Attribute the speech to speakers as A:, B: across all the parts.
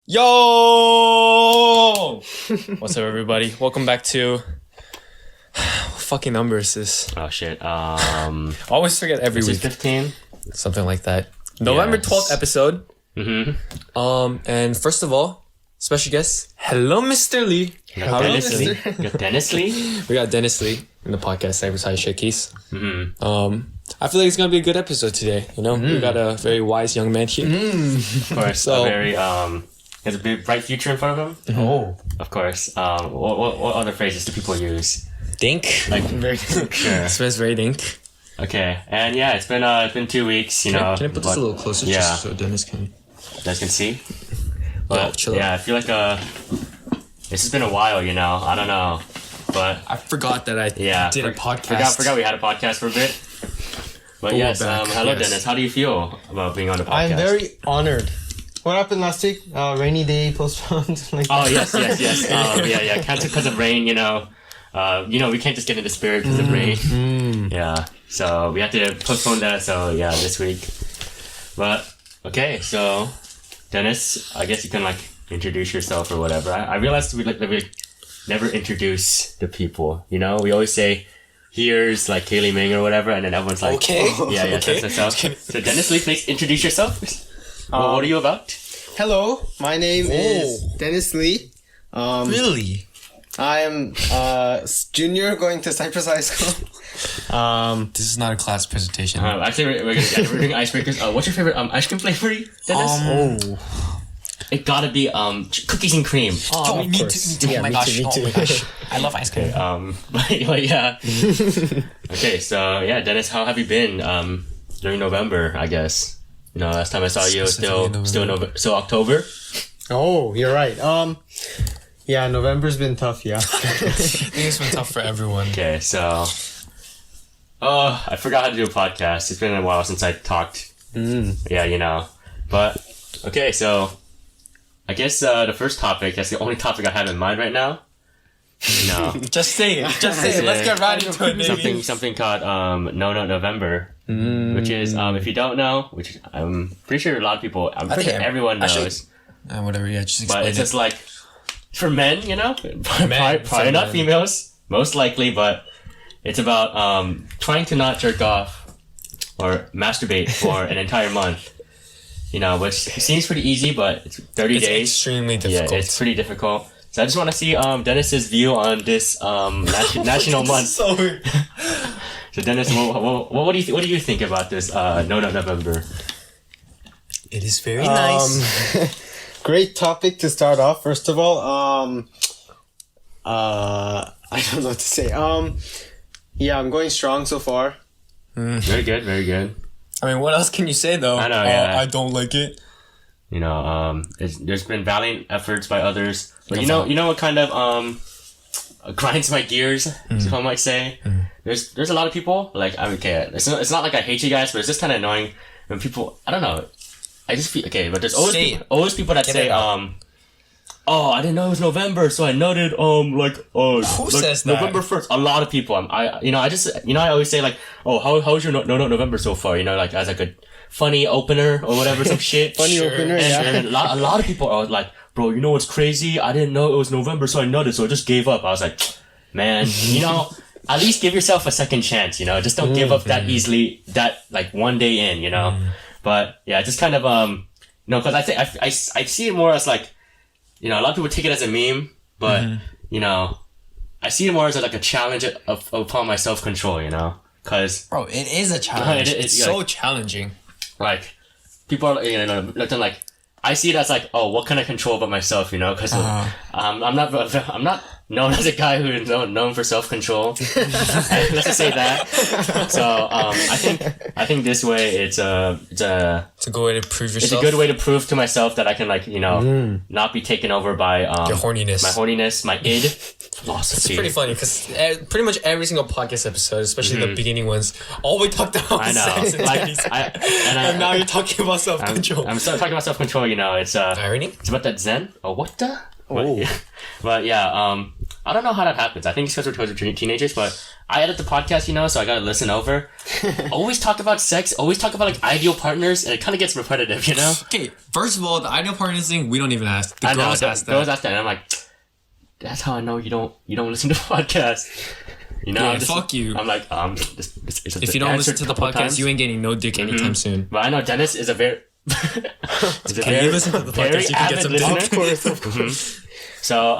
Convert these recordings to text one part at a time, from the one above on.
A: Yo! What's up, everybody? Welcome back to... What fucking number is this?
B: Oh, shit.
A: I always forget every week.
B: 15?
A: Something like that. November 12th episode.
B: Mm-hmm.
A: And first of all, special guest. Hello, Mr. Lee.
B: How are you, Dennis Lee? You got Dennis Lee?
A: We got Dennis Lee in the podcast, Cypress High Shekkis.
B: Mm-hmm.
A: I feel like it's gonna be a good episode today. You know, we got a very wise young man here.
B: Of course.
A: So-
B: a very, he has a big, bright future in front of him.
A: Oh,
B: Of course. What other phrases do people use?
A: dink.
B: Like,
A: Very
B: sure.
A: Smells very dink.
B: Okay. And yeah, it's been 2 weeks, you know.
A: Can I put this a little closer
B: Yeah.
A: just so Dennis can...
B: You guys can see? But
A: chill
B: yeah,
A: out.
B: I feel like, this has been a while, you know. I don't know. But
A: I forgot that I did a podcast.
B: Forgot we had a podcast for a bit. But
A: But we're
B: yes,
A: back,
B: hello
A: yes.
B: Dennis. How do you feel about being on the podcast?
C: I'm very honored. What happened last week? Rainy day postponed.
B: Oh yes. Yeah. Cancelled because of rain. You know, we can't just get into the spirit because of rain. Yeah. So we had to postpone that. So yeah, this week. But okay, so Dennis, I guess you can like introduce yourself or whatever. I realized we never introduce the people. You know, we always say, "Here's like Kaylee Ming" or whatever, and then everyone's like,
A: Okay.
B: Yeah,
A: Okay.
B: that's yourself. So Dennis Lee, please introduce yourself. What are you about?
C: Hello, my name is Dennis Lee.
A: Really?
C: I am junior going to Cypress High School.
A: This is not a class presentation.
B: Actually, we're doing icebreakers. What's your favorite ice cream flavor, Dennis? It gotta be cookies and cream.
A: Oh, me too.
C: Yeah,
A: Oh my
C: me
A: gosh.
C: too, me
A: Oh
C: too.
A: my gosh. I love ice cream.
B: But yeah. Okay, so yeah, Dennis, how have you been during November? I guess you know last time I saw you was still October.
C: Oh, you're right. Yeah, November's been tough. Yeah.
A: I think it's been tough for everyone.
B: Okay, so I forgot how to do a podcast. It's been a while since I talked. Yeah, you know, but okay, so. I guess the first topic, that's the only topic I have in mind right now. No.
A: Just say it. Just say it. Let's get right into it, baby.
B: Something called No November, which is, if you don't know, which I'm pretty sure a lot of people, I'm pretty sure everyone knows.
A: Whatever, yeah, just explain
B: But it's
A: it.
B: just like, for men, you know?
A: Men,
B: Probably not
A: men.
B: females, most likely, but it's about trying to not jerk off or masturbate for an entire month. You know, which seems pretty easy, but it's 30
A: It's
B: days.
A: extremely difficult.
B: Yeah, it's pretty difficult. So I just want to see Dennis's view on this national month.
A: So weird.
B: So Dennis, what do you think about this No November?
A: It is very nice.
C: Great topic to start off. First of all, I don't know what to say. Yeah, I'm going strong so far.
B: Very good, very good.
A: I mean, what else can you say, though?
B: I know, yeah.
A: I don't like it.
B: You know, there's been valiant efforts by others, but
A: No
B: you know what kind of grinds my gears, if I might say. There's a lot of people like it's not like I hate you guys, but it's just kind of annoying when people I don't know. I just feel okay, but there's always people that
A: Get
B: say
A: it out.
B: oh, I didn't know it was November, so I noted
A: Who says that?
B: November 1st. A lot of people. I always say like, oh, how's your November so far? You know, like as like a funny opener or whatever, some shit.
C: Funny opener, yeah.
B: And a lot of people are like, bro, you know what's crazy? I didn't know it was November, so I noted, so I just gave up. I was like, man, you know, at least give yourself a second chance. You know, just don't give up that easily. That like one day in, you know. But yeah, just kind of because I think I see it more as like. You know, a lot of people take it as a meme, but, you know, I see it more as like a challenge upon my self-control, you know? Because,
A: Bro, it is a challenge.
B: It's
A: It's so
B: like-
A: challenging.
B: like, people are, you know, looking like, I see it as like, oh, what can I control about myself, you know? Because I'm not known as a guy who is known for self-control. Let's just say that. So, I think this way it's a
A: It's a good way to prove
B: it's
A: yourself.
B: a good way to prove to myself that I can like, you know, not be taken over by,
A: Your horniness.
B: my horniness, my id.
A: It's
B: Philosophy.
A: pretty funny because pretty much every single podcast episode, especially the beginning ones, all we talked about
B: I
A: was
B: know.
A: sex and
B: Like,
A: titties.
B: and
A: And now you're talking about self-control.
B: I'm still talking about self-control, you know, it's
A: Irony?
B: it's about that zen. Oh, what the?
C: Oh.
B: But yeah, I don't know how that happens. I think it's because we're teenagers, but I edit the podcast, you know, so I gotta listen over. Always talk about sex, always talk about like ideal partners, and it kind of gets repetitive, you know?
A: Okay, first of all, the ideal partners thing, we don't even ask. The
B: I know,
A: girls ask that.
B: Girls ask that, and I'm like, that's how I know you don't listen to the podcast. You know,
A: Yeah, fuck you.
B: I'm like,
A: If you don't listen to the podcast, you ain't getting no dick anytime soon.
B: But I know Dennis is a very...
A: Can you listen to the
B: very
A: podcast? You can get
B: avid
A: some
B: listener.
A: dick.
C: Of course.
B: So,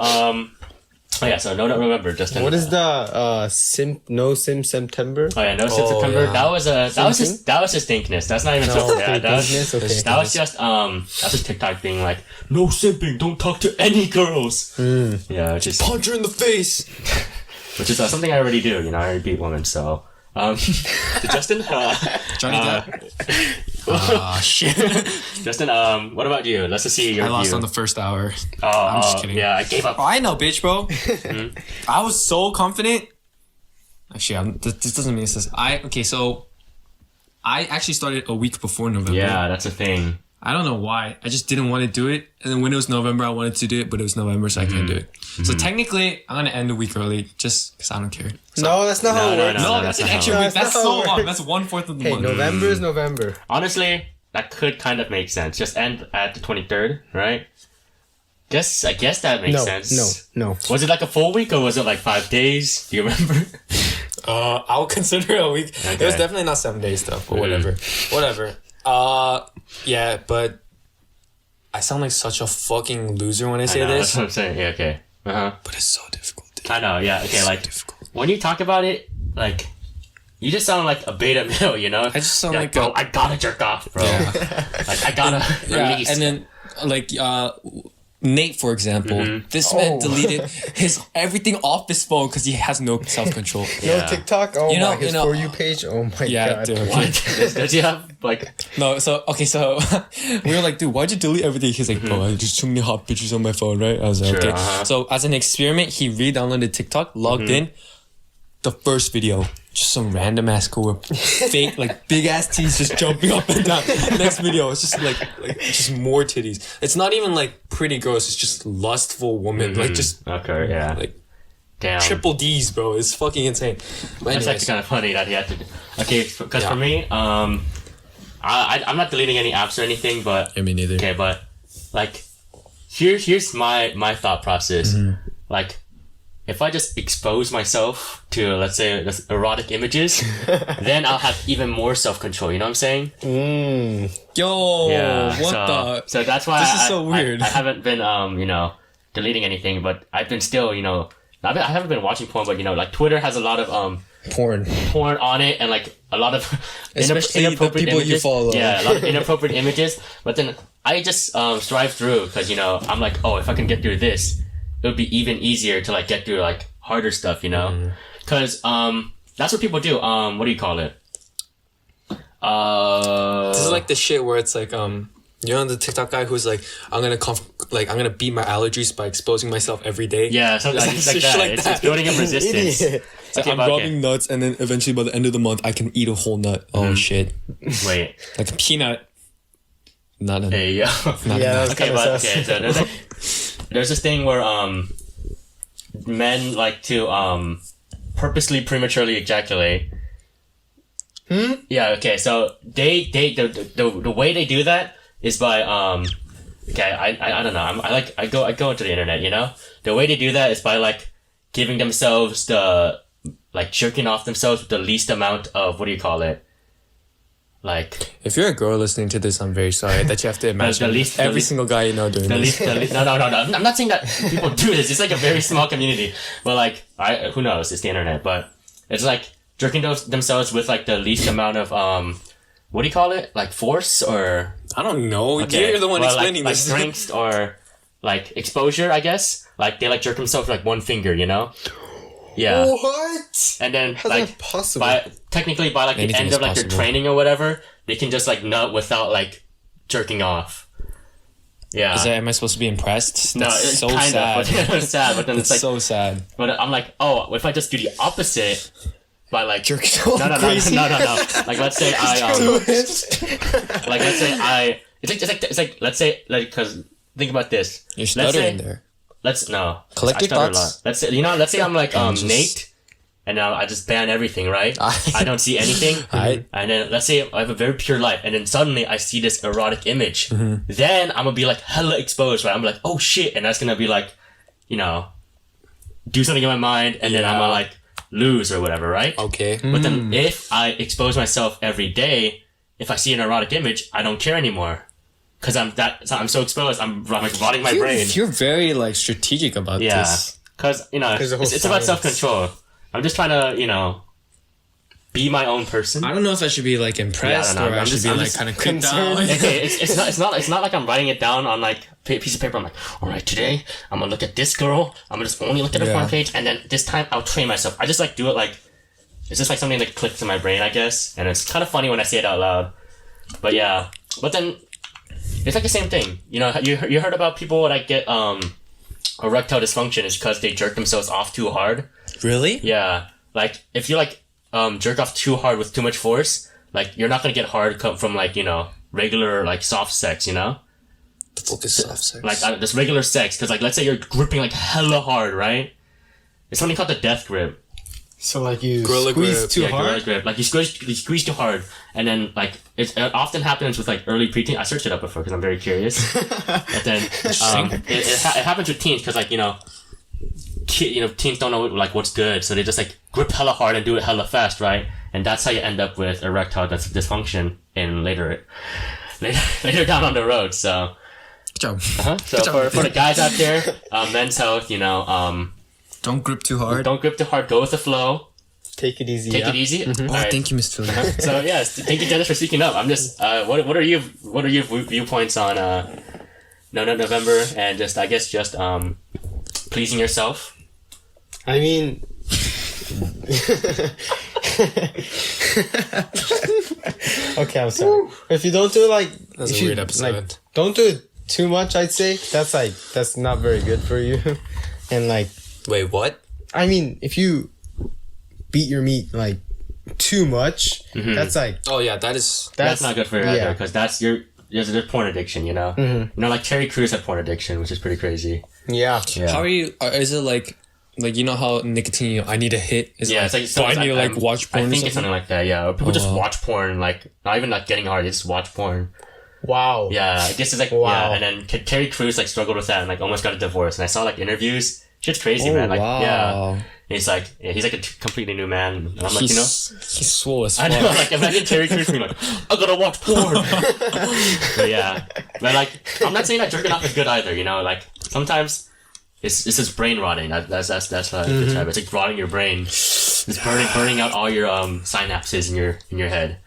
B: oh yeah, so no November, Justin.
C: What is the no sim September?
B: Oh yeah, no Sim September.
A: yeah.
B: That was just dinkness. That's not even so. Yeah, that was
C: dinkness? Okay.
B: that was just that's just TikTok being like, no simping, don't talk to any girls. Yeah, which is
A: Punch her in the face.
B: something I already do. You know, I already beat women. So, Justin,
A: Johnny Depp. Shit.
B: Justin, what about you? Let's just see your
A: I lost
B: view.
A: on the first hour.
B: I'm
A: just kidding.
B: Yeah, I gave up.
A: Oh, I know, bitch, bro. I was so confident. Actually, this doesn't mean this. So I actually started a week before November.
B: Yeah, that's a thing.
A: I don't know why. I just didn't want to do it. And then when it was November, I wanted to do it, but it was November, so I couldn't do it. So technically, I'm going to end a week early just because I don't care. So,
C: No, that's not how it works.
A: no,
B: that's
A: that's an
B: not
A: extra
B: how it
A: week.
C: works.
A: That's
C: That's
A: so
C: not how it
A: long. That's 1/4 of the
C: Hey,
A: month.
C: November is November.
B: Honestly, that could kind of make sense. Just end at the 23rd, right? I guess that makes sense.
C: No.
B: Was it like a full week or was it like 5 days? Do you remember?
A: I would consider it a week. It was
B: Okay.
A: definitely not 7 days though, but whatever. Yeah, but I sound like such a fucking loser when I say
B: I know,
A: this.
B: that's what I'm saying. Yeah, okay.
A: But it's so difficult.
B: I know, yeah, okay, like,
A: difficult.
B: when you talk about it, like, you just sound like a beta male, you know?
A: I just sound like
B: bro,
A: a-
B: I gotta jerk off, bro.
A: Yeah.
B: Like, I gotta release.
A: And then like Nate, for example, this man deleted his everything off his phone because he has no self-control.
C: No
B: Yeah.
C: TikTok? Oh
A: You know-
C: my, his
A: you know-
C: For You page? Oh my
A: Yeah,
C: god.
A: dude.
B: What? Does he have, like,
A: No, so we were like, dude, why'd you delete everything? He's like, bro, there's too many hot pictures on my phone, right? I was like,
B: Sure,
A: okay. So as an experiment, he re-downloaded TikTok, logged in. The first video, just some random ass girl with fake, like big ass titties just jumping up and down. Next video, it's just like just more titties. It's not even like pretty girls. It's just lustful women, like just
B: okay, yeah.
A: like
B: Damn.
A: triple D's, bro. It's fucking insane. But
B: That's
A: anyways,
B: actually kind of funny that he had to do. Okay, because
A: Yeah.
B: for me, I'm not deleting any apps or anything, but
A: yeah, me neither.
B: okay, but like, here's my thought process. Like, if I just expose myself to, let's say, erotic images, then I'll have even more self-control. You know what I'm saying?
A: Yo,
B: Yeah.
A: what
B: so that's why
A: This is so weird.
B: I haven't been deleting anything, but I've been still I haven't been watching porn, but like Twitter has a lot of
C: Porn.
B: porn on it and like a lot of
A: Especially the
B: inappropriate
A: people you
B: images.
A: follow.
B: Yeah, a lot of inappropriate images. But then I just strive through because I'm like, oh, if I can get through this, it would be even easier to like get through like harder stuff, because that's what people do. What do you call it?
A: This is like the shit where it's like you know the TikTok guy who's like I'm gonna beat my allergies by exposing myself every day.
B: Yeah, something like
A: It's
B: that.
A: like
B: It's
A: that.
B: building up resistance.
C: Idiot.
A: It's like
B: Okay,
A: I'm
B: but
A: rubbing nuts and then eventually by the end of the month I can eat a whole nut. Oh shit.
B: Wait.
A: Like a peanut. Not a
B: Hey, yo.
A: not
C: Yeah,
A: a
C: that's
B: Okay,
C: kind
B: but
C: of
B: okay, so there's this thing where men like to purposely prematurely ejaculate. Yeah. Okay. So the way they do that is by okay. I don't know. I go into the internet. The way they do that is by like giving themselves like jerking off themselves with the least amount of what do you call it? Like
A: If you're a girl listening to this, I'm very sorry that you have to imagine
B: the least-
A: every single guy you know doing
B: the
A: this.
B: least. No. I'm not saying that people do this. It's like a very small community. But like who knows? It's the internet. But it's like jerking themselves with like the least amount of what do you call it? Like force or
A: I don't know.
B: okay.
A: You're the one
B: well,
A: explaining
B: like
A: this.
B: strength or like exposure, I guess. Like they like jerk themselves with like one finger, Yeah.
C: What?
B: And then
C: How's
B: like
C: that possible?
B: by like the
A: Anything
B: end
A: is
B: of like their
A: possible.
B: training or whatever, they can just like nut without like jerking off. Yeah.
A: Am I supposed to be impressed?
B: No,
A: That's
B: it's
A: so
B: kind
A: sad.
B: of, but it's sad. But then
A: That's
B: it's like,
A: so sad.
B: but I'm like, oh, if I just do the opposite, by like
C: Jerk yourself
B: no,
C: crazy.
B: no. Like let's say like let's say let's say like because think about this.
A: You're
B: Let's say
A: stuttering there. Collect your
B: stutter a
A: thoughts.
B: lot. Let's say I'm like
A: just-
B: Nate, and now I just ban everything, right? I don't see anything.
A: Aight.
B: And then let's say I have a very pure life, and then suddenly I see this erotic image. Then I'm gonna be like hella exposed, right? I'm like, oh shit, and that's gonna be like, do something in my mind, and then I'm gonna like lose or whatever, right?
A: Okay.
B: But then if I expose myself every day, if I see an erotic image, I don't care anymore. Cause I'm so exposed, I'm like rotting my brain.
A: You're very like strategic about
B: Yeah.
A: this.
B: Cause,
C: There's a whole
B: it's about
C: science.
B: self-control. I'm just trying to, be my own person.
A: I don't know if I should be like impressed
B: Yeah, I don't know.
A: or I
B: I'm
A: should
B: just-
A: be
B: I'm
A: like
B: just
A: kind of creeped
C: concerned.
A: out.
B: Okay, it's not like I'm writing it down on like piece of paper. I'm like, all right, today I'm gonna look at this girl. I'm gonna just only look at her
A: Yeah.
B: front page, and then this time I'll train myself. I just like do it like it's just like something that clicks in my brain, I guess, and it's kind of funny when I say it out loud. But yeah, but then it's like the same thing. You heard about people that get erectile dysfunction is because they jerk themselves off too hard.
A: Really?
B: Yeah, like if you like jerk off too hard with too much force, like you're not gonna get hard from like regular like soft sex,
A: Focus soft sex.
B: like this regular sex. Because like let's say you're gripping like hella hard, right? It's something called the death grip.
C: So like you
A: Gorilla
C: squeeze
A: grip.
C: too
B: Gorilla
C: hard.
B: grip. Like you squeeze too hard, and then like it often happens with like early preteen. I searched it up before because I'm very curious. But then it happens with teens because like teens don't know like what's good, so they just like grip hella hard and do it hella fast, right? And that's how you end up with erectile dysfunction in later down on the road. So
A: Good job.
B: so for the guys out there, men's health,
A: Don't grip too hard.
B: don't grip too hard. Go with the flow.
C: Take it easy.
B: Take
C: yeah.
B: it easy.
A: Oh,
B: Alright.
A: thank you, Mr. Philly.
B: So yes, thank you, Dennis, for speaking up. I'm just what are your viewpoints on November and just I guess just pleasing yourself.
C: I mean. Okay, I'm sorry. If you don't do like,
A: That's
C: if
A: a
C: you,
A: weird episode.
C: Like, don't do it too much. I'd say that's not very good for you. And like,
A: Wait, what?
C: I mean, if you beat your meat like too much, that's like
A: Oh yeah, that is.
B: That's not good for you either
C: yeah.
B: because there's porn addiction. Like Terry Crews had porn addiction, which is pretty crazy.
C: Yeah.
B: Yeah.
A: How are you? Is it like how nicotine? I need a hit. Is
B: Yeah,
A: it
B: it's like
A: so I need to like watch porn.
B: I
A: or
B: think it's something like that. Yeah, or people just
A: wow.
B: watch porn, like not even like getting hard. They just watch porn.
C: Wow.
B: Yeah, I guess it's like
C: Wow.
B: yeah. And then Terry Crews like struggled with that and like almost got a divorce. And I saw like interviews. Shit's crazy,
A: Oh,
B: man. Like
A: wow.
B: yeah, and he's like a completely new man. And I'm like,
A: He's swole as
B: I
A: fuck.
B: know, like imagine Terry Crews being like, I gotta watch porn. But yeah, but like I'm not saying that jerking off is good either. Like sometimes it's just brain rotting. That's how I describe it. It's like rotting your brain. It's burning out all your synapses in your head.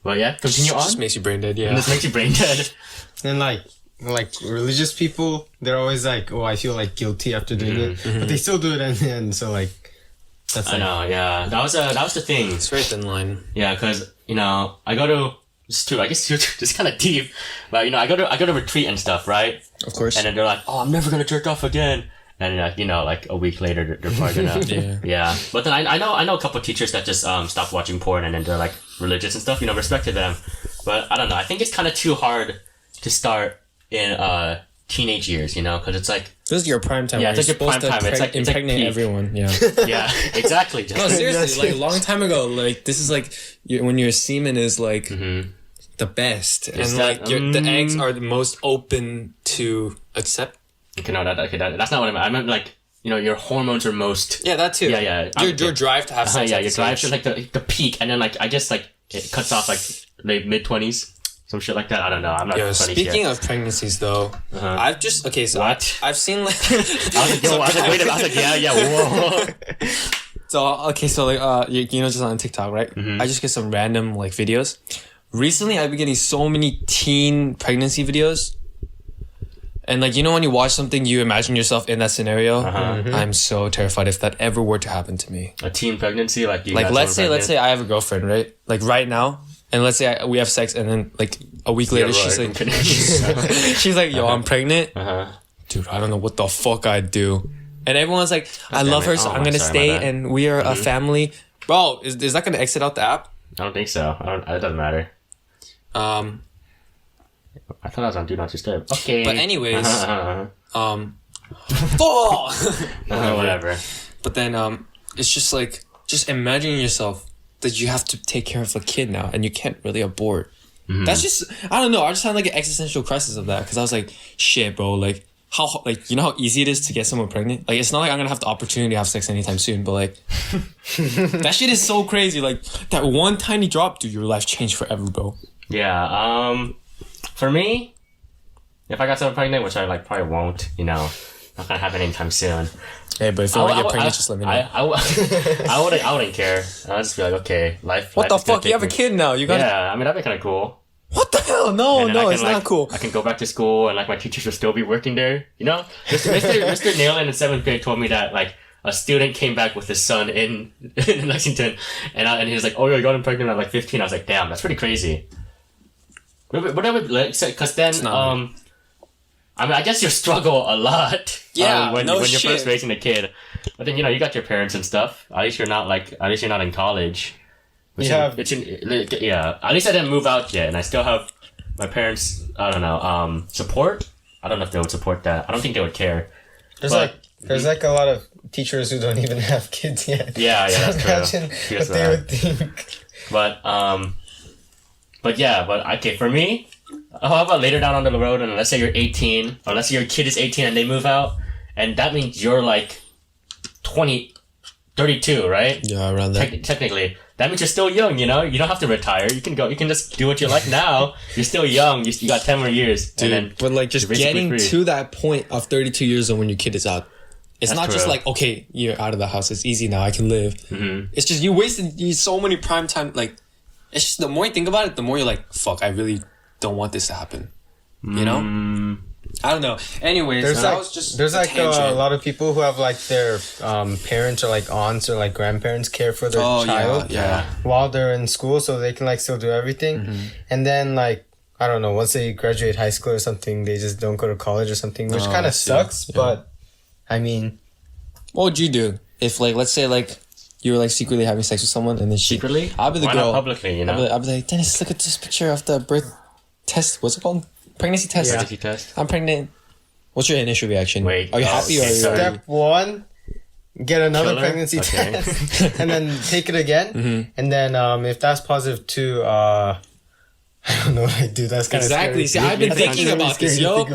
B: But yeah, continue on.
A: Just makes you brain dead. Yeah.
B: And this makes you brain dead.
C: And like religious people, they're always like, oh, I feel like guilty after doing it, but they still do it, and so like, that's
B: I
C: like,
B: know. Yeah, that was the thing.
A: It's very thin line.
B: Yeah, because I go to it's kind of deep, but I go to retreat and stuff, right?
A: Of course.
B: And then they're like, "Oh, I'm never gonna jerk off again." And like a week later, they're probably gonna.
A: Yeah.
B: Yeah, but then I know a couple of teachers that just stopped watching porn and then they're like religious and stuff. Respect to them, but I don't know. I think it's kind of too hard to start in teenage years, because it's like
A: This is your prime time.
B: Yeah,
A: where
B: it's like
A: you're
B: your prime
A: supposed to
B: time. It's like
A: impregnate
B: peak.
A: everyone. Yeah.
B: yeah, exactly.
A: No,
B: Just,
A: seriously, like a long time ago, like this is like when your semen is like the best, and
B: that-
A: like the eggs are the most open to accept.
B: okay, no, that's not what I meant. I meant like your hormones are most.
A: Yeah, that too.
B: Yeah.
A: Your drive to have sex.
B: Yeah,
A: at
B: your
A: this
B: drive
A: age.
B: to like the peak, and then like I guess like it cuts off like late mid-20s, some shit like that. I don't know. I'm not
A: Yo,
B: 20s
A: speaking
B: yet.
A: of pregnancies, though, I've just so
B: What?
A: I've seen like.
B: I was like, wait a minute. I was like, yeah, whoa.
A: So like just on TikTok, right? I just get some random like videos. Recently, I've been getting so many teen pregnancy videos. And like when you watch something, you imagine yourself in that scenario. I'm so terrified if that ever were to happen to me.
B: A teen pregnancy, like you
A: Like
B: got
A: let's
B: someone
A: say I have a girlfriend, right? Like right now, and let's say we have sex, and then like a week later, she's like, she's like, yo, I'm pregnant. Dude, I don't know what the fuck I'd do. And everyone's like, I
B: damn
A: love
B: it.
A: her, so
B: Oh,
A: I'm gonna
B: sorry,
A: stay,
B: my bad.
A: and we are a family. Bro, is that gonna exit out the app?
B: I don't think so. It doesn't matter. I thought I was on Do Not Disturb. Okay.
A: But anyways, Fuck!
B: Whatever.
A: But then it's just like, just imagine yourself that you have to take care of a kid now and you can't really abort. That's just, I don't know, I just had like an existential crisis of that because I was like, shit, bro, like how, like, you know how easy it is to get someone pregnant? Like, it's not like I'm gonna have the opportunity to have sex anytime soon, but like that shit is so crazy. Like, that one tiny drop, dude, your life changed forever, bro.
B: Yeah, for me, if I got someone pregnant, which I like probably won't, you know, not gonna happen anytime soon.
A: Hey, but if you want to get pregnant, just let me know.
B: I wouldn't care. I'll just be like, okay, life.
A: What the fuck? You have a kid now. You got.
B: Yeah, I mean that'd be kind of cool.
A: What the hell? No, it's not cool.
B: I can go back to school and like my teachers will still be working there. You know, Mr. Nail in the 7th grade told me that like a student came back with his son in Lexington, and he was like, oh, yeah, I got him pregnant at like 15. I was like, damn, that's pretty crazy. But I would like, because then I mean, I guess you struggle a lot.
A: Yeah,
B: when you're first raising a kid, but then you know you got your parents and stuff. At least you're not in college.
C: Yeah.
B: At least I didn't move out yet, and I still have my parents. I don't know. Support. I don't know if they would support that. I don't think they would care.
C: There's like a lot of teachers who don't even have kids yet.
B: Yeah,
C: so
B: that's true.
C: Imagine what they would think.
B: But okay, for me, how about later down on the road, and let's say you're 18, or let's say your kid is 18 and they move out, and that means you're like 32, right?
A: Yeah, around that.
B: Technically. That means you're still young, you know? You don't have to retire. You can just do what you like now. You're still young. You got 10 more years.
A: Dude,
B: and then
A: but like just getting
B: free.
A: to that point of 32 years old when your kid is out. It's
B: That's
A: not just
B: true.
A: like, okay, you're out of the house. It's easy now. I can live.
B: Mm-hmm.
A: It's just you wasted so many prime time. Like, it's just the more you think about it, the more you're like, fuck, I really don't want this to happen. You know? I don't know. Anyways,
C: There's like a lot of people who have like their parents or like aunts or like grandparents care for their child while they're in school, so they can like still do everything. And then like, I don't know, once they graduate high school or something, they just don't go to college or something, which kind of sucks. Yeah. But I mean,
A: what would you do if like, let's say like you were like secretly having sex with someone and then
B: secretly?
A: I'll be the
B: Why
A: girl.
B: not publicly, you know?
A: I'll be like, Dennis, look at this picture of the birth test. What's it called? Pregnancy test.
B: Yeah. Pregnancy test.
A: I'm pregnant. What's your initial reaction?
B: Wait,
A: are you happy or are you?
C: Step 1, get another
B: Killer?
C: pregnancy
B: Okay.
C: test, and then take it again. And then if that's positive too, I don't know what I do. That's kind of
A: exactly. See, I've been thinking about this, yo.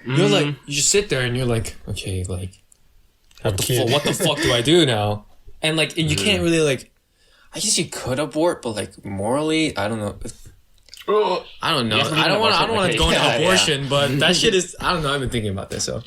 A: You're like, you just sit there and you're like, okay, like, what the fuck do I do now? And like, you can't really like. I guess you could abort, but like morally, I don't know. I don't know. I don't want to go into abortion, but that shit is. I don't know. I've been thinking about this. So,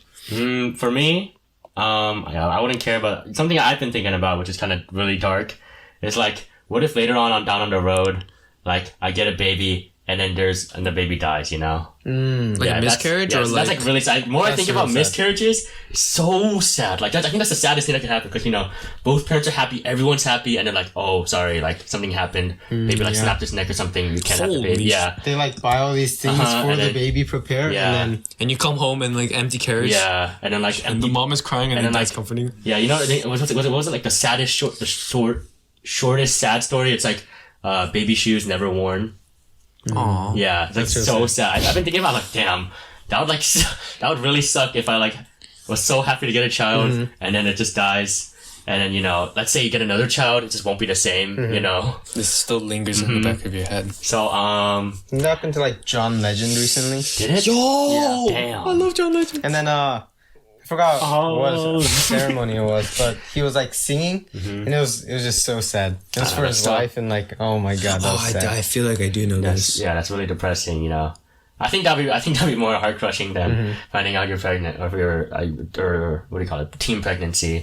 B: for me, I wouldn't care about something I've been thinking about, which is kind of really dark. Is like, what if later on down the road, like I get a baby and then the baby dies, you know?
A: Like a miscarriage, or
B: that's like really sad. The more I think about
C: sad.
B: miscarriages, so sad. Like I think that's the saddest thing that can happen because you know both parents are happy, everyone's happy, and then like, oh, sorry, like something happened, maybe like snapped his neck or something. You can't have the baby. Yeah,
C: they like buy all these things for the baby, prepare,
A: and you come home and like empty carriage.
B: Yeah, and then like
A: and the mom is crying and then dad's comforting.
B: Yeah, you know was it like the saddest shortest sad story? It's like baby shoes never worn.
A: Aww.
B: Yeah, that's like so sad. I've been thinking about like, damn, that would really suck if I like was so happy to get a child and then it just dies, and then you know, let's say you get another child, it just won't be the same. You know,
A: this still lingers in the back of your head.
B: So
C: it happened to like John Legend recently.
B: Did it?
A: Yo,
B: yeah, damn.
A: I love John Legend.
C: And then I forgot what ceremony it was, but he was like singing, and it was just so sad. It was for his wife, and like, oh my god, that was sad.
A: I feel like I do know this.
B: Yeah, that's really depressing. You know, I think that'd be more heart crushing than finding out you're pregnant or what do you call it, teen pregnancy.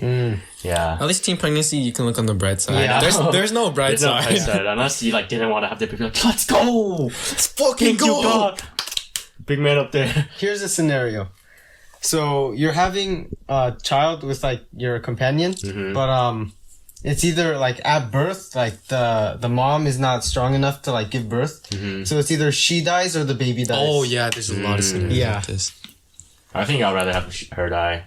B: Yeah.
A: At least teen pregnancy, you can look on the bright side.
C: Yeah.
A: There's no bright side.
B: Unless you like didn't want to have the baby. Like, let's go,
A: let's fucking
B: go.
A: go.
B: God. Big man up there.
C: Here's a scenario. So you're having a child with like your companion, but it's either like at birth, like the mom is not strong enough to like give birth, so it's either she dies or the baby dies.
A: Oh yeah, there's a lot of scenarios like this.
B: I think I'd rather have her die.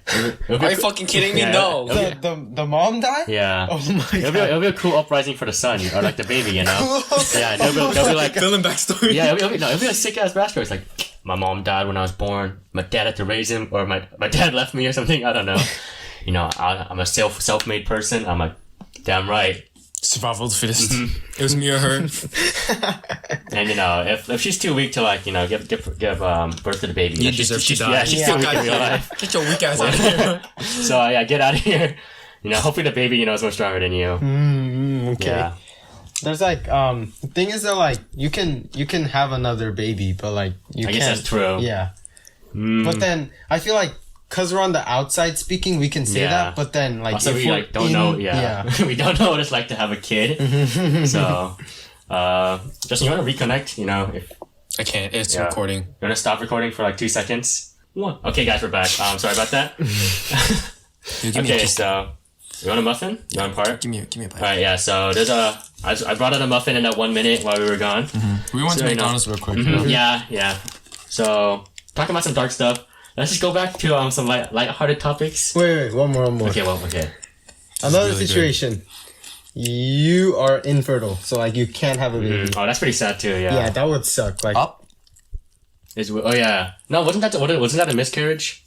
A: Are you fucking kidding me? No.
C: The mom die?
B: Yeah.
C: Oh my god.
B: It'll be a cool uprising for the son, or like the baby, you know? Yeah, they'll be like
A: villain backstory.
B: Yeah, it'll be a sick ass backstory. It's like, my mom died when I was born. My dad had to raise him, or my dad left me or something. I don't know. You know, I'm a self-made person. I'm like, damn right.
A: Survival of the fittest. It was me or her.
B: And you know, if she's too weak to like, you know, give birth to the baby,
A: you deserve to die.
B: Yeah, she's too weak in real life.
A: Get your weak ass out of here.
B: So yeah, get out of here. You know, hopefully the baby, you know, is much stronger than you.
C: Okay.
B: Yeah.
C: There's like the thing is that like you can have another baby, but like you
B: I
C: can't.
B: guess that's true.
C: Yeah. But then I feel like because we're on the outside speaking, we can say that. But then like
B: also
C: if
B: we like don't know. Yeah. We don't know what it's like to have a kid. So, Justin, you want to reconnect? You know, if
A: I can't. It's recording.
B: You want to stop recording for like 2 seconds? One. Okay, guys, we're back. Sorry about that. Okay, so you want a muffin? You want a part?
A: Give me a bite.
B: All right, yeah. So there's I brought out a muffin in that 1 minute while we were gone.
A: We went to McDonald's real quick.
B: Yeah. So talking about some dark stuff. Let's just go back to some light-hearted topics.
C: Wait, one more.
B: Okay.
C: Another
A: really
C: situation. You are infertile, so like you can't have a baby.
B: Oh, that's pretty sad too. Yeah.
C: Yeah, that would suck. Like
A: Up?
B: Oh yeah. No, wasn't that a miscarriage?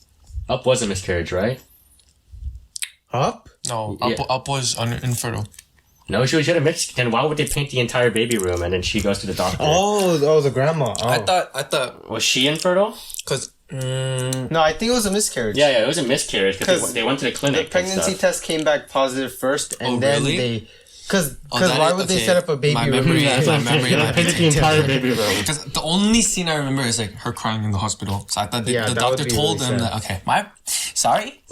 B: Up was a miscarriage, right?
C: up?
A: No,
B: Yeah.
A: Up was infertile.
B: No, she had a mix. Then why would they paint the entire baby room and then she goes to the doctor?
C: Oh, the grandma. Oh.
A: I thought,
B: Was she infertile?
A: cause
C: No, I think it was a miscarriage.
B: Yeah, it was a miscarriage because they went to the
C: The
B: clinic.
C: pregnancy test came back positive first, and then
A: really?
C: they. Because
A: that
C: why
A: is-
C: would they
A: okay,
C: set up a baby
A: my
C: room?
A: memory-
C: Yeah.
A: my memory might be
B: painted the entire baby room.
A: because the only scene I remember is like her crying in the hospital. So I thought the
C: that
A: doctor
C: would be
A: told
C: really
A: them
C: sad.
A: that sorry.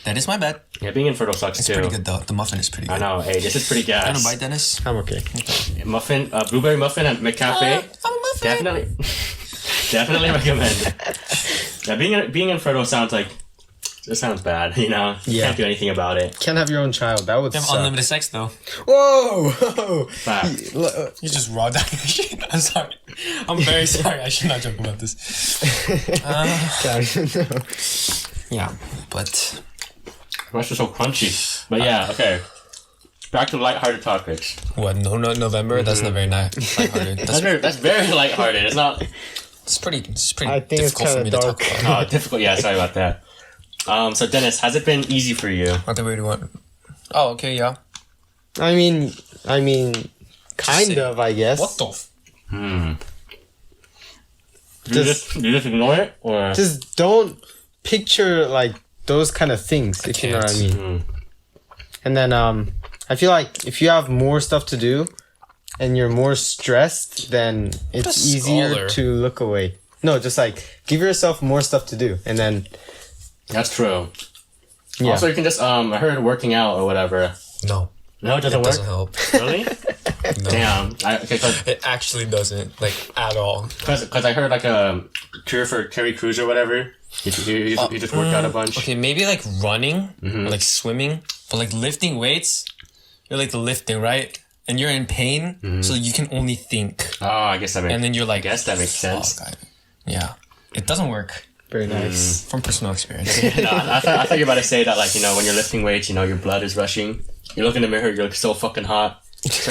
A: That is my bad.
B: Yeah, being infertile sucks
A: It's
B: too.
A: pretty good though. The muffin is pretty good.
B: I know. Hey, this is pretty
A: You want
B: gas.
A: to bite, Dennis?
C: I'm okay.
B: Muffin, blueberry muffin at McCafe.
A: I'm a muffin.
B: Definitely recommend. Yeah, being infertile sounds like it sounds bad. You know, you
C: Yeah.
B: can't do anything about it.
C: Can't have your own child. That would
A: You have
C: suck.
A: unlimited sex though.
C: Whoa!
B: Fact.
A: You just raw dog shit. I'm sorry. I'm very sorry. I should not joke about this. Yeah, but
B: What's so crunchy? But yeah, okay. Back to lighthearted topics.
A: what? No, November. That's not very lighthearted.
B: That's very lighthearted. It's not.
A: It's pretty
C: I think it's
A: difficult for
C: kinda
A: me to talk
C: dark.
A: about.
B: Oh, difficult. Yeah, sorry about that. So Dennis, has it been easy for you?
A: What the way do you want? Oh, okay, yeah.
C: I mean, kind
A: say-
C: of, I guess.
A: What the?
B: Do you just ignore it, or
C: Just don't picture like those kind of things, if you know what I
A: can't.
C: mean. And then I feel like if you have more stuff to do and you're more stressed, then it's
A: a
C: easier
A: scholar.
C: to look away. No, just like give yourself more stuff to do, and then
B: that's true?
C: yeah.
B: Also, you can just I heard working out or whatever.
A: No,
B: No, it doesn't
A: it
B: work.
A: doesn't help.
B: Really?
A: No.
B: Damn.
A: It actually doesn't, like, at all.
B: Because I heard like a cure for Terry Crews or whatever. He just worked out a bunch.
A: Okay, maybe like running, or like swimming, but like lifting weights, you're like the lifting, right? And you're in pain, so you can only think.
B: Oh, I guess that makes.
A: And then you're like,
B: I guess that makes sense.
A: Yeah, it doesn't work
C: Very nice.
A: from personal experience.
B: No, I thought you were about to say that, like, you know, when you're lifting weights, you know, your blood is rushing. You look in the mirror, you look so fucking hot.
A: It's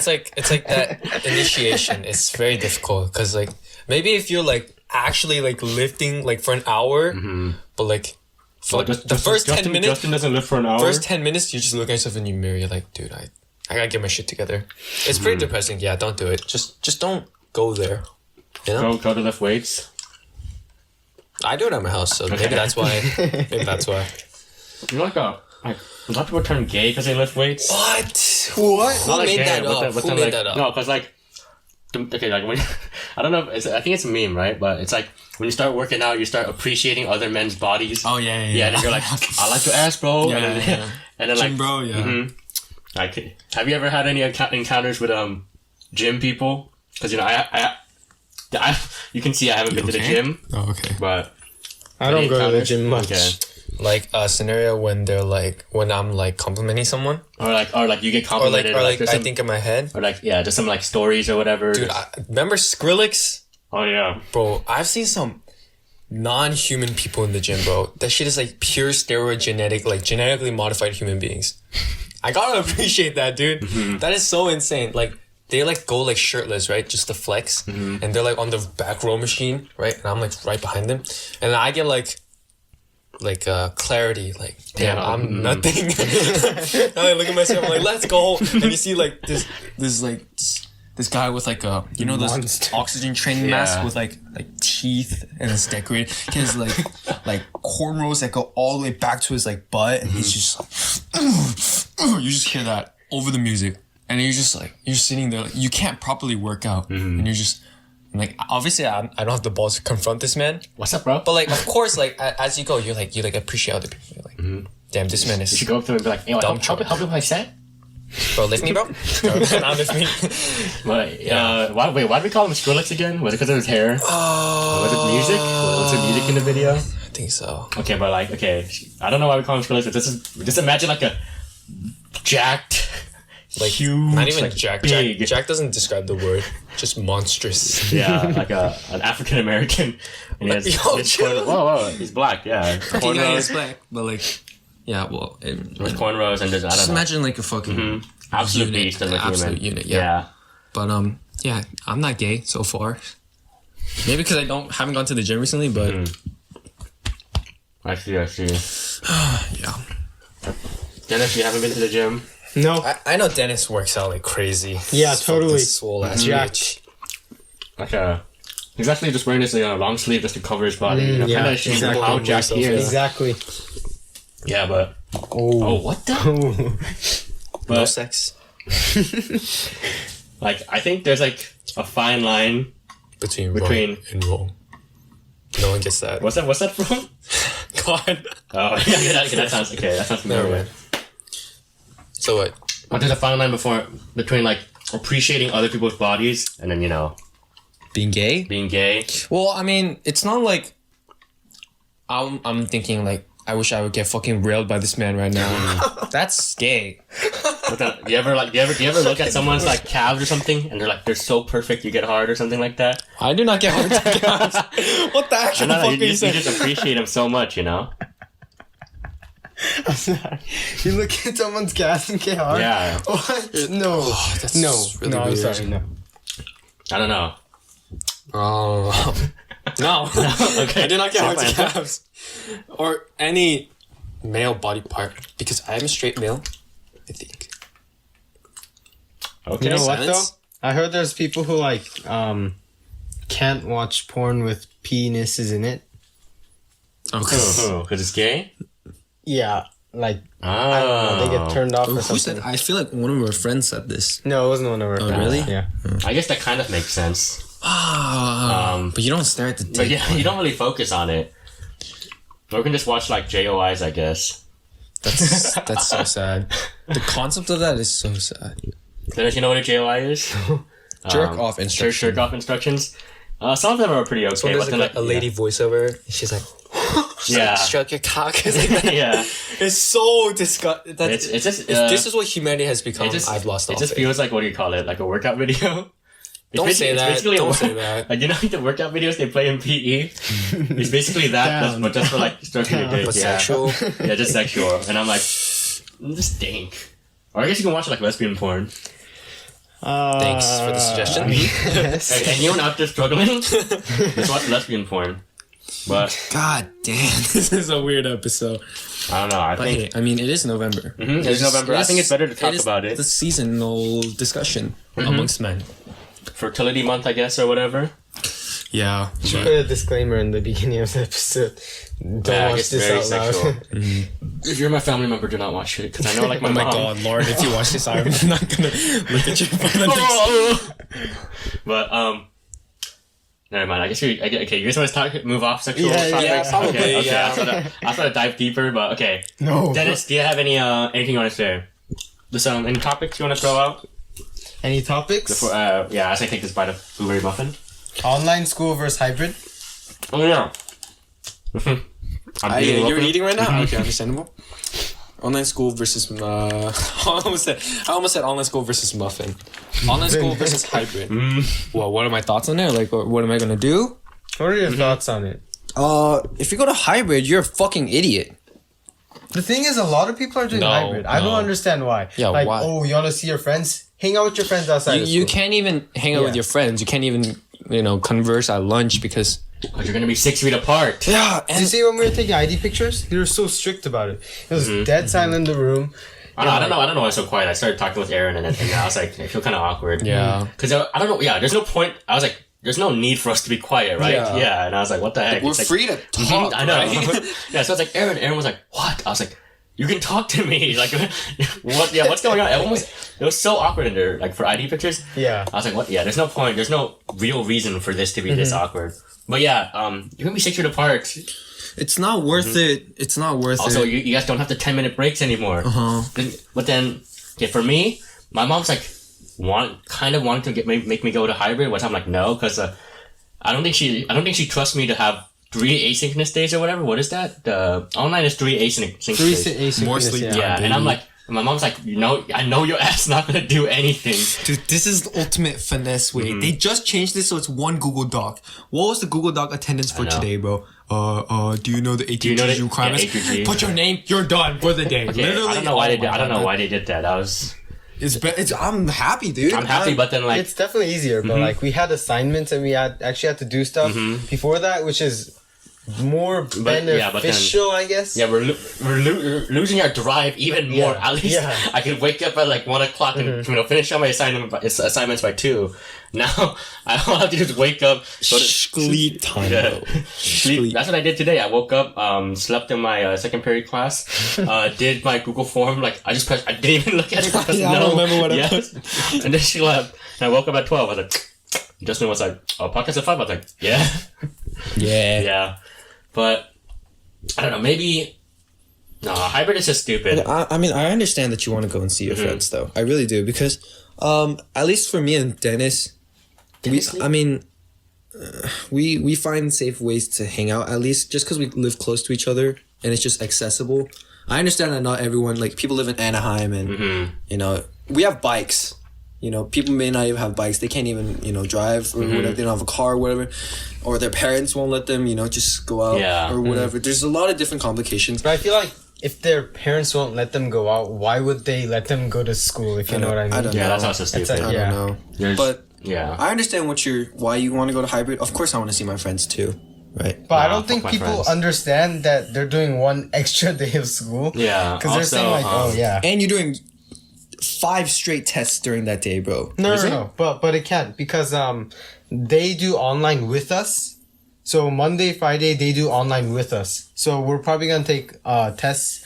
A: like that initiation. It's very difficult because like maybe if you're like actually like lifting like for an hour, but like for the first 10 minutes,
B: Justin doesn't lift for an hour.
A: first 10 minutes, you just look at yourself in your mirror. You're like, dude, I gotta get my shit together. It's pretty depressing. Yeah, don't do it. Just don't go there. You know?
B: Go to lift weights.
A: I do it at my house, so maybe that's why. Maybe that's why.
B: You know, like a lot of people turn gay because they lift weights.
A: What?
C: What?
A: Who made that up? Who made that up?
B: No, because like, okay, like when I don't know, I think it's a meme, right? But it's like when you start working out, you start appreciating other men's bodies.
A: Oh yeah.
B: Yeah, and then you're like, I like your ass, bro.
A: Yeah,
B: and then,
A: yeah.
B: and then
A: Gym
B: like,
A: bro, yeah.
B: Like, have you ever had any encounters with gym people? Because you know, I you can see I haven't been to the gym,
A: Oh, okay.
B: but
C: I don't
B: any
C: go to the
B: encounters?
C: gym much.
B: Okay.
A: Like a scenario when they're like when I'm like complimenting someone,
B: Or like you get
A: or
B: complimented,
A: like
B: there's
A: I
B: some-
A: think in my head,
B: or like yeah, just some like stories or whatever.
A: dude. Remember Skrillex?
B: Oh yeah.
A: Bro, I've seen some non-human people in the gym, bro. That shit is like pure steroid genetic, like genetically modified human beings. I gotta appreciate that, dude. That is so insane. Like, they like go like shirtless, right? Just to flex. And they're like on the back row machine, right? And I'm like right behind them. And I get like clarity, like, damn, I'm nothing. I look at myself, I'm like, let's go. And you see like this guy with like a, you know, those oxygen training mask with like teeth, and it's decorated. He has like cornrows that go all the way back to his like butt, and he's just like, you just hear that over the music, and you're just like, you're sitting there, like, you can't properly work out, and you're just like, obviously I don't have the balls to confront this man.
B: What's up, bro?
A: But like, of course, like as you go, you like appreciate other people. You're like, damn, this man is.
B: You should go up to him and be like, hey, help me with my set.
A: Bro, lift me, bro. Not lift me.
B: But why did we call him Skrillex again? Was it because of his hair? Was it music? Was there music in the video?
A: I think so.
B: Okay, but like, I don't know why we call him Skrillex. But just imagine like a jacked, like huge,
A: not even
B: like
A: Jack.
B: Big.
A: Jack doesn't describe the word. Just monstrous.
B: Yeah, like an African American. And he has whoa, he's black. Yeah,
A: yeah, he's black, but like. Yeah, well,
B: with cornrows and just, I don't know.
A: Imagine like a fucking
B: absolute
A: unit,
B: beast,
A: absolute unit. Yeah. But yeah, I'm not gay so far. Maybe because haven't gone to the gym recently, but
B: I see.
A: yeah.
B: Dennis, you haven't been to the gym?
C: No.
A: I know Dennis works out like crazy.
C: Yeah, totally.
A: Swole ass bitch.
B: Like he's actually just wearing this long sleeve just to cover his body. You know,
C: yeah,
B: kind of showing
C: exactly.
B: how jacked he is.
C: Exactly.
B: Yeah, but what the? But,
A: no sex.
B: Like, I think there's like a fine line
A: between right and wrong. No one gets that.
B: What's that from?
A: God.
B: Oh, yeah, that sounds okay. That sounds familiar.
A: So what?
B: But there's a fine line between like appreciating other people's bodies and then, you know,
A: being gay. Well, I mean, it's not like I'm thinking like, I wish I would get fucking railed by this man right now. That's gay.
B: But then, do you ever look at someone's like calves or something and they're so perfect you get hard or something like that?
A: I do not get hard to calves. What the actual fuck are you saying?
B: You just appreciate them so much, you know?
C: I'm sorry. You look at someone's calves and get hard?
B: Yeah.
C: What? No.
A: That's
C: no.
A: really
C: no, I'm
A: weird.
C: sorry. No.
B: I don't know.
A: Oh. No.
B: Okay.
A: I do not get hard to calves. Or any male body part. Because I am a straight male, I think.
B: Okay.
C: You know what
A: Silence?
C: though? I heard there's people who like can't watch porn with penises in it.
A: Okay.
B: Because it's gay?
C: Yeah, like I don't know, they get turned off or
A: Who
C: something.
A: said? I feel like one of our friends said this.
C: No, it wasn't one of our friends.
A: really?
C: Yeah.
B: I guess that kind of makes sense.
A: But you don't stare at the dick.
B: But yeah, you don't really focus on it. Or we can just watch like JOIs, I guess.
A: That's so sad. The concept of that is so sad.
B: Dennis, you know what a JOI is?
A: Jerk off instructions.
B: Jerk off instructions. Some of them are pretty okay.
A: So there's
B: but
A: like a lady voiceover. She's like,
B: yeah,
A: stroke your cock. It's like that.
B: yeah.
A: It's so disgusting.
B: It's just
A: If this is what humanity has become, I've lost all
B: It just
A: faith.
B: feels like, what do you call it? Like a workout video.
A: Don't say that. Don't say
B: that.
A: that.
B: Like, you know, like the workout videos they play in PE. It's basically that, but just for like stroking your dick.
A: But
B: Yeah.
A: sexual.
B: Yeah, just sexual. And I'm like, this stink. Or I guess you can watch like lesbian porn.
A: Thanks for the suggestion.
C: Yes.
B: And anyone out there struggling, just watch lesbian porn. But
A: God damn, this is a weird episode.
B: I don't know. I
A: But
B: think
A: hey, I mean, it is November.
B: It's November. I think it's better to talk about it.
A: The seasonal discussion amongst men.
B: Fertility month, I guess, or whatever.
A: Yeah.
C: Should put a disclaimer in the beginning of the episode. Don't watch this out loud.
B: If you're my family member, do not watch it because I know, like, my
A: Oh my
B: mom.
A: God, Lord! If you watch this, I'm not gonna look at you for the next.
B: But never mind. I guess you guys want to move off sexual
C: Yeah,
B: topics?
A: yeah, probably,
B: Okay,
A: yeah.
B: I'll try to dive deeper, but okay.
C: No.
B: Dennis, do you have anything you want to say? Just any topics you want to throw out?
C: Any topics?
B: Before, as I take this bite of blueberry muffin.
C: Online school versus hybrid?
B: Oh yeah.
A: You're eating right now? Okay, understandable. Online school versus I almost said online school versus muffin. Online school versus hybrid. Well, what are my thoughts on it? Like, what am I gonna do?
C: What are your thoughts on it?
A: If you go to hybrid, you're a fucking idiot.
C: The thing is, a lot of people are doing hybrid. I don't understand why.
A: Yeah,
C: like,
A: why?
C: oh, you want to see your friends? hang out with your friends outside of school.
A: You can't even hang out with your friends. You can't even, converse at lunch because...
B: You're going to be 6 feet apart.
A: Yeah.
C: Did you see when we were taking ID pictures? They were so strict about it. It was dead silent in the room.
B: I don't know why it's so quiet. I started talking with Aaron and I was like, I feel kind of awkward.
A: Yeah.
B: Because I don't know. Yeah, there's no point. I was like, there's no need for us to be quiet, right? Yeah. And I was like, what the heck?
A: We're free to talk.
B: I know.
A: Right?
B: Yeah, so I was like, Aaron. Aaron was like, what? I was like, you can talk to me. Like, what? Yeah, what's going on? It was so awkward in there, like for ID pictures.
C: Yeah.
B: I was like, what? Yeah, there's no point. There's no real reason for this to be this awkward. But yeah, you're gonna be 6 feet apart.
A: It's not worth it. It's not worth it.
B: Also, you guys don't have the 10-minute breaks anymore. But then, okay, for me, my mom's like, wanting to make me go to hybrid, which I'm like, no, because I don't think she trusts me to have 3 asynchronous days or whatever. What is that? The online is 3 asynchronous days.
C: More sleep time.
B: Yeah, and I'm like, my mom's like, I know your ass not gonna do anything.
A: Dude, this is the ultimate finesse way. They just changed this so it's one Google Doc. What was the Google Doc attendance for today, bro? Do you know the ATG requirements?
B: ATG.
A: Put your name, you're done for the day.
B: Okay,
A: Literally,
B: I don't know why they did. I don't know why they did that.
A: I'm happy, dude.
B: I'm happy, but then like
C: it's definitely easier. But like we had assignments and we actually had to do stuff before that, which is more beneficial, I guess.
B: Yeah, we're losing our drive even more. At least I could wake up at like 1 o'clock and finish all my assignments by 2. Now I all have to do is wake up, go to
A: sleep time.
B: Yeah. Sleep. That's what I did today. I woke up, slept in my second period class, did my Google form. Like I didn't even look at it.
A: I don't remember what I put.
B: And then she left. And I woke up at 12. I was like, Justin was like, "Oh, podcast at 5." I was like, "Yeah, yeah." But I don't know. Maybe hybrid is just stupid.
A: I mean, I understand that you want to go and see your friends, though. I really do because, at least for me and Dennis, we find safe ways to hang out. At least just because we live close to each other and it's just accessible. I understand that not everyone, like people live in Anaheim and we have bikes. People may not even have bikes. They can't even, drive or whatever. They don't have a car or whatever. Or their parents won't let them, just go out or whatever. There's a lot of different complications.
C: But I feel like if their parents won't let them go out, why would they let them go to school, if you know what I mean?
A: I don't know.
B: That's also stupid.
A: I don't know. But
B: yeah,
A: I understand why you want to go to hybrid. Of course I want to see my friends too. Right.
C: But I don't think people understand that they're doing 1 extra day of school.
B: Yeah.
C: Because they're saying like,
A: and you're doing 5 straight tests during that day, bro.
C: No. But it can't because they do online with us. So Monday, Friday they do online with us. So we're probably gonna take tests.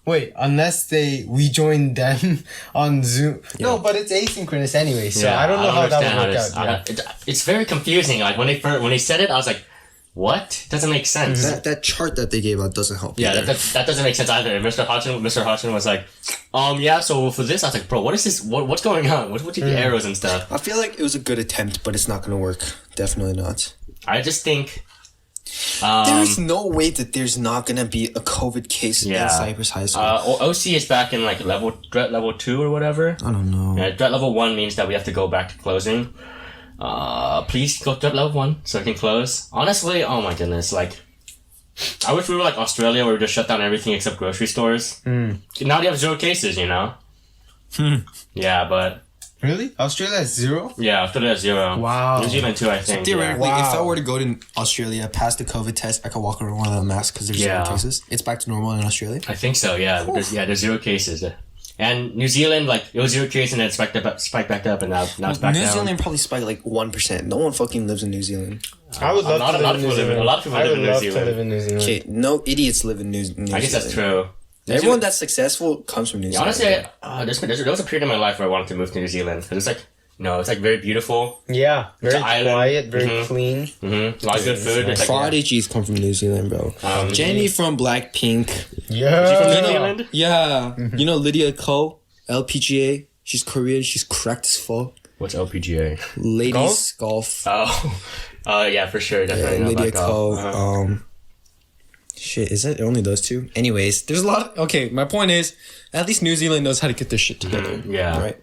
C: Unless we join them on Zoom. Yeah. No, but it's asynchronous anyway. So I don't know how that would work out.
B: It's very confusing. Like when they said it, I was like, what? Doesn't make sense.
A: That chart that they gave out doesn't help.
B: Yeah, that doesn't make sense either. Mr. Hodgson was like, so for this, I was like, bro, what is this? What's going on? What's with the arrows and stuff?
A: I feel like it was a good attempt, but it's not going to work. Definitely not.
B: I just think
A: there is no way that there's not going to be a COVID case in Cypress High School.
B: OC is back in like threat level 2 or whatever.
A: I don't know.
B: Yeah, threat level 1 means that we have to go back to closing. Please go to level 1 so I can close. Honestly, oh my goodness, like I wish we were like Australia where we just shut down everything except grocery stores. Now they have 0 cases, Yeah, but
C: really? Australia has 0?
B: Yeah, Australia has 0.
C: Wow.
B: New Zealand too, I think.
A: So theoretically, if I were to go to Australia, pass the COVID test, I could walk around without a mask because there's 0 cases. It's back to normal in Australia.
B: I think so. Yeah, there's 0 cases. And New Zealand, like, it was 0 cases and then it spiked back up and now it's back down.
A: New Zealand probably spiked like 1%. No one fucking lives in New Zealand.
C: I would love to live in New Zealand.
B: A lot of people live in New Zealand.
A: Okay, no idiots live in New Zealand.
B: I guess that's true.
A: Everyone that's successful comes from New Zealand.
B: Honestly, there was a period in my life where I wanted to move to New Zealand. Because it's like, it's like very beautiful.
C: Yeah, very quiet, very clean.
B: A lot of good food.
A: Prodigies come from New Zealand, bro. Jenny from Blackpink.
C: Yeah.
B: Is she from New Zealand?
A: Yeah. You know Lydia Ko, LPGA. She's Korean. She's cracked as fuck.
B: What's LPGA?
A: Ladies golf.
B: Oh, yeah, for sure. Definitely.
A: Lydia Ko. Shit, is it only those 2? Anyways, there's a lot. Okay, my point is, at least New Zealand knows how to get their shit together.
B: Yeah.
A: Right.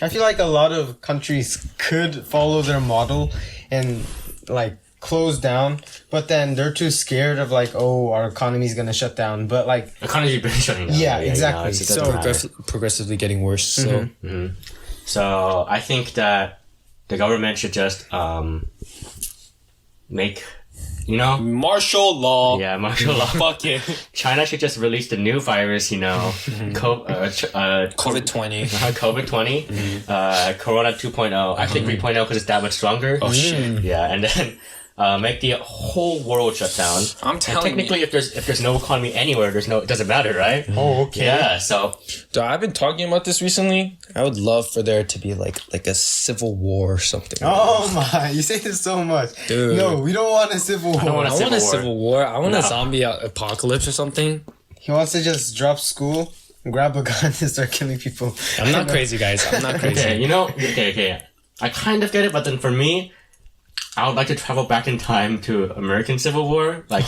C: I feel like a lot of countries could follow their model and like close down, but then they're too scared of like, oh, our economy's gonna shut down. But like,
B: economy's been shutting down.
C: Yeah, exactly.
A: So progressively getting worse. So
B: So I think that the government should just make,
A: martial law.
B: Yeah, martial law.
A: Fuck it.
B: China should just release the new virus,
A: COVID-20.
B: COVID-20, Corona 2.0, actually 3.0 because it's that much stronger.
A: Oh shit.
B: Yeah, and then make the whole world shut down.
A: I'm telling
B: technically,
A: you.
B: if there's no economy anywhere, it doesn't matter, right?
C: oh, okay.
B: Yeah, so
A: Dude, I've been talking about this recently. I would love for there to be like a civil war or something.
C: Oh my, you say this so much.
A: Dude.
C: No, we don't want a civil war.
B: I don't want
A: I want a civil war. I want a zombie apocalypse or something.
C: He wants to just drop school, grab a gun, and start killing people.
A: I'm not crazy, guys. I'm not crazy.
B: Okay, okay. I kind of get it, but then for me, I would like to travel back in time to American Civil War. Like,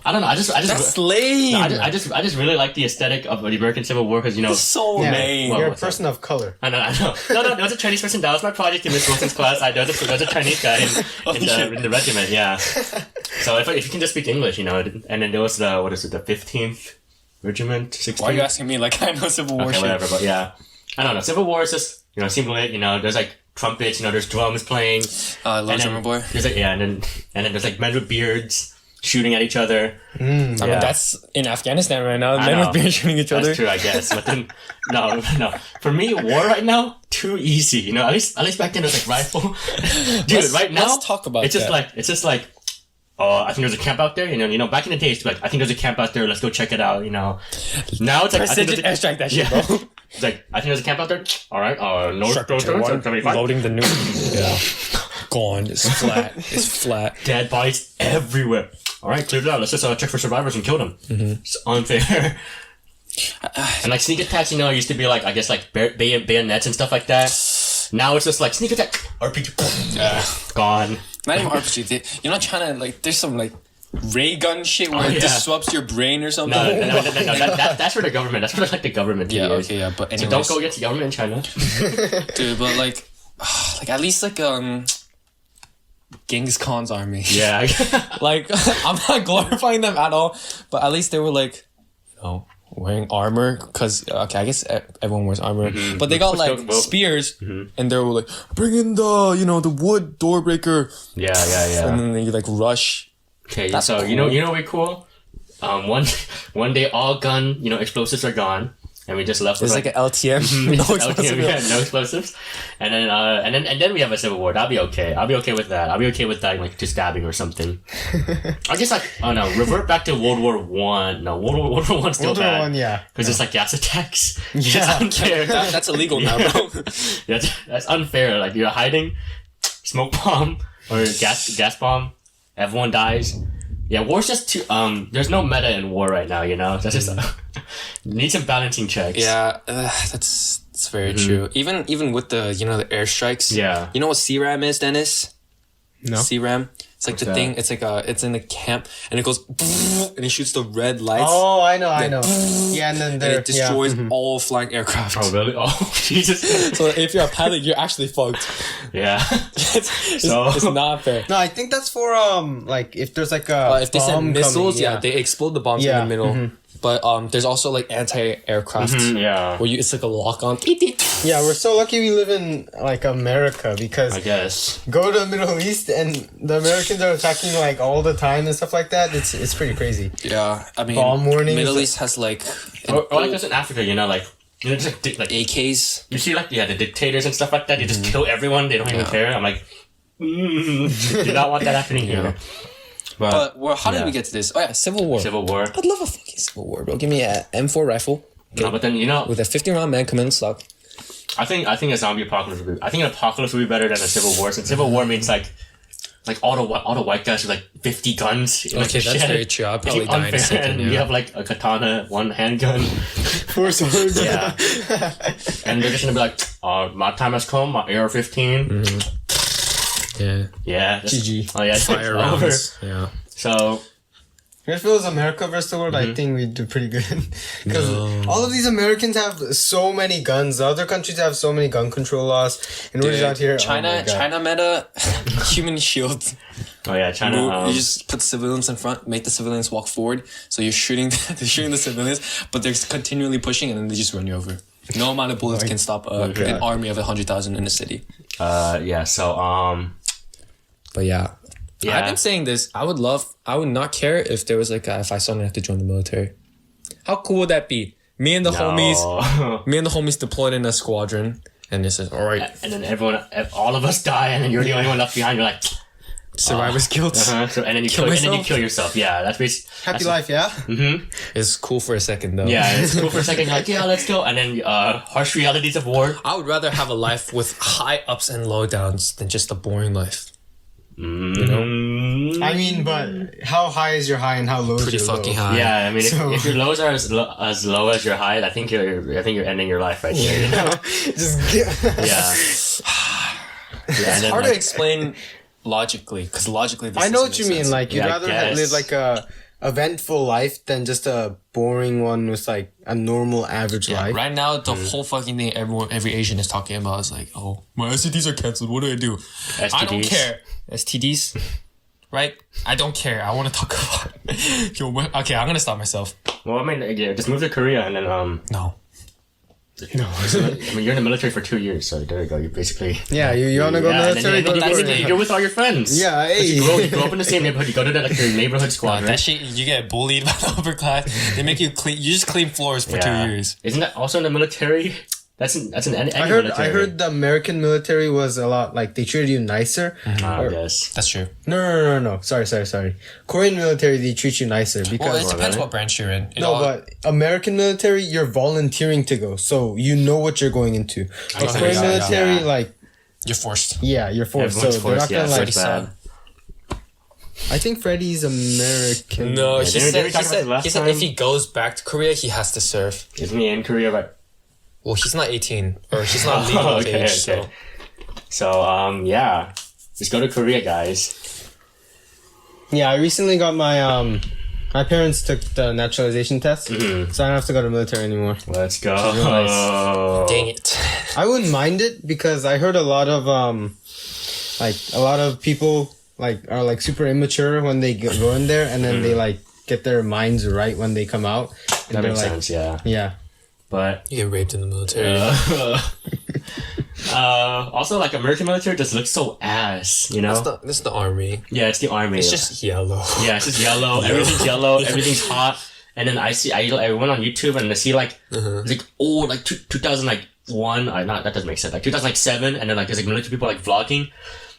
B: I don't know.
A: That's lame.
B: I just really like the aesthetic of the American Civil War because
A: It's so lame.
C: You're a person of color.
B: I know. No, there was a Chinese person. That was my project in Miss Wilson's class. There was a Chinese guy in the regiment. Yeah. So if you can just speak English, and then there was the 15th Regiment. 16th?
A: Why are you asking me like I know Civil War
B: Okay,
A: shit?
B: whatever. But yeah, I don't know. Civil War is just seem lit. There's like trumpets. There's drums playing.
A: Little drummer boy.
B: There's like and then there's like men with beards shooting at each other.
A: I mean, that's in Afghanistan right now. Men with beards shooting each other.
B: That's true, I guess. But then, no. For me, war right now, too easy. At least back then it was like rifle. Dude, right now,
A: let's talk about
B: it's just like, oh, I think there's a camp out there. Back in the day, it's like, I think there's a camp out there. Let's go check it out. Now it's like,
A: Precision airstrike that shit, bro.
B: It's like, I think there's a camp out there. All right,
A: Loading the nuke. Yeah. Gone. It's flat. It's flat.
B: Dead bodies everywhere. All right, clear it out. Let's just check for survivors and kill them. It's unfair. And like sneak attacks, used to be like, I guess like bayonets and stuff like that. Now it's just like sneak attack, RPG, gone.
A: Not even RPG. You're not trying to like. There's some like ray gun shit where it disrupts your brain or something.
B: No. That's for the government. That's for like the government.
A: Yeah. Okay. Yeah. But anyways.
B: So don't go against the government in China.
A: Dude, but like at least like Genghis Khan's army.
B: Yeah.
A: Like I'm not glorifying them at all, but at least they were like, wearing armor because I guess everyone wears armor, but they got like spears, and they were like, bring in the the wood door breaker.
B: Yeah.
A: And then they like rush.
B: Okay,
A: that's
B: so
A: cool.
B: you know what'd be cool? One day all gun explosives are gone. And we just left with
A: like an LTM.
B: No explosives. And then we have a civil war. That'll be okay. I'll be okay with that. I'll be okay with that, like, to stabbing or something. I guess, like, oh no, revert back to World War One. No, World War One's still bad.
C: World War I, yeah.
B: Because it's like gas attacks.
C: Yeah.
B: It's unfair.
A: That's illegal now, bro.
B: That's unfair. Like, you're hiding, smoke bomb, or gas bomb, everyone dies. Yeah, war's just too, there's no meta in war right now, That's just, need some balancing checks.
A: Yeah, that's very true. Even with the, the airstrikes.
B: Yeah.
A: You know what CRAM is, Dennis?
C: No.
A: CRAM? It's like
B: What's
A: thing, it's like it's in a camp, and it goes, and it shoots the red lights.
C: Oh, I know. Yeah, and then
A: it destroys all flying aircraft.
B: Oh, really? Oh, Jesus.
A: So if you're a pilot, you're actually fucked.
B: Yeah.
A: It's not fair.
C: No, I think that's for like if there's like a
A: if they send missiles,
C: coming,
A: they explode the bombs in the middle. But there's also like anti-aircraft.
B: Yeah.
A: Where it's like a lock-on.
C: Yeah, we're so lucky we live in like America because
B: I guess
C: go to the Middle East and the Americans are attacking like all the time and stuff like that. It's pretty crazy.
A: Yeah, I mean,
C: bomb warnings.
A: Middle East has like
B: or like just in Africa, just like
A: AKs.
B: You see, like the dictators and stuff like that. They just kill everyone. They don't even care. I'm like, do not want that happening here.
A: But how did we get to this? Oh yeah, Civil War.
B: Civil War.
A: I'd love a fucking Civil War, bro. Give me an M4 rifle.
B: Okay. No, but then
A: with a 50-round man coming in stock.
B: I think a zombie apocalypse would be. I think an apocalypse would be better than a civil war. Since civil war means like all the white guys with like 50 guns.
A: Okay, that's very true. I'll probably die in a second.
B: You have like a katana, one handgun,
C: 4 swords.
B: Yeah, and they're just gonna be like, my time has come. My AR-15.
A: Yeah.
C: GG.
B: Oh yeah,
A: Fire
B: over.
A: rounds. Yeah.
B: So
C: If it was America versus the world, I think we'd do pretty good. Because all of these Americans have so many guns. The other countries have so many gun control laws. And we're just out here.
A: China meta human shield.
B: Oh yeah, China.
A: You just put civilians in front, make the civilians walk forward. So you're shooting the civilians, but they're continually pushing, and then they just run you over. No amount of bullets can stop an army of 100,000 in a city.
B: Yeah. So
A: But yeah. I've been saying this. I would not care if there was like if I suddenly have to join the military. How cool would that be? Me and the homies deployed in a squadron, and it says, "All right."
B: And then all of us die, and then you're the only one left behind. You're like,
A: survivor's guilt.
B: So, and then you kill yourself. Yeah, that's basically
C: happy life. Yeah.
A: It's cool for a second though.
B: Yeah, it's cool for a second. You're like, yeah, let's go. And then harsh realities of war.
A: I would rather have a life with high ups and low downs than just a boring life. You know?
C: I mean, but how high is your high and how low is your low?
A: Pretty fucking high.
B: Yeah, I mean, if your lows are as low as your high, I think you're ending your life right there. You know?
A: It's hard to explain logically, because logically
C: I know what you mean. Like, you'd rather live like a eventful life than just a boring one with like a normal average life.
A: Right now, the whole fucking thing every Asian is talking about is like, oh, my STDs are cancelled. What do I do?
B: STDs.
A: I don't care. STDs, right? I don't care. I want to talk about. Okay, I'm gonna stop myself.
B: Well, I mean, yeah, just move to Korea and then
A: No.
B: I mean, you're in the military for 2 years, so there you go. You basically
C: you want to go military?
B: You're with all your friends.
C: Yeah, hey.
B: You grow up in the same neighborhood. You go to your neighborhood squadron.
A: That shit, you get bullied by the upper class. They make you clean. You just clean floors for 2 years.
B: Isn't that also in the military? That's an
C: I heard the American military was a lot like they treated you nicer.
B: Yes,
A: that's true.
C: No. Sorry. Korean military, they treat you nicer because
A: it depends what branch you're in.
C: But American military, you're volunteering to go, so you know what you're going into. Korean military, like
A: you're forced.
C: Yeah, you're forced.
B: Everyone's
C: so they're not gonna like.
B: Bad.
C: I think Freddie's American.
A: No, he said if he goes back to Korea, he has to serve.
B: Isn't he in Korea? But
A: well, he's not 18 or he's not legal age.
B: Okay. So yeah, just go to Korea, guys.
C: Yeah, I recently got my my parents took the naturalization test, so I don't have to go to the military anymore.
B: Let's go.
C: Nice.
A: Dang it!
C: I wouldn't mind it because I heard a lot of people are like super immature when they go in there, and then they like get their minds right when they come out. And
B: that makes sense. Yeah.
C: Yeah.
B: But
A: you get raped in the military.
B: Also, like American military just looks so ass, you know.
A: That's the army.
B: Yeah, it's the army.
A: It's just yellow.
B: Yeah, it's just yellow. Everything's yellow. Everything's hot. And then I went on YouTube and I see like it's like old like 2001. That doesn't make sense. Like 2007, and then like there's like military people like vlogging.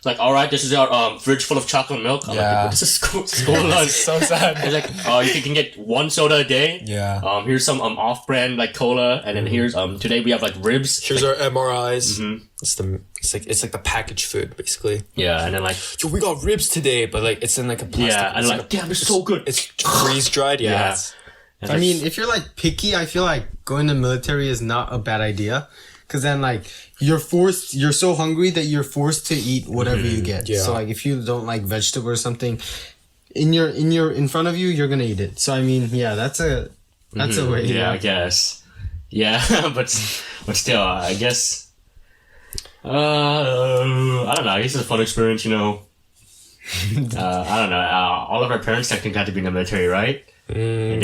B: Like, all right, this is our fridge full of chocolate milk. I'm like, this is school lunch.
A: So sad.
B: It's like, you can get one soda a day.
A: Yeah.
B: Here's some off-brand like cola, and then here's today we have like ribs.
A: Here's our MRIs. It's like the packaged food basically.
B: Yeah, and then like,
A: yo, we got ribs today, but like it's in like a plastic.
B: Yeah, and like damn, it's so good.
A: It's freeze dried. Yeah.
C: I mean, if you're like picky, I feel like going to the military is not a bad idea. Cause then like you're so hungry that you're forced to eat whatever you get. Yeah. So like if you don't like vegetable or something in front of you, you're gonna eat it. So I mean, yeah, that's a way.
B: Yeah, I guess. Yeah, but still, I guess. I don't know. I guess it's a fun experience, you know. I don't know. All of our parents technically had to be in the military, right?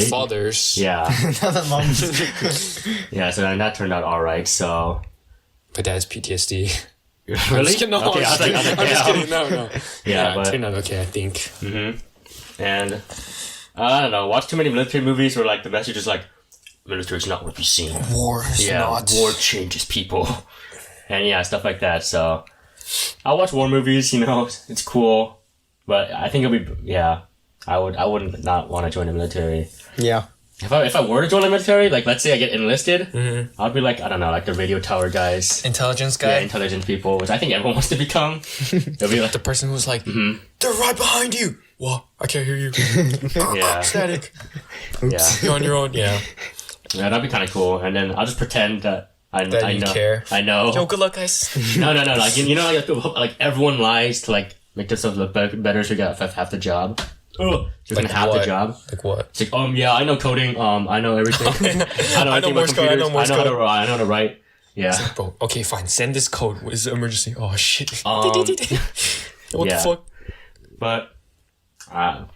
A: Fathers.
B: Yeah. Yeah, so then that turned out alright, so.
A: My dad's PTSD.
B: Really?
A: No, okay, I'm just kidding. No.
B: Yeah, but.
A: It turned out okay, I think.
B: Mm-hmm. And, I don't know, watch too many military movies where, like, the message is like, military's not what you see.
A: War is not.
B: War changes people. And yeah, stuff like that, so. I'll watch war movies, you know, it's cool. But I think it'll be, yeah. I wouldn't not want to join the military.
C: Yeah.
B: If I were to join the military, like let's say I get enlisted, I'd be like, I don't know, like the radio tower guys.
A: Intelligence guy?
B: Yeah, intelligence people, which I think everyone wants to become.
A: They'll be like the person who's like, they're right behind you. What? I can't hear you.
B: Yeah.
A: Static.
B: Yeah.
A: You're on your own, yeah.
B: Yeah, that'd be kind of cool. And then I'll just pretend that I know.
A: Care.
B: I know.
A: Yo, good luck, guys.
B: No. Like, you know, like everyone lies to like make themselves look better so you get half the job. oh, you're gonna have the job.
A: Like what?
B: It's like, yeah, I know coding. I know everything. I know Morse code. I know Morse code. I know how to write. Yeah.
A: Like, bro, okay, fine. Send this code. What is the emergency? Oh shit. What the fuck?
B: But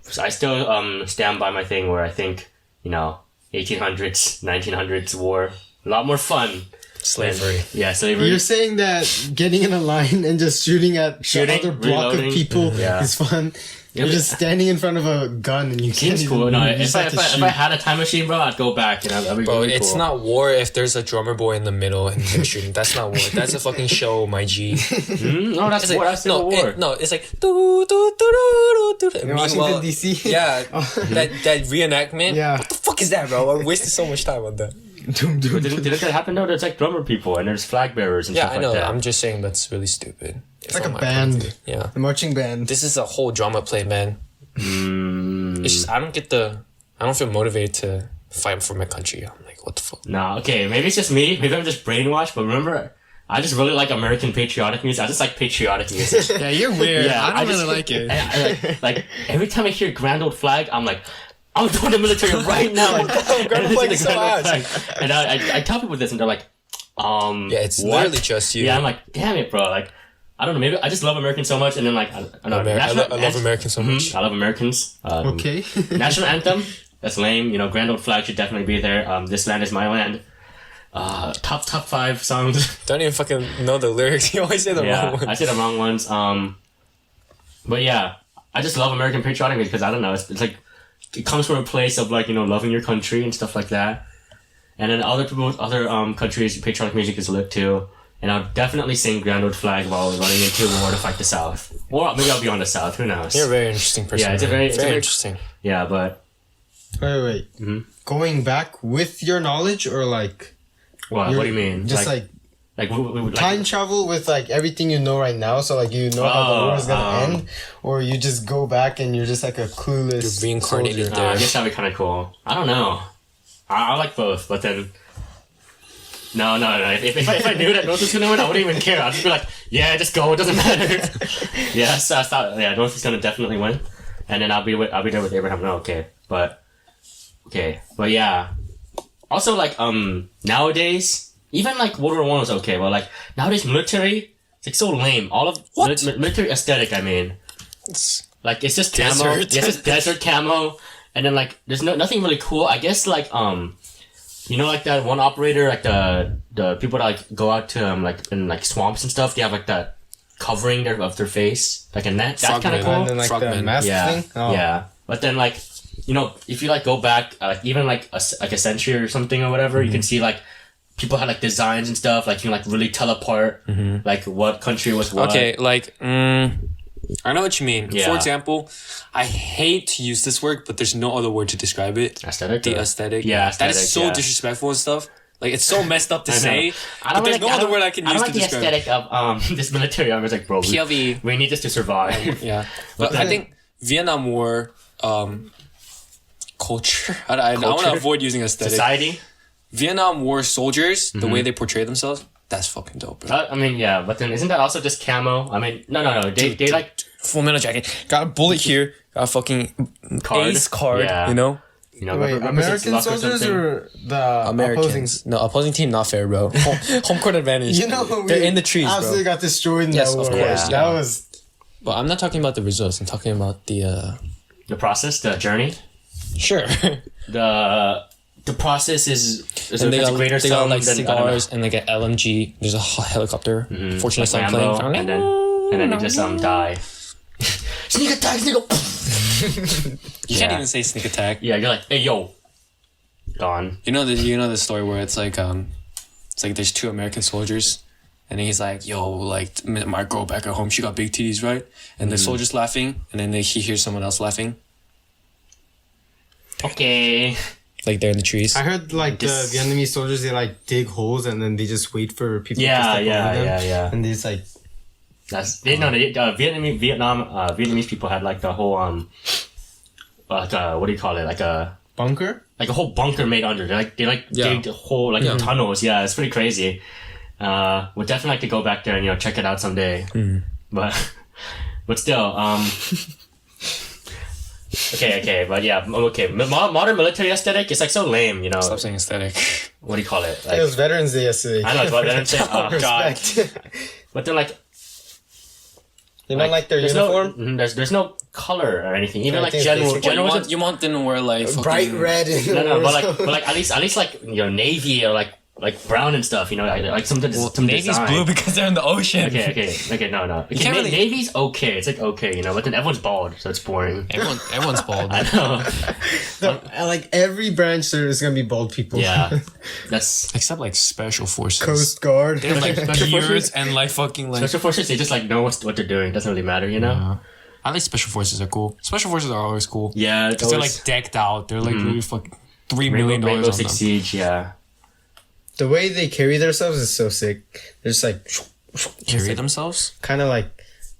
B: so I still stand by my thing where I think 1800s, 1900s war a lot more fun.
A: Slavery.
B: Slavery.
C: You're saying that getting in a line and just shooting the other block of people is fun. You're just standing in front of a gun and you can't.
B: Seems cool. No, if I had a time machine, bro, I'd go back and I'd be
A: bro,
B: really
A: it's
B: cool.
A: not war if there's a drummer boy in the middle and they're shooting. That's not war. That's a fucking show, my G.
B: No, that's war. That's still war.
A: It's like do do do do do.
C: In Washington DC.
A: Yeah, that reenactment.
C: Yeah.
A: What the fuck is that, bro? I wasted so much time on that.
B: Didn't that happen though? There's like drummer people and there's flag bearers and stuff like that. Yeah, I know.
A: I'm just saying that's really stupid.
C: It's like a band.
A: Yeah.
C: A marching band.
A: This is a whole drama play, man. It's just I don't feel motivated to fight for my country. I'm like, what the fuck?
B: Nah, okay, maybe it's just me. Maybe I'm just brainwashed. But remember, I just really like American patriotic music. I just like patriotic music.
C: Yeah, you're weird.
B: Yeah,
C: I don't really like it.
B: I like every time I hear Grand Old Flag, I'm like, I'm going to the military right now.
A: Grand Old Flag is so ass.
B: And I tell people this, and they're like,
A: yeah, it's literally just you.
B: Yeah, I'm like, damn it, bro. Like, I don't know. Maybe I just love Americans so much, and then like I
A: love Americans so much.
B: I love Americans.
C: Okay.
B: National anthem. That's lame. Grand Old Flag should definitely be there. This land is my land. Top 5 songs.
A: Don't even fucking know the lyrics. You always say the wrong ones.
B: I say the wrong ones. But yeah, I just love American patriotic music because I don't know. It's like it comes from a place of like loving your country and stuff like that. And then other countries, patriotic music is lit too. And I'll definitely sing Grand Old Flag while running into war to fight the South. Or maybe I'll be on the South. Who knows?
A: You're a very interesting person.
B: Yeah, it's very
A: interesting.
B: Yeah, but
C: Wait. Mm-hmm. Going back with your knowledge or like?
B: What do you mean?
C: Just like time travel with like everything you know right now. So like how the war is gonna end, or you just go back and you're just like a clueless.
A: You're reincarnated there.
B: I guess that'd be kind of cool. I don't know. I like both, but then. No. If I knew that North was gonna win, I wouldn't even care. I'd just be like, yeah, just go. It doesn't matter. Yeah, so I thought, North is gonna definitely win, and then I'll be there with Abraham. No, okay, but yeah. Also, like nowadays, even like World War I was okay, but like nowadays military, it's like so lame. All of military aesthetic. I mean, it's just camo. It's just desert camo, and then like there's nothing really cool. I guess like like that one operator, like the people that like go out to like in like swamps and stuff. They have like that covering of their face, like a net. That's kind of cool.
C: And then like the mask thing. Oh.
B: Yeah, but then like if you like go back like even like a century or something or whatever, you can see like people had like designs and stuff. Like you can like really tell apart like what country was what.
A: Okay, like I know what you mean. Yeah. For example, I hate to use this word, but there's no other word to describe it.
B: Aesthetic?
A: The aesthetic.
B: Yeah,
A: aesthetic, that is so disrespectful and stuff. Like, it's so messed up to say. But there's no other word I can use to describe it.
B: I don't like the aesthetic of this military. I was like, bro, we need this to survive.
A: Yeah. But I think Vietnam War culture. I want to avoid using aesthetic.
B: Society?
A: Vietnam War soldiers, the way they portray themselves, that's fucking dope, bro.
B: I mean, yeah, but then isn't that also just camo? I mean, no. They like
A: Full Metal Jacket. Got a bullet here. Got a fucking ace card.
B: Yeah.
A: You know.
C: Wait, American soldiers or the
A: Americans? Opposing team, not fair, bro. Home court advantage. They're in the trees, bro.
C: Absolutely got destroyed in that war.
A: Of course.
C: Yeah. That was.
A: But I'm not talking about the results. I'm talking about the
B: process, the journey.
A: Sure.
B: The process is
A: and they
B: greater
A: they got like cigars and like an LMG. There's a helicopter. Fortunately, like
B: Rambo, and then they just die. Sneak attack,
A: You can't even say sneak attack.
B: Yeah, you're like, hey yo, gone.
A: You know the story where it's like there's two American soldiers, and he's like, yo, like my girl back at home, she got big titties, right? And the soldier's laughing, and then he hears someone else laughing.
B: Okay.
A: Like they're in the trees.
C: I heard like the Vietnamese soldiers, they like dig holes and then they just wait for people to step over them.
B: Yeah.
C: And they just like.
B: Vietnamese people had like the whole what do you call it, like a
C: bunker,
B: like a whole bunker made under. They dig a whole tunnels. Yeah, it's pretty crazy. Would definitely like to go back there and check it out someday. But still Okay, but yeah, okay. Modern military aesthetic is like so lame, you know.
A: Stop saying aesthetic.
B: What do you call it?
C: It was Veterans Day yesterday.
B: I know it's Veterans Day. Oh god.
C: Respect.
B: But they're like,
C: You don't like their uniform?
B: There's no color or anything. Even
C: I
B: like
C: think
B: general.
A: You want them to wear like
C: Bright
A: fucking-
C: red.
B: No, but like at least like navy or like brown and stuff. You know, like some
A: Navy's
B: design.
A: blue because they're in the ocean.
B: Okay, no. Okay,
A: can't really-
B: navy's okay. It's like okay, you know, but then everyone's bald, so it's boring.
A: Everyone's bald.
B: I know.
C: Like every branch there is gonna be bald people.
B: Yeah, that's
A: Except like special forces.
C: Coast Guard.
A: They have like
B: Special
A: beards
B: forces?
A: and like fucking like.
B: special forces. They just like know what they're doing. It doesn't really matter, you know.
A: I think special forces are cool. Special forces are always cool.
B: Yeah,
A: Because they're like decked out. They're like really fucking $3 million
B: Rainbow
A: on
B: Six
A: them.
B: Siege. Yeah.
C: The way they carry themselves is so sick. They're just like
A: Carry themselves?
C: kind of like,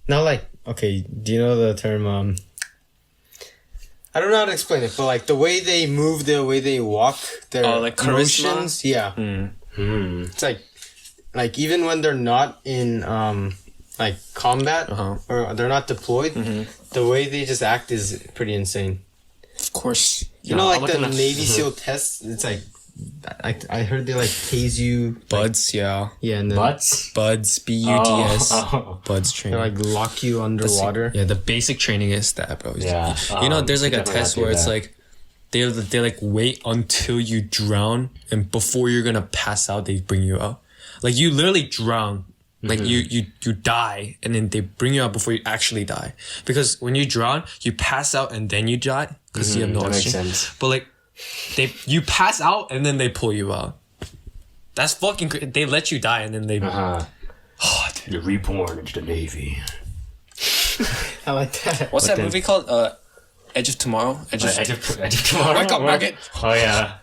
C: not like, okay, do you know the term, I don't know how to explain it, but like the way they move, the way they walk, their
A: like charisma?
C: motions, yeah. It's like even when they're not in, like combat, or they're not deployed, the way they just act is pretty insane.
A: Of course.
C: You know, like
B: I'm
C: the
B: looking at-
C: Navy SEAL tests, it's like, I heard they like tase you.
A: Buds, yeah.
C: Yeah, and then
B: Butts.
A: Buds, BUDS.
B: Oh.
A: Buds
C: they
A: training.
C: like lock you underwater.
A: Yeah, the basic training is that, bro.
B: Yeah.
A: You know, there's like a
B: definitely
A: test
B: not do
A: where it's
B: that.
A: like they like wait until you drown, and before you're gonna pass out, they bring you out. Like you literally drown. Like you die, and then they bring you out before you actually die. Because when you drown, you pass out and then you die because you have no
B: that makes
A: oxygen.
B: sense.
A: But like you pass out and then they pull you out. That's fucking. They let you die and then they.
B: Oh, dude. You're reborn into the Navy.
C: I like that.
A: What's that movie called? Edge of Tomorrow.
B: Edge of Tomorrow.
A: Wake up, Nugget.
B: Oh yeah.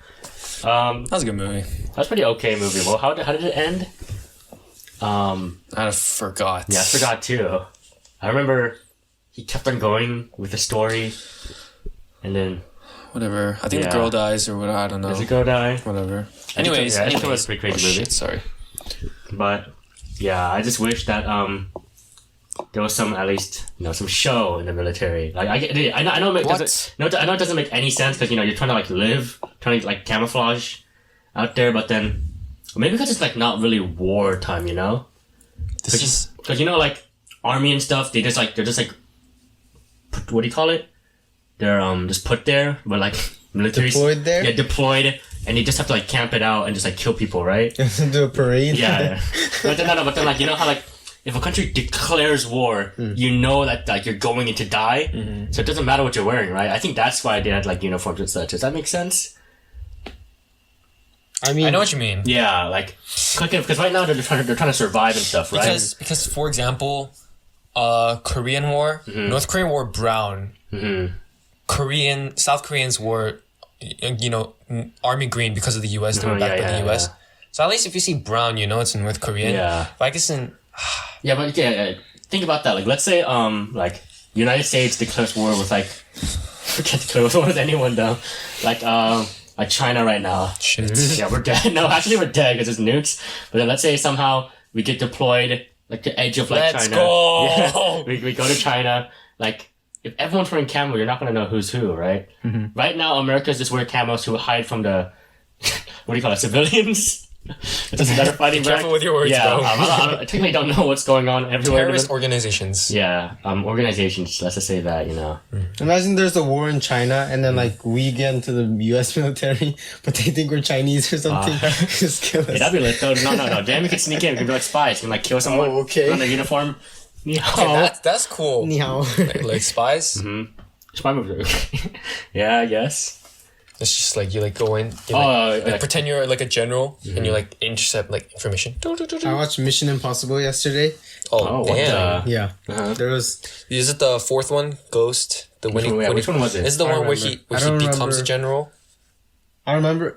A: That was a good movie.
B: That's a pretty okay movie. Well, how did it end?
A: I forgot.
B: Yeah, I forgot too. I remember he kept on going with the story, and then
A: Whatever. I think
B: Yeah.
A: the girl dies or whatever. I don't know.
B: does it go die?
A: Whatever.
B: I think it was a pretty crazy movie.
A: Shit, sorry.
B: But yeah, I just wish that there was some at least some show in the military. Like I know it doesn't, I know it doesn't make any sense because you're trying to like live, trying to like camouflage out there, but then maybe because it's like not really wartime, you know. Because like army and stuff, they're just like what do you call it? They're just put there, but like military
C: Deployed there?
B: Yeah, deployed, and they just have to like camp it out and just like kill people, right?
C: Do a parade.
B: Yeah. But then like you know how like if a country declares war, you know that like you're going to die, so it doesn't matter what you're wearing, right? I think that's why they had like uniforms and such. Does that make sense?
C: I mean,
A: I know what you mean.
B: Yeah, like because right now they're trying to survive and stuff, right?
A: Because for example, Korean War, North Korean wore brown. South Koreans wore, army green because of the U.S. They were backed by the U.S.
B: Yeah.
A: So at least if you see brown, you know it's in North Korean.
B: Yeah.
A: But I guess
B: Yeah, but think about that. Like, let's say like United States declares war with like can't declare war with anyone though. Like China right now.
A: shit.
B: Yeah, we're dead. No, actually we're dead because it's nukes. But then let's say somehow we get deployed like the edge of like
A: Let's
B: China.
A: go!
B: Yeah, we go to China. Like if everyone's wearing camo, you're not gonna know who's who, right? Right now, America's just wearing camos to hide from the what do you call it, civilians. It's just another fighting back.
A: Careful with your words,
B: yeah,
A: bro.
B: I technically don't know what's going on everywhere.
A: Terrorist organizations.
B: Yeah, organizations. Let's just say that, you know.
C: imagine there's a war in China and then like we get into the U.S. military, but they think we're Chinese or something. Just kill us.
B: Hey, that'd be lit though. No. Damn, we can sneak in. We can be like spies. We can like kill someone.
C: Oh, okay.
B: On their uniform. Ni hao.
A: Okay, that's cool.
C: Ni hao.
A: like spies.
B: Spy movie. Yeah, I guess.
A: It's just like you like go in, you
B: like-
A: pretend you're like a general, and you like intercept like information.
C: I watched Mission Impossible yesterday.
A: Oh,
B: what
A: damn!
B: the-
C: Yeah, there was.
A: Is it the fourth one, Ghost? The
B: Which one was it?
A: This is the
C: I
A: one where
C: remember.
A: he
C: I don't
A: becomes
C: remember.
A: a general.
C: I remember,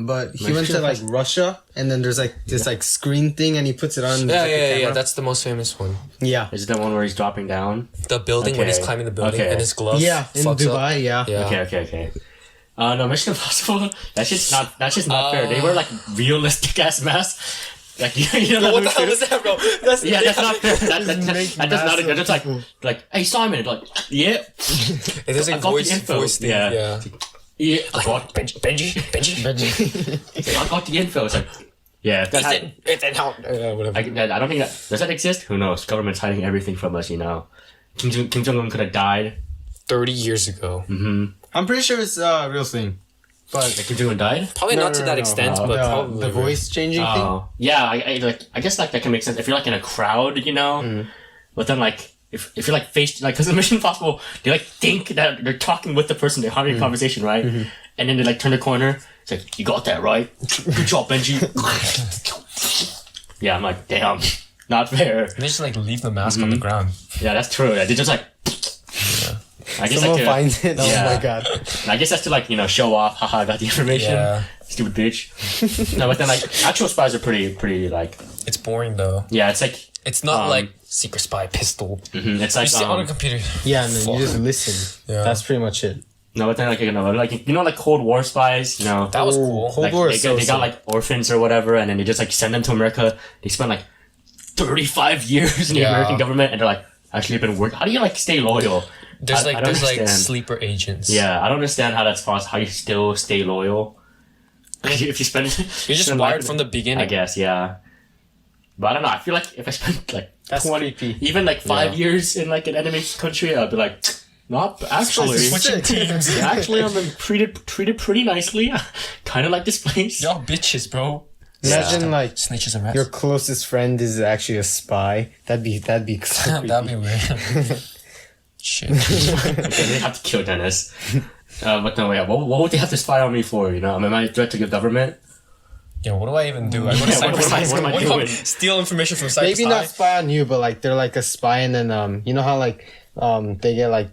C: but he went to like Russia, and then there's like this like screen thing, and he puts it on.
A: Yeah. That's the most famous one.
C: Yeah,
B: Is it the one where he's dropping down?
A: The building when he's
B: Okay.
A: climbing the building
B: Okay.
A: and his glove.
C: yeah, in
A: fucks
C: Dubai.
A: Up.
C: Yeah.
A: Yeah.
B: Okay. No, Mission Impossible. That's just not fair. They wear like realistic ass masks. Like you know
A: What the hell is that, bro? That's
B: not fair. That does not. They're just like, hey Simon, like, yeah.
A: It is like voice thing. Yeah.
B: Yeah. I got
A: Benji.
B: I got the info. It's like, yeah.
A: Ethan, how? Whatever.
B: I don't think that does that exist. Who knows? Government's hiding everything from us. You know, Kim Jong Un could have died
A: 30 years ago.
C: I'm pretty sure it's a real thing. But
B: Kim Jong Un died.
A: Probably not to that extent, but probably
C: the voice changing thing.
B: Yeah, I guess like that can make sense if you're like in a crowd, you know. But then like if you're like faced like because in Mission Impossible they like think that they're talking with the person, they're having a conversation, right? And then they like turn the corner. It's like, you got that right. Good job, Benji. Yeah, I'm like, damn, not fair.
A: They just like leave the mask on the ground.
B: Yeah, that's true. They just like. I guess
C: Someone finds it. Oh my god.
B: I guess that's to like, you know, show off. Haha, I got the information.
A: Yeah.
B: Stupid bitch. No, but then like actual spies are pretty like.
A: It's boring though.
B: Yeah, it's like.
A: It's not like secret spy pistol.
B: It's like
A: you sit on a computer.
C: Yeah, and then you just listen. Yeah. That's pretty much it.
B: No, but then like like Cold War spies, you know.
A: That was cool.
B: Cold War. They got like orphans or whatever, and then they just like send them to America. They spend like 35 years in the American government, and they're like actually been working. How do you like stay loyal?
A: There's like sleeper agents.
B: Yeah, I don't understand how that's possible. How you still stay loyal? If you spend,
A: you're just wired from the beginning.
B: I guess, yeah. But I don't know. I feel like if I spent like
C: that's
B: 20, even like 5 years in like an enemy country, I'd be like, not actually.
A: Switching teams.
B: Actually, I'm treated pretty nicely. Kind of like this place.
A: Y'all bitches, bro.
C: Imagine like
A: snitches and rats.
C: Your closest friend is actually a spy. That'd be so
A: that'd be weird. Shit.
B: Okay, they have to kill Dennis. But no, yeah. What would they have to spy on me for? You know, am I a threat to the government?
A: Yeah, what do I even do? I go to Cypress High.
B: What am I doing?
A: Steal information from Cypress High?
C: Maybe not spy on you, but like they're like a spy, and then you know how like they get like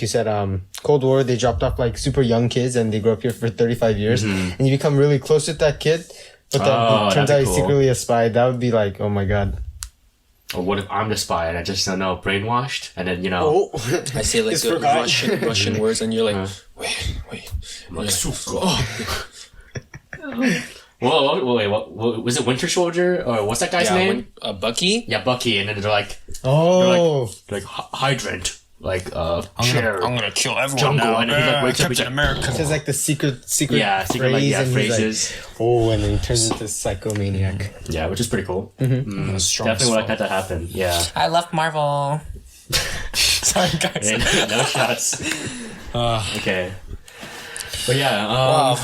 C: you said Cold War, they dropped off like super young kids and they grew up here for 35 years, and you become really close with that kid, but then it turns out he's secretly a spy. That would be like, oh my god.
B: Or what if I'm the spy and I just don't know, brainwashed, and then you know
A: I say like the Russian words and you're like wait.
B: I'm like Whoa, wait, what was it? Winter Soldier or what's that guy's name?
A: Bucky.
B: Yeah, Bucky, and then they're like hydrant, like chair.
A: I'm gonna kill everyone
B: jungle,
A: now.
B: and then he like wakes up.
A: Captain America.
C: It's like the secret
B: phrase, and
C: phrases. Like, and then he turns into psychomaniac.
B: Yeah, which is pretty cool. Definitely would like that to happen. Yeah.
A: I love Marvel. Sorry, guys.
B: No shots. Okay. But yeah,
A: wow,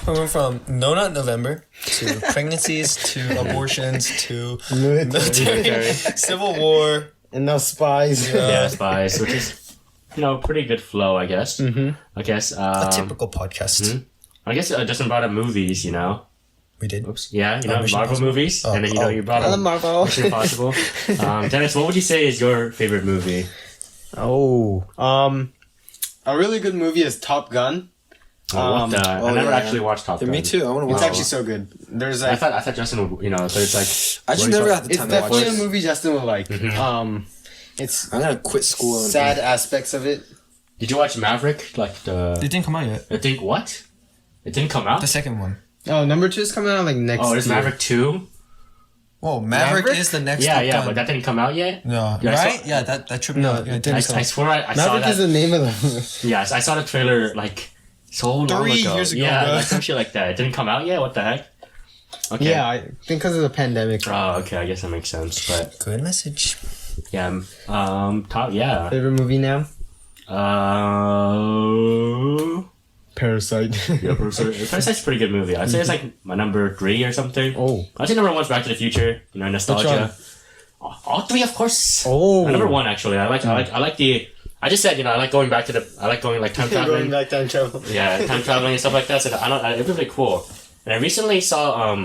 A: we went from not November to pregnancies to abortions to military, civil war,
C: and now spies.
B: Yeah, spies, which is pretty good flow, I guess. I guess
A: a typical podcast.
B: I guess Justin brought up movies. You know,
A: we did.
B: Oops. Yeah, Marvel movies, and then you brought up
C: Marvel.
B: Mission Impossible. Dennis, what would you say is your favorite movie?
C: A really good movie is Top Gun.
B: I never actually watched Top Gun.
A: Me too. I want to watch.
C: It's actually so good. There's like,
B: I thought Justin would, so it's like.
A: I just never had the time to watch it.
C: It's definitely a movie Justin will like. It's.
A: I'm gonna quit school.
C: Sad aspects of it.
B: Did you watch Maverick?
A: It didn't come out yet.
B: I think what? It didn't come out.
A: The second one.
C: Oh, number 2 is coming out like next.
B: Oh, it's Maverick 2.
A: Oh, Maverick is the next.
B: Yeah, but that didn't come out yet.
A: No, right? Yeah, that tripped me out.
C: It didn't.
B: I swear I saw that.
C: Maverick is the name of the movie.
B: Yeah, I saw the trailer like. So long
A: 3
B: ago.
A: years ago,
B: yeah,
A: bro.
B: like some shit like that. It didn't come out yet. What the heck? Okay.
C: Yeah, I think because of the pandemic.
B: Oh, okay. I guess that makes sense. But
A: good message.
B: Yeah. Top. Yeah.
C: Favorite movie now? Parasite.
B: Yeah, Parasite's a pretty good movie. I'd say it's like my number 3 or something.
C: Oh.
B: I'd say number 1's Back to the Future. Nostalgia. All 3, of course.
C: Oh.
B: Number 1 actually. I like the. I just said, I like going back to I like going like time traveling.
C: Going back time travel.
B: Yeah, time traveling and stuff like that. So it was really cool. And I recently saw,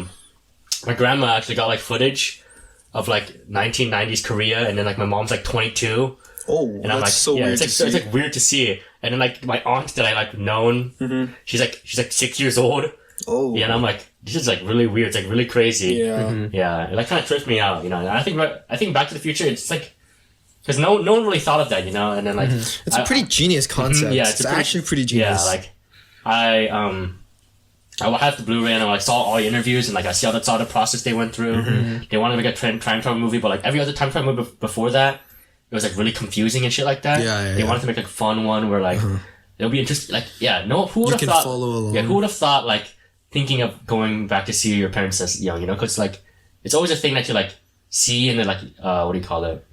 B: my grandma actually got like footage of like 1990s Korea, and then like my mom's like 22.
A: Oh,
B: and I'm like, so weird to see. It's like weird to see. And then like my aunt that I like known, she's like 6 years old.
A: Oh.
B: Yeah, and I'm like, this is like really weird. It's like really crazy.
A: Yeah.
B: Yeah, it like kind of tripped me out, And I think Back to the Future, it's like. Because no one really thought of that, and then like
A: it's a pretty genius concept.
B: Yeah,
A: it's actually pretty genius.
B: Yeah, like I I have the Blu-ray and I like saw all the interviews and like I saw the process they went through. They wanted to make a time travel movie, but like every other time travel movie before that, it was like really confusing and shit like that. They wanted to make like a fun one where like it'll be interesting. Like who would have thought?
A: Follow along.
B: Yeah, who would have thought like thinking of going back to see your parents as young? You know, because like it's always a thing that you like see in the like what do you call it?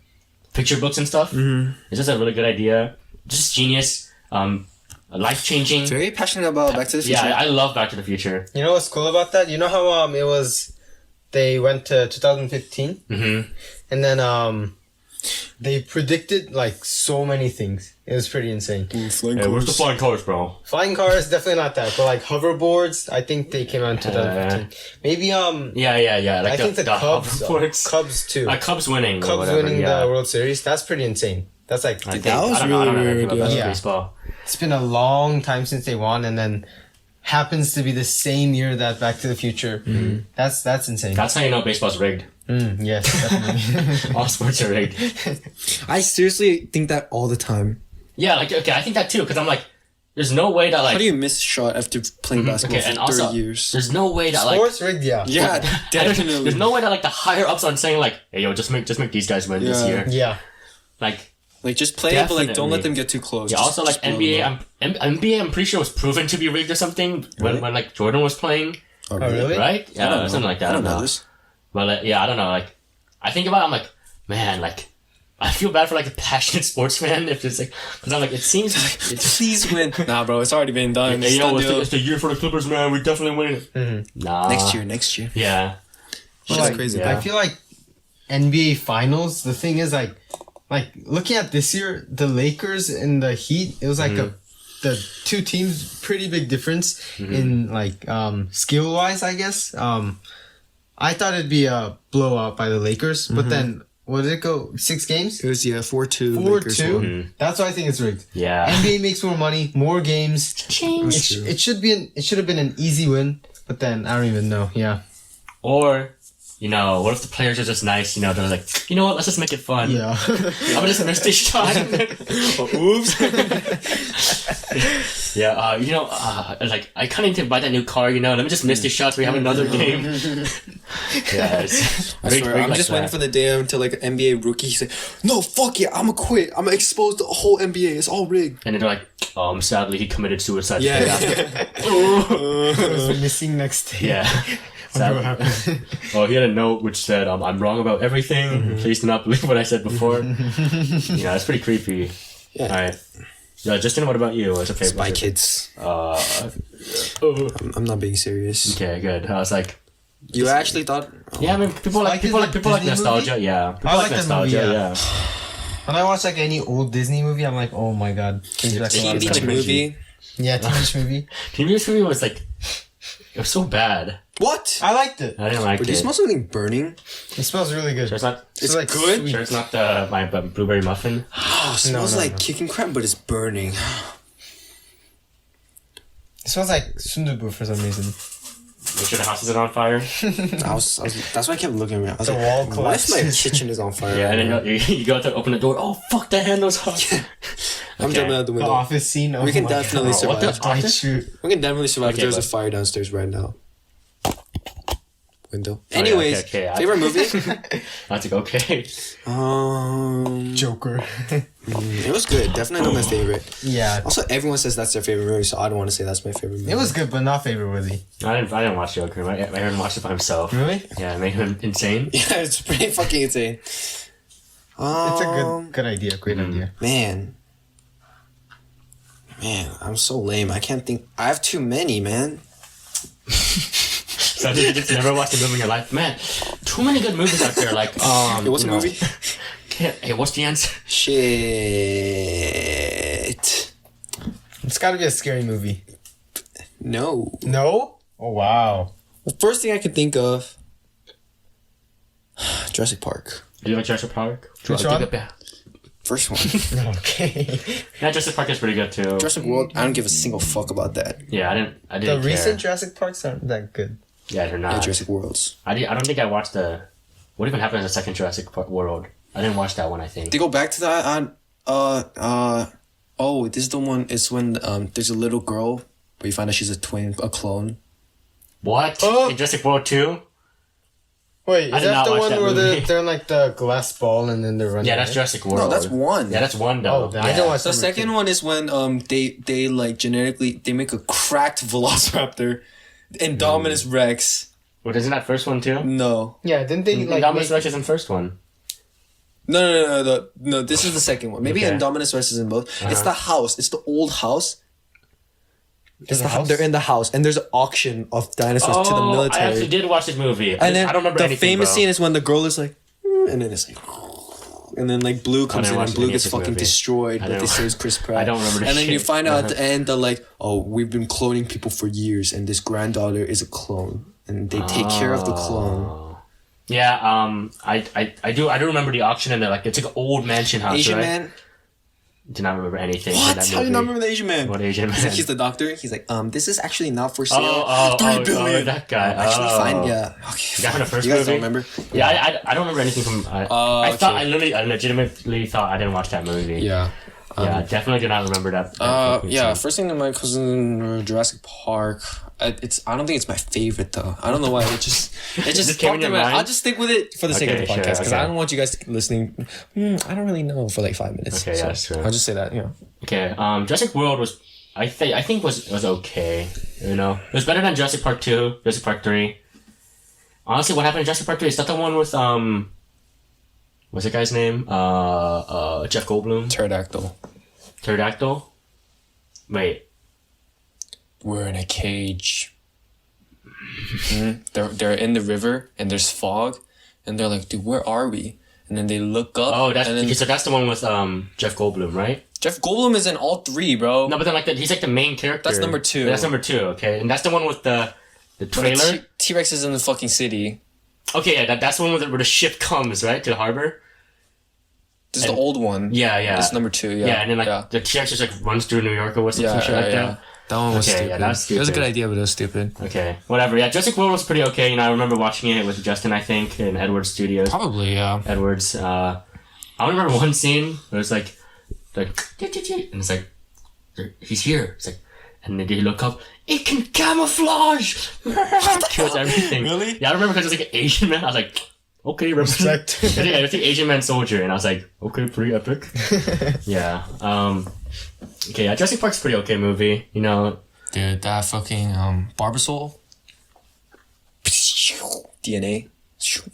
B: Picture books and stuff. It's just a really good idea. Just genius. Life-changing.
A: Very passionate about Back to the Future.
B: Yeah, I love Back to the Future.
C: You know what's cool about that? You know how it was, they went to 2015? And then they predicted like so many things. It was pretty insane.
B: Where's the flying cars, bro?
C: Flying cars, definitely not that. But like hoverboards, I think they came out in 2015. Maybe
B: Yeah. Like
C: I think the Cubs.
B: hoverboards.
C: Cubs too.
B: Cubs winning.
C: Cubs winning the World Series. That's pretty insane. That's like
B: I
A: was
B: don't know
A: really
B: anything
A: weird,
B: about
C: yeah.
B: baseball.
C: it's been a long time since they won, and then happens to be the same year that Back to the Future. That's insane.
B: That's how you know baseball's rigged.
C: Yes, definitely.
B: All sports are rigged.
A: I seriously think that all the time.
B: Yeah, like okay, I think that too because I'm like, there's no way that like.
A: How do you miss a shot after playing basketball
B: and
A: for
B: also,
A: 30 years?
B: There's no way that like.
C: Sports rigged, yeah.
A: Yeah, definitely.
B: There's no way that like the higher ups aren't saying like, hey yo, just make these guys win this year.
C: Yeah.
B: Like
A: just play it, but like don't
B: Definitely.
A: let them get too close.
B: yeah.
A: Just-
B: Also like
A: just blow
B: NBA,
A: them
B: NBA, I'm pretty sure was proven to be rigged or something when like Jordan was playing,
A: up.
C: Oh, really?
B: right?
A: I
B: Yeah,
A: don't know.
B: something like that.
A: I don't know this.
B: But like, yeah, I don't know. Like, I think about it, I'm like, man, like, I feel bad for like a passionate sports fan if it's like, because I'm like, it seems like it's
A: Please win. Nah, bro, it's already been done.
B: Hey,
A: It's done
B: yo,
A: deal.
B: it's the year for the Clippers, man. We definitely win it. Nah.
A: Next year.
B: Yeah.
C: But,
A: Shit's
C: like,
A: crazy.
B: yeah.
C: I feel like NBA Finals. The thing is, like looking at this year, the Lakers and the Heat. It was like the two teams pretty big difference in like skill wise, I guess. I thought it'd be a blowout by the Lakers, but then what did it go? 6 games?
A: It was 4-2.
C: 4-2. That's why I think it's rigged.
B: Yeah.
C: NBA makes more money, more games.
B: Change.
C: It should have been an easy win, but then I don't even know. Yeah.
B: Or, you know, what if the players are just nice? You know, they're like, you know what? Let's just make it fun.
C: Yeah.
B: I'm just miss this shot. Oops. Yeah, you know, like I kind of need to buy that new car. You know, let me just miss this shot so we have another game. Yeah, it's
A: I swear, I'm just waiting for the day until like an NBA rookie. He's like, no, fuck it, I'ma quit. I'ma expose the whole NBA. It's all rigged.
B: And then they're like, sadly he committed suicide.
A: Yeah.
C: It was missing next day.
B: Yeah.
C: Wonder what
B: Sadly.
C: happened.
B: Oh, he had a note which said, I'm wrong about everything. Please do not believe what I said before. Yeah, it's pretty creepy.
A: Yeah.
B: Alright. Yeah, Justin, what about you? What's your favorite?
A: Spy Kids. I'm not being serious.
B: Okay, good. I was like,
A: You actually thought?
B: yeah, I mean, people like
C: Disney
B: nostalgia.
C: movie?
B: Yeah, people
C: I
B: like
C: like that
B: nostalgia.
C: movie,
B: Yeah.
C: When I watch like any old Disney movie, I'm like, oh my god. Brings back a lot
A: Teen
C: of
A: Beach
C: memories.
A: movie.
C: Yeah, Teen Beach movie.
B: Teen Beach movie was like, it was so bad.
A: What?
C: I liked it.
B: I didn't like
A: But do you
B: it.
A: smell something burning?
C: It smells really good.
B: Sure, it's not.
C: It's like
A: good?
C: sweet.
B: Sure, it's not my blueberry muffin.
A: Oh, it smells
C: no,
A: like
C: no.
A: kicking crab, but it's burning.
C: It smells like sundubu for some reason.
B: Make sure the house isn't on fire.
A: That's why I kept looking around. I was
C: The
A: like,
C: wall
A: what if my
C: collapses.
A: kitchen is on fire?
B: Yeah,
A: right
B: and
A: now?
B: then you go to open the door. Oh fuck, the handle's hot.
A: I'm
B: Okay.
A: jumping out the
C: The
A: window.
C: office scene. Oh
A: We can
C: my
A: definitely
C: God.
B: What the-
A: survive.
C: I shoot.
A: We can definitely survive if
B: Okay,
A: there's a
B: but-
A: fire downstairs right now. Window.
B: yeah,
A: Anyways,
B: okay,
A: favorite movie?
B: I was like, okay.
C: Joker.
A: It was good. Definitely not my favorite.
C: Yeah.
A: Also, everyone says that's their favorite movie, so I don't want to say that's my favorite movie.
C: It was good, but not favorite worthy.
B: I didn't watch Joker. My Aaron watched it by himself.
C: Really?
B: Yeah, it made him insane.
A: Yeah, it's pretty fucking insane.
C: It's a good idea. Great idea.
A: Man, I'm so lame. I can't think. I have too many, man.
B: So you just never watched a movie in your life, man. Too many good movies out there. Like,
A: It was a
B: you know,
A: movie.
B: Hey, what's the answer?
A: Shit.
C: It's got to be a scary movie.
A: No.
C: No? Oh wow.
A: The first thing I could think of, Jurassic Park.
B: Do you like Jurassic Park?
C: Which one?
B: Yeah,
A: First one.
C: Okay.
B: Jurassic Park is pretty good too.
A: Jurassic World. I don't give a single fuck about that.
B: Yeah, I didn't
C: The
B: care.
C: recent Jurassic Parks aren't that good.
B: Yeah, they're
A: Yeah,
B: not.
A: Jurassic Worlds.
B: I don't think I watched the. What even happened in the second Jurassic Park World? I didn't watch that one. I think.
A: They go back to that on. Oh, this is the one. It's when there's a little girl, but you find out she's a twin, a clone.
B: What?
C: Oh.
B: In Jurassic World 2?
C: Wait,
B: I
C: is
B: did
C: that
B: not
C: the
B: watch
C: one
B: that
C: where
B: movie.
C: they're in like the glass ball and then they're running?
B: Yeah, that's Jurassic World.
A: No, that's one.
B: Yeah, that's one though.
C: Oh, I don't watch
A: The second one is when they like genetically they make a cracked velociraptor, Indominus Rex.
B: What, isn't that first one too?
A: No.
C: Yeah, didn't they like
B: Indominus Rex is in first one.
A: No. This is the second one. Maybe
B: Okay.
A: Indominus Rex is in both. It's the house. It's the old house.
C: There's a house?
A: They're in the house, and there's an auction of dinosaurs to the military.
B: I actually did watch this movie.
A: And then
B: I don't remember
A: the
B: anything,
A: famous
B: bro.
A: scene is when the girl is like, and then it's like, and then like Blue comes
B: didn't
A: in
B: watch
A: and Blue
B: any of
A: gets
B: this
A: fucking
B: movie.
A: destroyed,
B: I
A: but they
B: didn't
A: say it's Chris Pratt.
B: I don't remember this
A: And then you
B: shit.
A: find out at the end that like, oh, we've been cloning people for years, and this granddaughter is a clone, and they take care of the clone.
B: Yeah, I do remember the auction and like it's like an old mansion house,
A: Asian
B: right?
A: man.
B: Do not remember anything.
A: What?
B: From that
A: How do you
B: movie.
A: not remember the Asian man?
B: What Asian
A: He's like,
B: man?
A: he's the doctor. He's like, this is actually not for sale.
B: Oh,
A: $3 billion.
B: that guy.
A: Actually,
B: Oh.
A: fine. Yeah. Okay.
B: That from the first
A: you guys
B: movie?
A: don't remember?
B: Yeah, I don't remember anything from. I thought
A: okay.
B: I legitimately thought I didn't watch that movie.
A: Yeah.
B: Yeah, definitely do not remember that.
A: Yeah. First thing that my cousin Jurassic Park. I don't think it's my favorite though. I don't know why. It just
B: Just came in
A: popped
B: your
A: in my-
B: mind?
A: I'll just stick with it for the sake of the
B: Okay, sure,
A: podcast because
B: okay.
A: I don't want you guys listening. I don't really know for like 5 minutes.
B: Okay, yeah, that's true.
A: I'll just say that.
B: Okay, Jurassic World was I think was okay. You know, it was better than Jurassic Park 2, Jurassic Park 3. Honestly, what happened in Jurassic Park 3 is that the one with what's the guy's name? Jeff Goldblum. Pterodactyl. Wait.
A: We're in a cage. They're in the river and there's fog, and they're like, dude, where are we? And then they look up.
B: Oh, that's
A: and then
B: so that's the one with Jeff Goldblum, right?
A: Jeff Goldblum is in all three, bro.
B: No, but then he's like the main character.
A: That's number 2.
B: That's number 2, okay, and that's the one with the trailer.
A: T-Rex is in the fucking city.
B: Okay, yeah, that's the one where the ship comes right to the harbor.
A: This is the old one.
B: Yeah.
A: It's number 2. Yeah.
B: Yeah, and then the T-Rex just like runs through New York or some shit like that.
A: That one was
B: Okay,
A: stupid.
B: yeah, that's
A: It was a
B: stupid.
A: good idea, but it was stupid.
B: Okay, whatever. Yeah, Jurassic World was pretty okay. You know, I remember watching it with Justin, I think, in Edwards Studios.
A: Probably, yeah.
B: Edwards. I remember one scene where it's like, and it's like, he's here. It's like, and then they look up. It can camouflage. Kills everything.
A: Really?
B: Yeah, I remember because it was like an Asian man. I was like, okay,
C: Respect.
B: Yeah, it was the Asian man soldier, and I was like, okay, pretty epic. Yeah. Okay, yeah, Jurassic Park's a pretty okay movie. You know.
A: Dude, that fucking Barbasol. DNA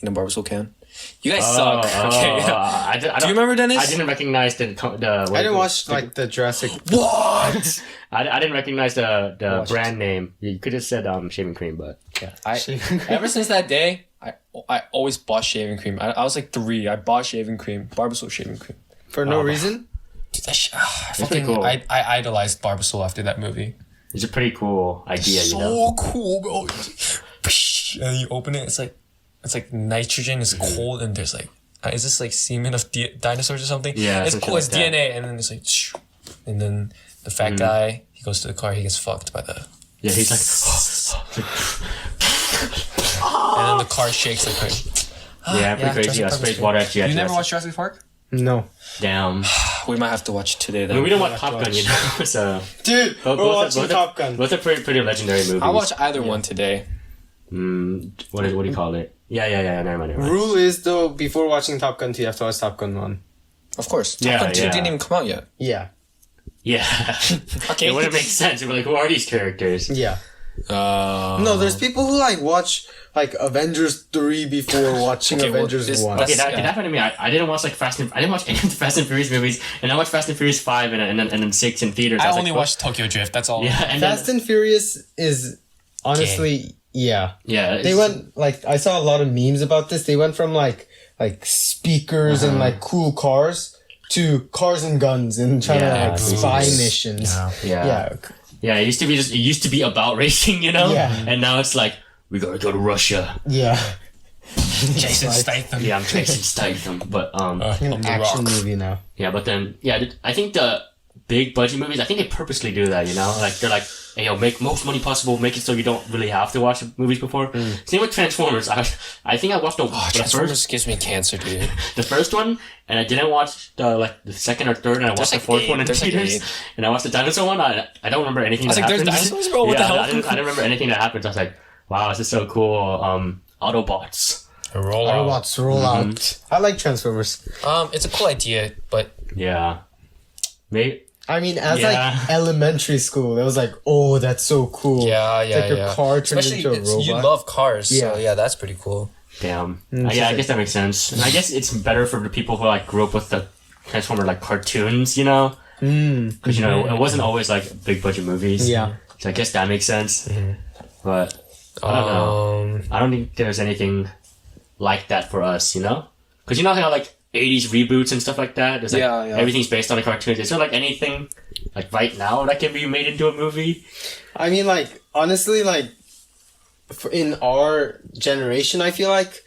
A: in a Barbasol can. You guys suck. Okay.
B: Do
A: you remember, Dennis?
B: I didn't recognize the
C: I didn't watch like the Jurassic.
A: What?
B: I didn't recognize the brand name. You could have said shaving cream, but yeah.
A: Ever since that day, I always bought shaving cream. I was like 3. I bought shaving cream, Barbasol shaving cream.
C: For no reason?
A: Dude, that
B: cool.
A: I idolized Barbasol after that movie.
B: It's a pretty cool idea,
A: So
B: you know.
A: cool, bro. And you open it, it's like nitrogen is cold, and there's like, is this like semen of dinosaurs or something?
B: Yeah,
A: it's
B: some
A: cool.
B: shit
A: It's
B: like that.
A: DNA, and then it's like, and then the fat guy, he goes to the car, he gets fucked by the.
B: Yeah, he's like,
A: And then the car shakes like crazy.
B: yeah, pretty crazy.
A: Jurassic
B: Yeah,
A: Park was
B: space
A: good.
B: water actually.
A: You never watched Jurassic Park?
C: No.
B: Damn.
A: We might have to watch it today.
B: I
A: Then
B: mean, we don't want Top Gun, you know. So
C: Dude, we're watching Top Gun.
B: Both are pretty legendary movies.
A: I'll watch either one today.
B: What do you call it? Yeah. Never mind.
C: Rule is though, before watching Top Gun 2, you have to watch Top Gun 1.
A: Of course. Top
B: Yeah,
A: Gun 2
B: yeah.
A: didn't even come out yet.
C: Yeah.
B: Yeah.
A: Okay.
B: It wouldn't make sense. We're like, who are these characters?
C: Yeah. No, there's people who like watch like Avengers 3 before watching
A: Okay, well,
C: Avengers
A: this-
C: 1.
B: Okay, that
A: Yeah.
B: happened to me. I didn't watch like I didn't watch any of the Fast and Furious movies, and I watched Fast and Furious 5 and then 6 in theaters.
A: I
B: was
A: only
B: like,
A: watched Tokyo Drift. That's all.
B: Yeah, and
C: Fast
B: then,
C: and Furious is honestly, yeah.
B: yeah.
C: They went like I saw a lot of memes about this. They went from like speakers and like cool cars to cars and guns and trying
B: Yeah,
C: to like spy
B: dude.
C: missions.
B: Yeah.
C: Yeah.
B: It used to be about racing, you know.
C: Yeah.
B: And now it's like we gotta go to Russia.
C: Yeah.
A: Jason Statham.
B: Yeah, I'm Jason Statham, but
C: An
A: The
C: action
A: Rock.
C: movie now.
B: yeah, but then I think the big budget movies, I think they purposely do that, you know? Like they're like, hey yo, make most money possible, make it so you don't really have to watch movies before. Same with Transformers. I think I watched the
A: Transformers gives me cancer, dude.
B: first one, and I didn't watch the second or third, and I watched the
A: like
B: fourth
A: 8.
B: one in
A: There's like
B: theaters,
A: 8.
B: and I watced the dell one. I don't remember anything
A: I was
B: that
A: like, there's
B: happens.
A: dinosaurs, bro? What the hell?
B: I didn't remember anything that happens. I was like, Wow, this is so cool. Autobots.
C: Autobots roll out. I like Transformers.
A: It's a cool idea, but
B: Yeah. Maybe.
C: I mean, as like elementary school, it was like, oh, that's so cool.
A: Yeah,
C: It's like your car turned
A: especially
C: into a robot.
A: you love cars,
C: Yeah.
A: so yeah, that's pretty cool.
B: Damn.
C: Mm,
B: Yeah, I guess that makes sense. And I guess it's better for the people who like grew up with the Transformer like cartoons, you know? Because, you know, it wasn't always like big budget movies.
C: Yeah.
B: So I guess that makes sense. But I don't know. I don't think there's anything like that for us, you know? Because you know how like 80s reboots and stuff like that? There's like everything's based on the cartoons. Is there like anything like right now that can be made into a movie?
C: I mean, like, honestly, like, in our generation, I feel like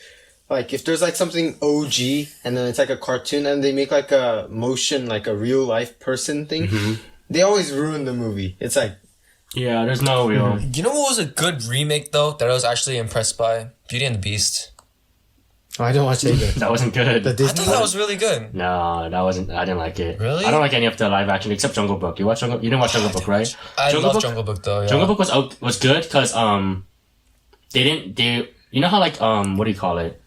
C: if there's like something OG and then it's like a cartoon and they make like a motion, like a real life person thing, they always ruin the movie. It's like,
B: yeah, there's no real.
A: You know what was a good remake though that I was actually impressed by? Beauty and the Beast.
C: oh, I don't watch it either.
B: That wasn't good.
C: The
A: I
C: Disney
A: thought that was really good.
B: No, that wasn't. I didn't like it.
A: Really?
B: I don't like any of the live action except Jungle Book. You watch Jungle? You didn't watch Jungle Book, right?
A: I
B: Jungle
A: love
B: Book?
A: Jungle Book though. Yeah.
B: Jungle Book was good because they you know how like what do you call it?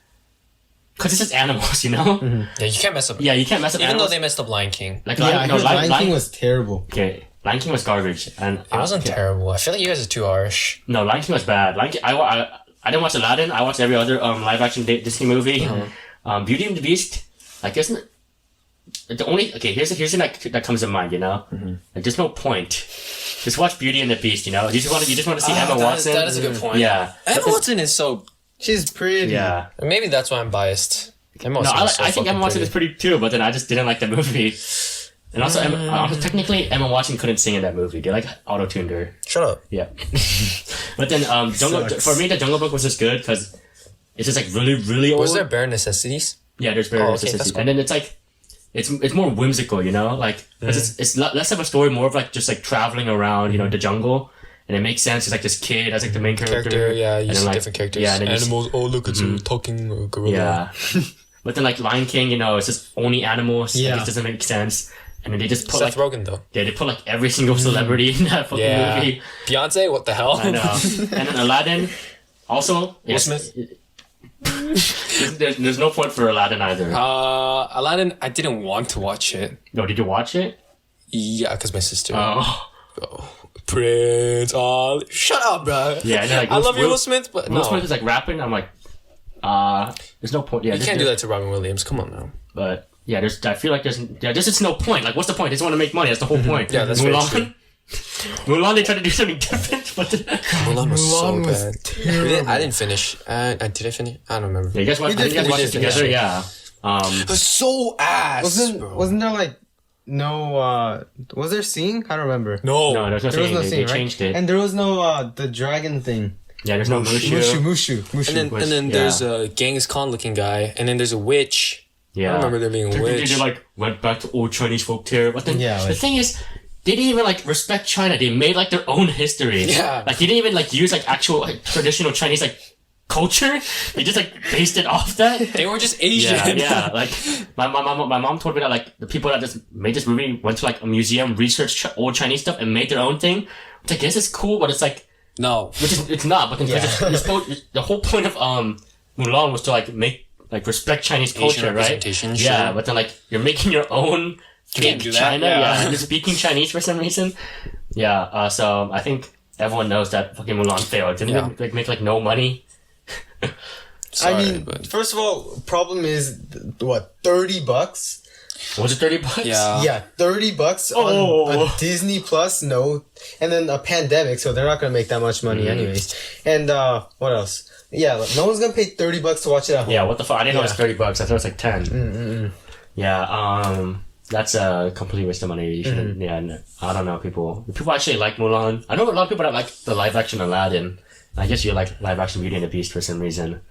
B: Because it's just animals, you know.
A: Yeah, you can't mess up.
B: Yeah, you can't mess up.
A: Even
B: animals.
A: though they messed up Lion King,
B: like
C: Yeah, I heard Lion King was terrible.
B: okay. Lion King was garbage, and
A: it wasn't terrible. I feel like you guys are too harsh.
B: No, Lion King was bad. Lion King, I didn't watch Aladdin. I watched every other live action Disney movie. Beauty and the Beast, like isn't the only here's the thing that comes to mind, you know? Like there's no point. Just watch Beauty and the Beast, you know? You just want to see Emma Watson.
A: That is a good point.
B: Yeah.
A: Emma Watson is so.
C: She's pretty.
B: Yeah.
A: Maybe that's why I'm biased. Emma
B: No,
A: Watson is so
B: I think Emma
A: fucking
B: Watson
A: pretty.
B: is pretty too, but then I just didn't like the movie. And also, technically, Emma Watson couldn't sing in that movie. They like auto-tuned her.
A: Shut up.
B: Yeah. But then, for me, the Jungle Book was just good because it's just like really, really old.
A: Was there bare necessities?
B: Yeah, there's very necessities.
A: cool.
B: And then it's like, it's more whimsical, you know? Like, 'cause it's less of a story, more of like just like traveling around, you know, the jungle. And it makes sense. It's like this kid as like the main character.
A: Yeah, you
B: and
A: see
B: then,
A: different characters.
B: Yeah, and then
A: Animals. Oh, look, it's a talking gorilla.
B: Yeah. But then like Lion King, you know, it's just only animals.
C: Yeah.
B: Like, it doesn't make sense. And then they just put
A: Seth
B: like
A: Rogen though.
B: they put like every single celebrity in that fucking movie.
A: Beyonce, what the hell?
B: I know. And then Aladdin, also
A: Will Smith.
B: There's no point for Aladdin either.
A: Aladdin, I didn't want to watch it.
B: No, did you watch it?
A: Yeah, because my sister.
B: Oh.
A: Prince Ali. Shut up, bro.
B: Yeah, and then, like,
A: I love you, Will Smith, but
B: Will
A: no.
B: Smith is like rapping. I'm like, there's no point. Yeah,
A: You can't do that to Robin Williams. Come on now.
B: But yeah, I feel like there's just no point. Like, what's the point? They just want to make money. That's the whole point.
A: Yeah, that's very true.
B: Mulan, they tried to do something different, but
A: Mulan was so
C: Mulan was
A: bad.
C: terrible.
A: I didn't finish. Did I finish? I don't remember.
B: yeah, you guys watched it together. Yeah.
A: It was so ass. bro.
C: Wasn't there like no was there scene? I don't remember.
A: No.
B: No, there's no
C: There was
B: scene.
C: no
B: They
C: scene, right?
B: changed it.
C: And there was no the dragon thing.
B: Yeah, there's no Mushu.
C: Mushu.
A: And then there's a Genghis Khan looking guy, and then there's a witch.
B: Yeah.
A: I remember there being a
B: Technically,
A: witch.
B: they like went back to old Chinese folk tale. But then
C: Yeah,
B: the
C: like-
B: thing is, they didn't even like respect China. They made like their own history.
A: Yeah.
B: Like they didn't even like use like actual like traditional Chinese like culture. They just like based it off that.
A: They were just Asian.
B: Yeah. Like my mom told me that like the people that just made this movie went to like a museum, researched old Chinese stuff, and made their own thing. Which I guess is cool, but it's like
A: No.
B: which is it's not. But then the whole point of Mulan was to like make like respect Chinese culture, right?
A: representation,
B: Yeah,
A: sure.
B: but then like you're making your own
A: can't
B: fake
A: do that,
B: China.
A: yeah.
B: Yeah, you're speaking Chinese for some reason. Yeah. So I think everyone knows that fucking Mulan failed. Didn't
A: Yeah.
B: it, like make like no money?
A: Sorry,
C: I mean,
A: but
C: first of all, problem is what, $30?
B: Was it $30?
C: Yeah, $30
B: Oh.
C: on a Disney Plus. No, and then a pandemic, so they're not gonna make that much money anyways. And what else? Yeah, no one's gonna pay $30 to watch it at home.
B: Yeah. What the fuck? I didn't know it was
C: Yeah.
B: $30. I thought it was like 10. Yeah. That's a complete waste of money. You shouldn't. Yeah. No, I don't know. People actually like Mulan. I know a lot of people that like the live action Aladdin. I guess you like live action Beauty and the Beast for some reason.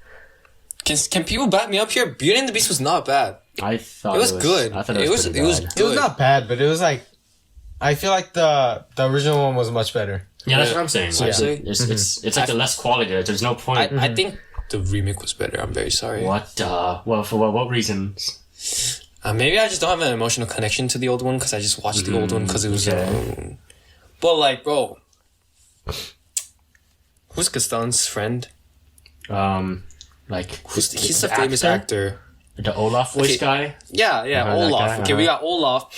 A: can people back me up here? Beauty and the Beast was not bad.
B: I thought
A: It was good.
B: I thought it was pretty
A: it was
B: bad.
C: It was
A: good.
C: not bad, but it was like, I feel like the original one was much better.
B: Yeah, that's what I'm saying. Like,
A: Seriously?
B: it's like the less quality. There's no point.
A: I think the remake was better. I'm very sorry.
B: What? Well, for what reasons?
A: Maybe I just don't have an emotional connection to the old one because I just watched the old one because it was.
B: okay.
A: But like, bro, who's Who's Gaston's friend?
B: Like
A: He's the famous actor.
B: The Olaf voice guy.
A: Yeah, Olaf. Okay, we got Olaf.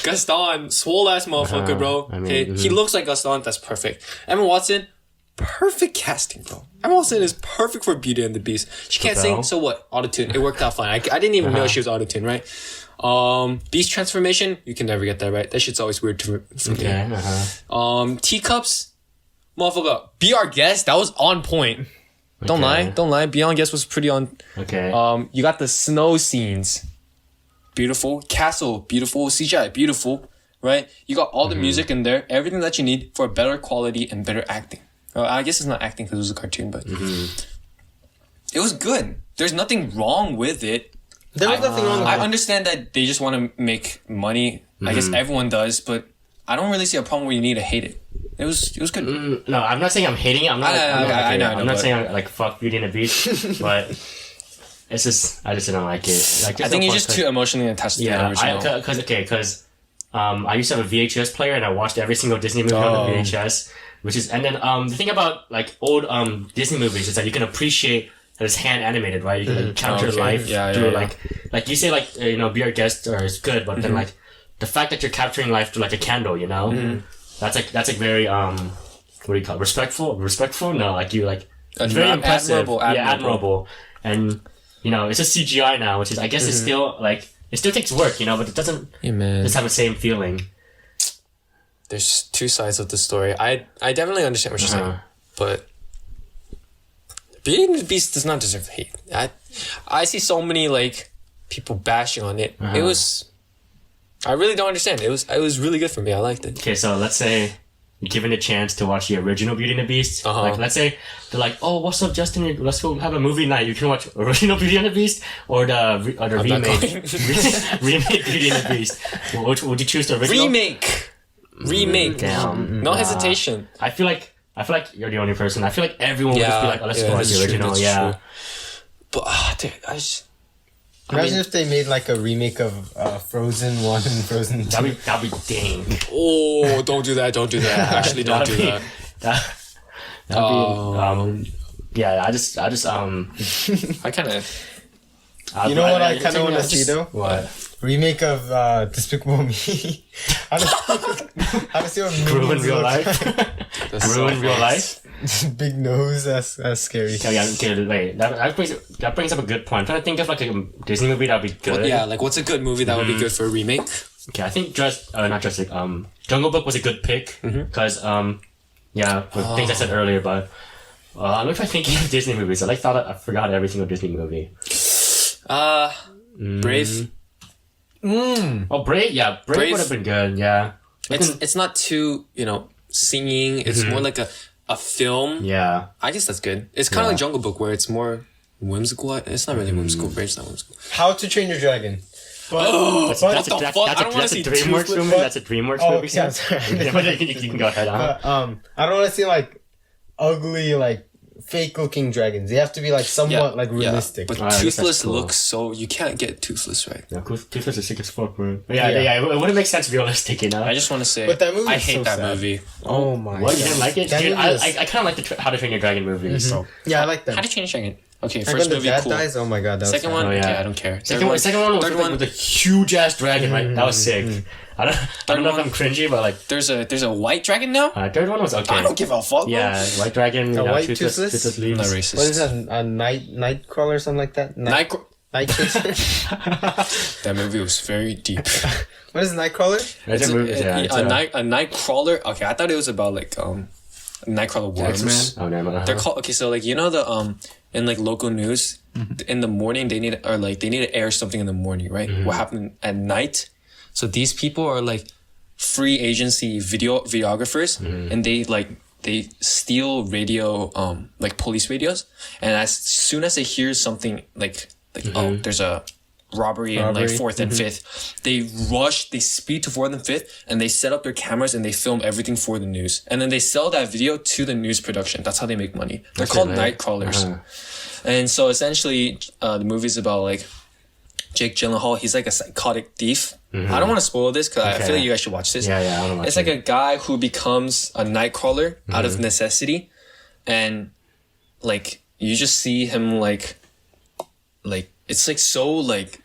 A: Gaston, swole ass motherfucker, bro.
B: I mean,
A: Okay, he looks like Gaston. That's perfect. Emma Watson, perfect casting, bro. Emma Watson is perfect for Beauty and the Beast. She can't sing, so what? Autotune. It worked out fine. I didn't even know she was autotune, right? Beast transformation, you can never get that right. That shit's always weird for me. Teacups, motherfucker. Be Our Guest, that was on point. Don't lie. Be Our Guest was pretty on.
B: Okay.
A: You got the snow scenes. Beautiful. Castle, beautiful. CGI, beautiful. Right? You got all the music in there. Everything that you need for better quality and better acting. I guess it's not acting because it was a cartoon, but it was good. There's nothing wrong with it.
C: There was nothing wrong with it.
A: I understand that they just want to make money. I guess everyone does, but I don't really see a problem where you need to hate it. It was good.
B: No, I'm not saying I'm hating it. I'm not saying I'm like fuck Beauty and the Beast, but it's just I just didn't like it. Like,
A: I think you're just too emotionally attached to the original.
B: Because I used to have a VHS player and I watched every single Disney movie on the VHS, and then the thing about like old Disney movies is that you can appreciate that it's hand animated, right? You can like, capture life through like you say like Be Our Guest is good, but then like the fact that you're capturing life through like a candle, that's like very what do you call it? Respectful? No, like you like it's very impressive. Admirable. And it's a CGI now, which is I guess it's still like it still takes work, but it doesn't just have the same feeling.
A: There's two sides of the story. I definitely understand what you're saying, but Beauty and the Beast does not deserve hate. I see so many like people bashing on it. It was. I really don't understand. It was really good for me. I liked it.
B: Okay, so let's say you're given a chance to watch the original Beauty and the Beast. Like, let's say they're like, "Oh, what's up, Justin? Let's go have a movie night. You can watch original Beauty and the Beast or the remake remake Beauty and the Beast. Which would you choose? The original
A: remake.
B: Damn,
A: no hesitation.
B: I feel like you're the only person. I feel like everyone would just be like, "Oh, let's go watch the original." True.
A: But dude,
C: Imagine if they made like a remake of Frozen 1 and Frozen 2.
B: That'd be dang.
A: Oh, don't do that. Actually, don't do that.
B: That'd be I just
A: I kind of.
C: You know what I kind of want to see though?
B: What?
C: Remake of Despicable Me. How to see what
B: ruin real life. Ruin real life.
C: Big nose. That's scary.
B: Okay, wait. That brings up a good point. I'm trying to think of like a Disney movie that'd be good.
A: Like what's a good movie that would be good for a remake?
B: Okay, I think Jungle Book was a good pick because with things I said earlier, but I'm if I thinking of Disney movies. I forgot every single Disney movie.
A: Brave.
B: Oh, Brave! Yeah, Brave would have been good. Yeah,
A: it's not too singing. It's more like a film.
B: Yeah,
A: I guess that's good. It's kind of like Jungle Book where it's more whimsical. It's not really whimsical. Brave's not whimsical.
C: How to Train Your Dragon.
B: That's a DreamWorks movie. That's a DreamWorks movie.
C: Yeah, sorry.
B: You can go ahead.
C: I don't want to see like ugly like fake looking dragons. They have to be like somewhat like realistic.
A: But Toothless looks so you can't get Toothless right.
B: Yeah, Toothless is sick as fuck, bro. Yeah. It wouldn't make sense realistic,
A: I just want to say,
C: but that movie
A: I hate that movie.
C: Oh my!
B: What, you didn't like it? Dude, I kind of like the How to Train Your Dragon movie. So
C: yeah, I like that.
A: How to Train Your Dragon. Okay, first movie,
C: dad
A: cool.
C: Dies? Oh my god, that
A: second
C: was
A: one, I don't care.
B: Second one was with a huge ass dragon, right? That was sick. I don't know if I'm cringy, but like
A: there's a white dragon now.
B: Third one was okay.
A: I don't give a fuck.
B: Yeah, white dragon.
C: A white toothless.
A: Not racist.
C: What is that? A night crawler or something like that? Night chaser.
A: That movie was very deep.
C: What is Nightcrawler?
A: A night crawler. Okay, I thought it was about like Nightcrawler worms.
B: X-Men? Oh, never mind.
A: They're called. Okay, so like the in like local news in the morning they need to air something in the morning, right? What happened at night? So these people are like free agency videographers, and they steal radio like police radios, and as soon as they hear something like oh there's a robbery in like 4th and 5th, they speed to 4th and 5th, and they set up their cameras and they film everything for the news, and then they sell that video to the news production. That's how they make money. They're called night crawlers. And so essentially the movie's about like Jake Gyllenhaal. He's like a psychotic thief. I don't want to spoil this because I feel like you guys should watch this.
B: Yeah, I don't like
A: It's like a guy who becomes a night crawler out of necessity. and like you just see him like it's like so like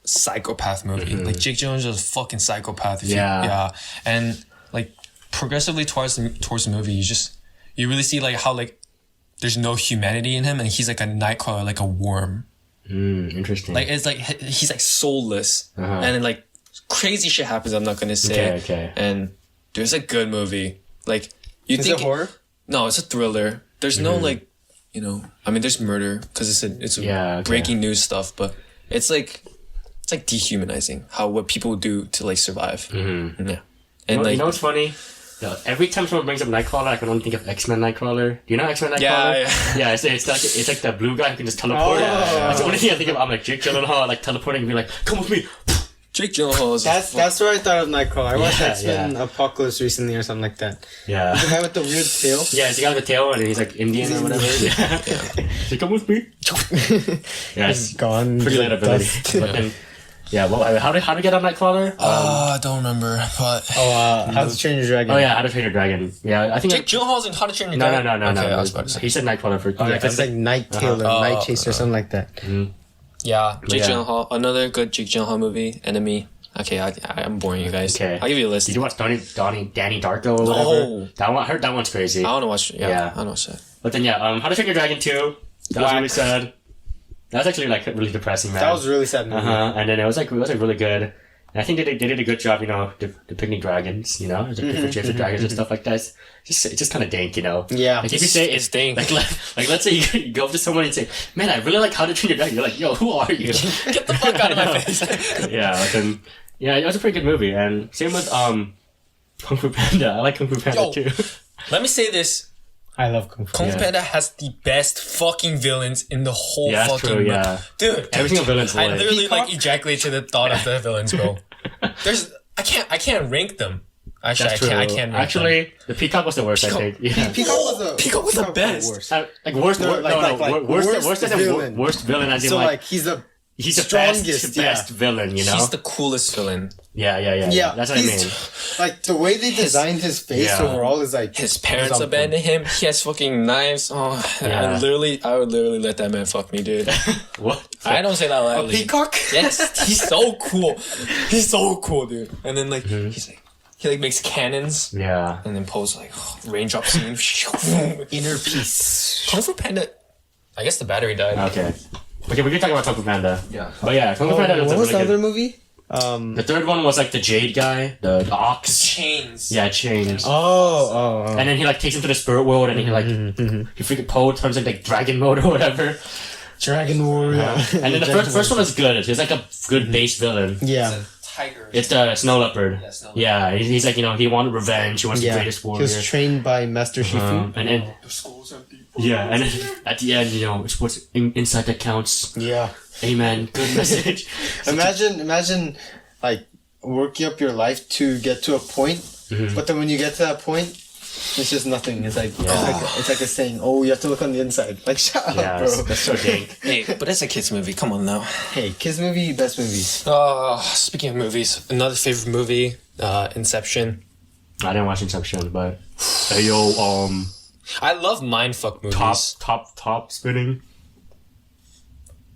A: psychopath movie. Like Jake Gyllenhaal is a fucking psychopath. And like progressively towards the movie, you really see like how like there's no humanity in him, and he's like a nightcrawler, like a worm.
B: Interesting.
A: Like it's like he's like soulless, and then like crazy shit happens. I'm not gonna say.
B: Okay.
A: And there's a good movie. Like you
C: Is
A: think
C: it horror?
A: No, it's a thriller. There's no like, you know, I mean, there's murder because it's breaking news stuff, but it's like dehumanizing what people do to like survive. Yeah, and
B: you know what's funny? No, every time someone brings up Nightcrawler, I can only think of X-Men Nightcrawler. Do you know X-Men Nightcrawler? Yeah. It's like the blue guy who can just teleport. That's the only thing I think of. I'm like Jake Gyllenhaal, like teleporting and be like, "Come with me."
A: Jake Gyllenhaal is
C: that's where I thought of Nightcrawler. I watched X-Men Apocalypse recently or something like that.
B: Yeah.
C: The guy with the weird tail.
B: Yeah, it's the guy with the tail and he's like Indian or whatever. So come with me. Yes.
C: Gone.
B: Pretty light ability. But then, how to get on Nightcrawler?
A: I don't remember, but
C: How to Train Your Dragon.
B: Oh yeah, How to Train Your Dragon. Yeah, I think
A: Jake Gyllenhaal's in How to Train Your Dragon.
B: No.
A: Okay, I was about to say.
B: He said Nightcrawler for.
C: It's like Night Tailor, Night Chaser, something like that.
A: Yeah, Jake Gyllenhaal. Another good Jake Gyllenhaal movie, Enemy. Okay, I'm boring you guys. Okay, I'll give you a list.
B: Did you watch Danny Darko or whatever?
A: No.
B: That one, I heard that one's crazy.
A: I want to watch. Yeah, I want to watch that.
B: But then How to Train Your Dragon 2. That was really sad. That was actually like really depressing, man.
C: That was really sad movie.
B: And then it was really good. And I think they did a good job, you know, depicting dragons. You know, there's like different shapes of dragons and stuff like that. It's just kind of dank, you know.
C: Yeah.
B: Like if you say it's dank, like let's say you go up to someone and say, "Man, I really like How to Train Your Dragon." You're like, "Yo, who are you?
A: Get the fuck out of my face."
B: Yeah, it was a pretty good movie, and same with Kung Fu Panda. I like Kung Fu Panda too.
A: Let me say this.
C: I love Kung Fu.
A: Kung Fu Panda has the best fucking villains in the whole fucking
B: true,
A: movie. Dude,
B: every single villain's
A: I literally like ejaculate to the thought of the villains, bro. I can't rank them. Actually, I can't.
B: Actually, the Peacock was the worst. I think. Yeah.
A: Peacock was the best.
B: Worst villain. As in,
C: so like he's the strongest,
B: best villain. You know,
A: he's the coolest villain.
B: Yeah. That's what I mean.
C: Like the way they designed his face overall is like
A: his parents abandoned him. He has fucking knives. I would literally let that man fuck me, dude.
B: What?
A: I don't say that lightly.
C: A peacock?
A: Yes, he's so cool. He's so cool, dude. And then like he like makes cannons.
B: Yeah.
A: And then pulls like raindrop scene.
C: Inner peace.
A: Kung Fu Panda. I guess the battery died.
B: Okay, we can talk about Kung Fu Panda.
A: Yeah.
B: But yeah, Kung Fu Panda.
C: What was the other movie?
B: The third one was like the Jade guy, the ox.
A: Chains.
B: Yeah, chains.
C: Oh.
B: And then he like takes him to the spirit world, and he like he freaking Poe turns into like dragon mode or whatever.
C: Dragon Warrior.
B: And then the first one is good. It's like a good base villain.
C: Yeah.
A: Tiger.
B: It's the snow leopard.
A: Yeah, snow leopard.
B: Yeah, he's like, you know, he wanted revenge. He wants the greatest warrior.
C: He was trained by Master Shifu.
B: And then
A: The school's empty.
B: yeah, and then at the end, you know, it's what's inside that counts.
C: Yeah.
B: Amen. Good message.
C: Imagine like working up your life to get to a point, but then when you get to that point, it's just nothing. It's like it's like a saying. Oh, you have to look on the inside. Like shut up, bro.
B: That's so dank.
A: Hey, but that's a kids movie. Come on now.
C: Hey, kids movie, best movies.
A: Speaking of movies, another favorite movie, Inception.
B: I didn't watch Inception, but
A: I love mindfuck movies.
B: top spinning.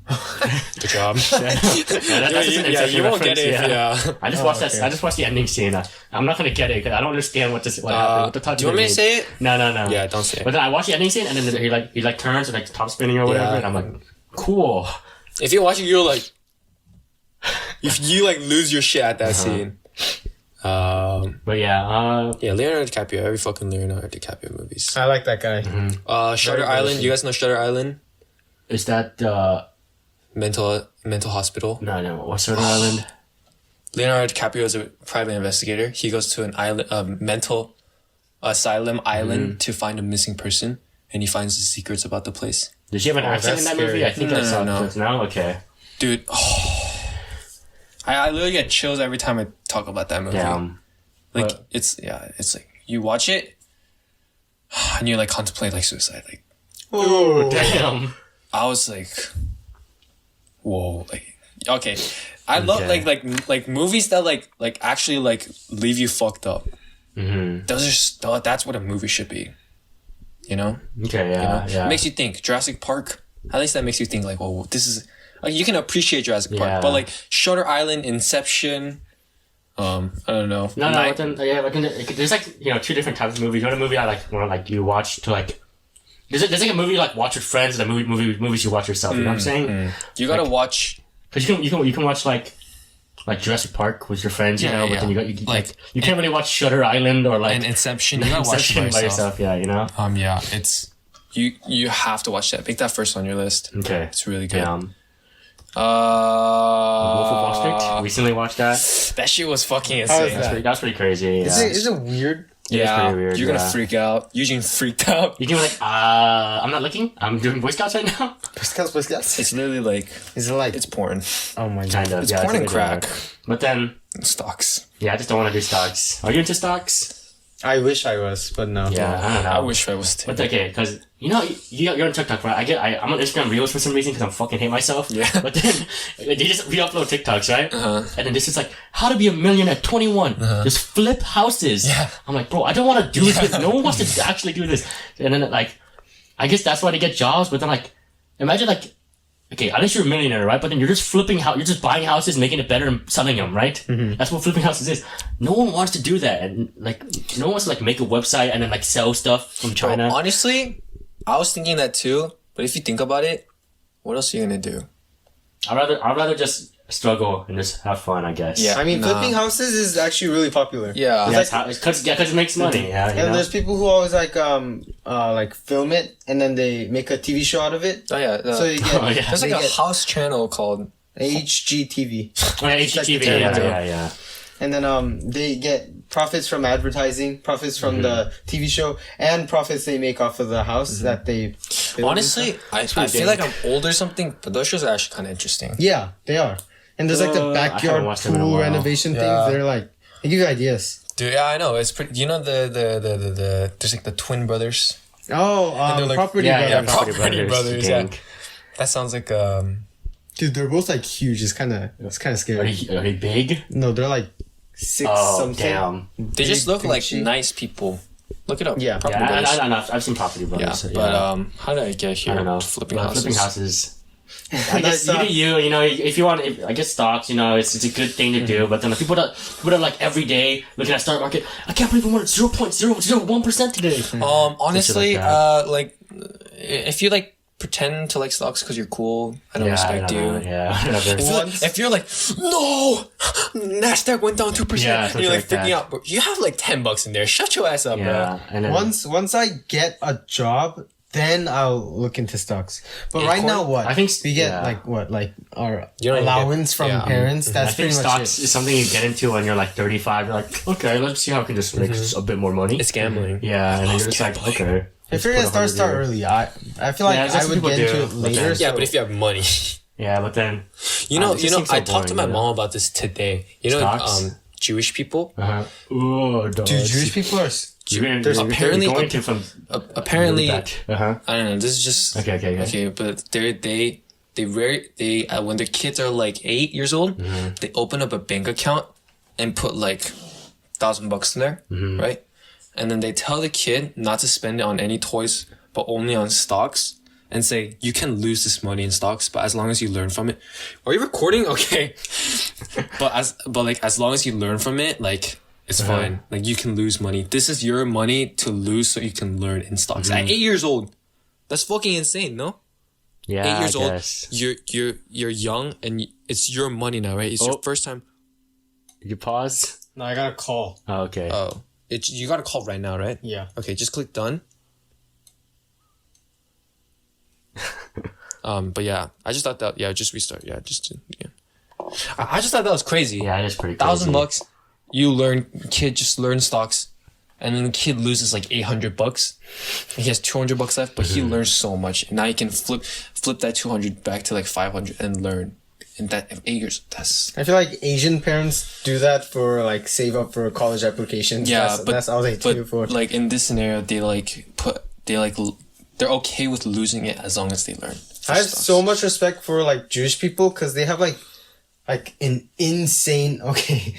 A: Good job.
B: You
A: won't get it.
B: I just watched that. I just watched the ending scene. I'm not gonna get it because I don't understand what happened.
A: Do you want me to say it?
B: No.
A: Yeah, don't say it.
B: But then I watched the ending scene, and then he turns and like top spinning or whatever, and I'm like, cool.
A: If you watch it, you're like, if you like lose your shit at that scene.
B: But
A: Leonardo DiCaprio. Every fucking Leonardo DiCaprio movies.
C: I like that guy.
A: Shutter Island. You guys know Shutter Island?
B: Is that
A: mental hospital?
B: No. What's Shutter Island?
A: Leonardo DiCaprio is a private investigator. He goes to an island, mental asylum island to find a missing person, and he finds the secrets about the place.
B: Did she have an accent in that movie? I think I saw it. No? Okay.
A: Dude, I literally get chills every time I talk about that movie.
B: Damn.
A: Like, it's like, you watch it, and you like contemplate like suicide. Like,
B: oh, damn.
A: I was like, whoa, like, okay. I love like movies that like actually like leave you fucked up. Those are that's what a movie should be. you know?
B: Okay, yeah,
A: You know?
B: yeah.
A: It makes you think. Jurassic Park, at least that makes you think like, oh, this is, like, you can appreciate Jurassic Park, but like Shutter Island, Inception, I don't know.
B: No, but then, there's like, you know, two different types of movies. You know, a movie I like, where like you watch to like, there's like a movie you like watch with friends, and a movies you watch yourself. You know what I'm saying?
A: You gotta watch,
B: because you can watch like Jurassic Park with your friends, you know, but then you can't really watch Shutter Island or like
A: and Inception. You gotta watch it by yourself.
B: Yeah, you know.
A: Yeah, it's you have to watch that. Make that first on your list.
B: Okay,
A: it's really good.
B: Wolf of Wall Street. Recently watched that.
A: That shit was fucking insane.
B: That's pretty crazy. Yeah.
C: Is it weird?
A: Yeah,
B: pretty weird,
A: you're gonna freak out. Eugene freaked out.
B: You can like, I'm not looking. I'm doing Boy Scouts right now.
C: Boy Scouts.
A: It's literally like,
C: is it like
A: it's porn.
C: Oh my god.
B: Kind of.
A: It's porn and crack.
B: But then
A: stocks.
B: Yeah, I just don't want to do stocks. Are you into stocks?
C: I wish I was, but no.
B: Yeah, I don't know.
A: I wish I was too.
B: But okay, because you know you're on TikTok, right? I'm on Instagram Reels for some reason because I fucking hate myself.
A: Yeah.
B: But then they just re-upload TikToks, right? And then this is like how to be a millionaire at 21. Just flip houses.
A: Yeah.
B: I'm like, bro, I don't want to do this. No one wants to actually do this. And then like, I guess that's why they get jobs. But then like, imagine like. Okay, unless you're a millionaire, right? But then you're just you're just buying houses, making it better, and selling them, right? That's what flipping houses is. No one wants to do that, and like, no one wants to like make a website and then like sell stuff from China.
A: Bro, honestly, I was thinking that too. But if you think about it, what else are you gonna do?
B: I'd rather just struggle and just have fun, I guess.
A: Yeah.
C: I mean, flipping houses is actually really popular.
A: Yeah.
B: Because it makes money. Yeah,
C: and there's people who always like film it and then they make a TV show out of it.
A: Oh yeah.
C: So you get
A: there's like a house channel called
C: HGTV.
B: Oh, yeah, HGTV. Yeah.
C: And then they get profits from advertising, profits from the TV show, and profits they make off of the house that they build.
A: Honestly, I feel like I'm old or something, but those shows are actually kind of interesting.
C: Yeah, they are. And there's like the backyard pool renovation things. They're like, they give you ideas.
A: Dude, yeah, I know. It's pretty. You know the there's like the twin brothers.
C: Oh,
A: like,
C: Property
A: Brothers.
C: Brothers.
A: Property Brothers. Yeah. That sounds like
C: Dude, they're both like huge. It's kind of scary.
B: Are they big?
C: No, they're like 6 something.
B: Damn.
A: They just look like nice people. Look it up.
C: Yeah.
A: Property Brothers.
B: I know. I've seen Property Brothers.
A: Yeah, but how did I get here?
B: I don't know.
A: Flipping houses.
B: Flipping houses. I guess you know, if you want, I guess stocks, you know, it's a good thing to do. But then the people that like every day looking at stock market, I can't believe we won 0.001% today.
A: Honestly, like if you like pretend to like stocks because you're cool, I don't respect you.
B: Yeah,
A: if you're like, no, Nasdaq went down 2%, and you're like freaking out, but you have like $10 in there. Shut your ass up, bro.
B: And then,
C: once I get a job, then I'll look into stocks. But right now, what?
B: I think
C: we get our allowance from parents. That's
B: I think
C: pretty much
B: stocks is something you get into when you're like 35. You're like, okay, let's see how I can just make a bit more money.
A: It's gambling.
B: Yeah, and then you're just like, okay.
C: If you're gonna start early, I feel like I would get into it later.
A: Yeah, but if you have money.
B: Yeah, but then
A: you know, I talked to my mom about this today. You know,
B: stocks?
A: Jewish people.
B: Oh,
C: dude, Jewish people are.
A: Apparently, I don't know. This is just
B: okay.
A: But they when their kids are like 8 years old, they open up a bank account and put like $1,000 in there, right? And then they tell the kid not to spend it on any toys, but only on stocks, and say you can lose this money in stocks, but as long as you learn from it. Are you recording? Okay. but as long as you learn from it, like. It's fine. Like you can lose money. This is your money to lose so you can learn in stocks. At 8 years old. That's fucking insane, no?
B: Yeah.
A: 8 years old. You're young and it's your money now, right? It's your first time.
B: Did you pause?
C: No, I got a call.
B: Oh, okay.
A: Oh. You got a call right now, right?
C: Yeah.
A: Okay, just click done. But yeah, I just thought that just restart. Yeah, I just thought that was crazy.
B: Yeah, it is pretty crazy.
A: $1,000. Kid just learn stocks, and then the kid loses like $800. He has $200 left, but he learns so much. And now he can flip that 200 back to like 500 and learn. And that 8 years, that's.
C: I feel like Asian parents do that for like save up for college applications.
A: Yeah,
C: that's all they do for.
A: Like in this scenario, they're okay with losing it as long as they learn.
C: I have so much respect for like Jewish people because they have like like an insane. Okay,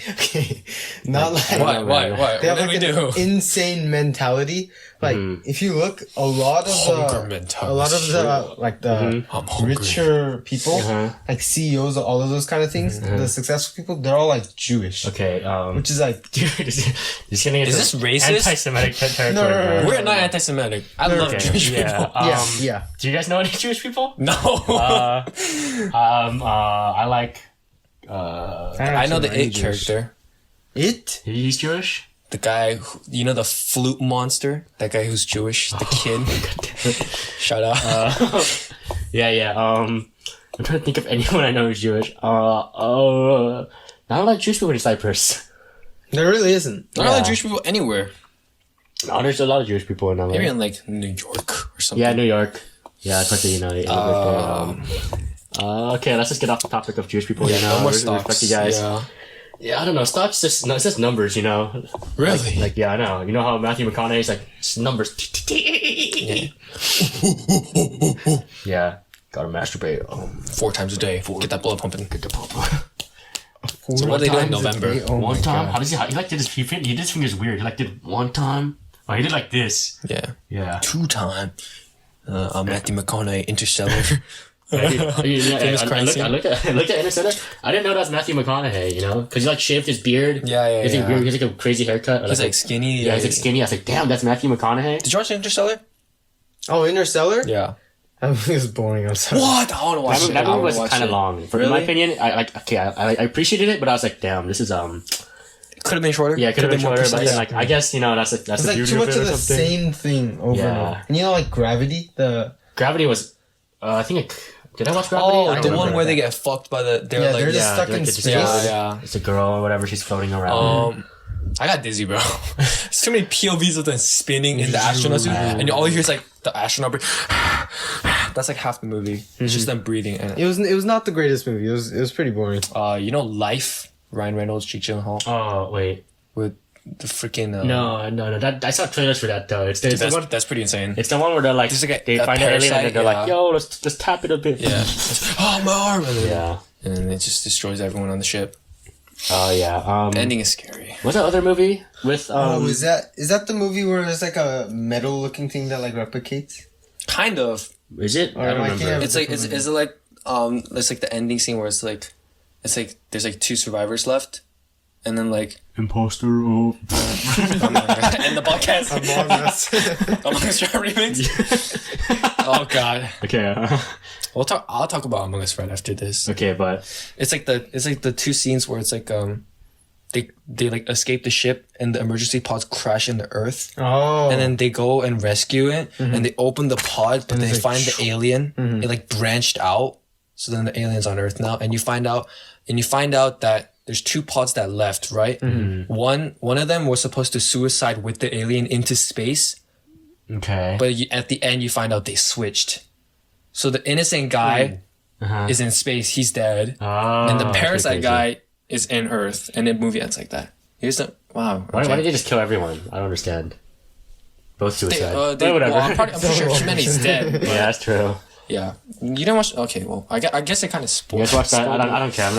C: not like
A: Why?
C: They have
A: What
C: like
A: did we
C: an
A: do?
C: insane mentality. Like if you look, a lot of the like the richer people, like CEOs, all of those kind of things, the successful people, they're all like Jewish.
B: Okay.
C: Which is like,
B: dude, is
A: this racist?
B: Anti-Semitic territory.
C: No.
A: We're not anti-Semitic. I love Jewish people.
C: yeah.
B: Do you guys know any Jewish people?
A: No.
B: I like.
A: I know the It character.
C: It?
B: He's Jewish.
A: The guy, the flute monster. That guy who's Jewish. The kid. Shout out.
B: Yeah. I'm trying to think of anyone I know who's Jewish. Not a lot of Jewish people in Cyprus.
C: There really isn't.
A: Not a lot of Jewish people anywhere.
B: No, there's a lot of Jewish people in LA.
A: Maybe in like New York or something.
B: Yeah, New York. Yeah, it's like okay, let's just get off the topic of Jewish people.
A: No more
B: Respect
A: stocks.
B: you guys.
A: Yeah,
B: I don't know. Stocks it's just numbers,
A: Really?
B: Like yeah, I know. You know how Matthew McConaughey's like it's numbers. Yeah, gotta masturbate.
A: 4 times a day. Get that blood pumping.
B: Get the pump.
A: So what do they do in November?
C: Oh
B: One time, how he like did his he did his fingers weird. He like did one time. Oh, he did like this. Yeah.
A: 2 time. Matthew McConaughey, Interstellar.
B: Famous crime scene. I looked at Interstellar. I didn't know that was Matthew McConaughey, because he like shaved his beard. He has like a crazy haircut.
A: He's like skinny.
B: Yeah, he's like skinny. I was like, damn, that's Matthew McConaughey.
A: Did you watch Interstellar?
C: Oh, Interstellar?
A: Yeah.
C: That movie was boring. I'm sorry.
A: What? I want to watch it.
B: That movie was kind of long. In my opinion, I appreciated it, but I was like, damn, this is
A: Could have been shorter.
B: Yeah, it could have been
A: more
B: shorter, but
A: precise.
B: like I guess that's
C: It's
B: the
C: like
B: beauty
C: too
B: of
C: much
B: it
C: of
B: or
C: the
B: something.
C: same thing over and over. And like Gravity,
B: Gravity was, I think did I watch Gravity?
A: Oh, the one where they get fucked by the.
C: they're just stuck in space.
A: Yeah.
B: It's a girl or whatever. She's floating around.
A: I got dizzy, bro. There's too many POVs of them spinning in the astronaut suit, and all you hear is like the astronaut breathe. That's like half the movie. It's just them breathing. And
C: It was not the greatest movie. It was pretty boring.
A: Life. Ryan Reynolds, Jake Gyllenhaal.
B: Oh wait,
A: with the freaking.
B: No. That I saw trailers for that though.
A: That's pretty insane.
B: It's the one where they're like, they find an alien and they're like, yo, let's tap it a bit.
A: Yeah. Oh, my arm. And then it just destroys everyone on the ship.
B: Oh yeah.
A: The ending is scary.
B: What's that other movie with?
C: Is that the movie where there's like a metal looking thing that like replicates?
A: Kind of.
B: Is it? I don't remember.
A: It's like is it like it's like the ending scene where it's like there's like 2 survivors left, and then like
B: Imposter of
A: and the podcast
C: Among Us.
A: Among Us remix. Oh god.
B: Okay.
A: I'll talk about Among Us right after this.
B: Okay, but
A: it's like the 2 scenes where it's like they like escape the ship and the emergency pods crash into Earth.
C: Oh.
A: And then they go and rescue it and they open the pod, but they find the alien. It like branched out. So then the alien's on Earth now, and you find out that there's 2 pods that left, right? One of them was supposed to suicide with the alien into space.
B: Okay.
A: But at the end, you find out they switched. So the innocent guy is in space. He's dead. And the parasite guy is in Earth. And the movie ends like that. Wow.
B: Why did they just kill everyone? I don't understand. Both suicide.
A: Whatever. Well, I'm pretty sure humanity's dead.
B: Yeah, that's true.
A: Yeah. You didn't watch... Okay, well, I guess it kind of spoiled.
B: You guys watched that? I don't care.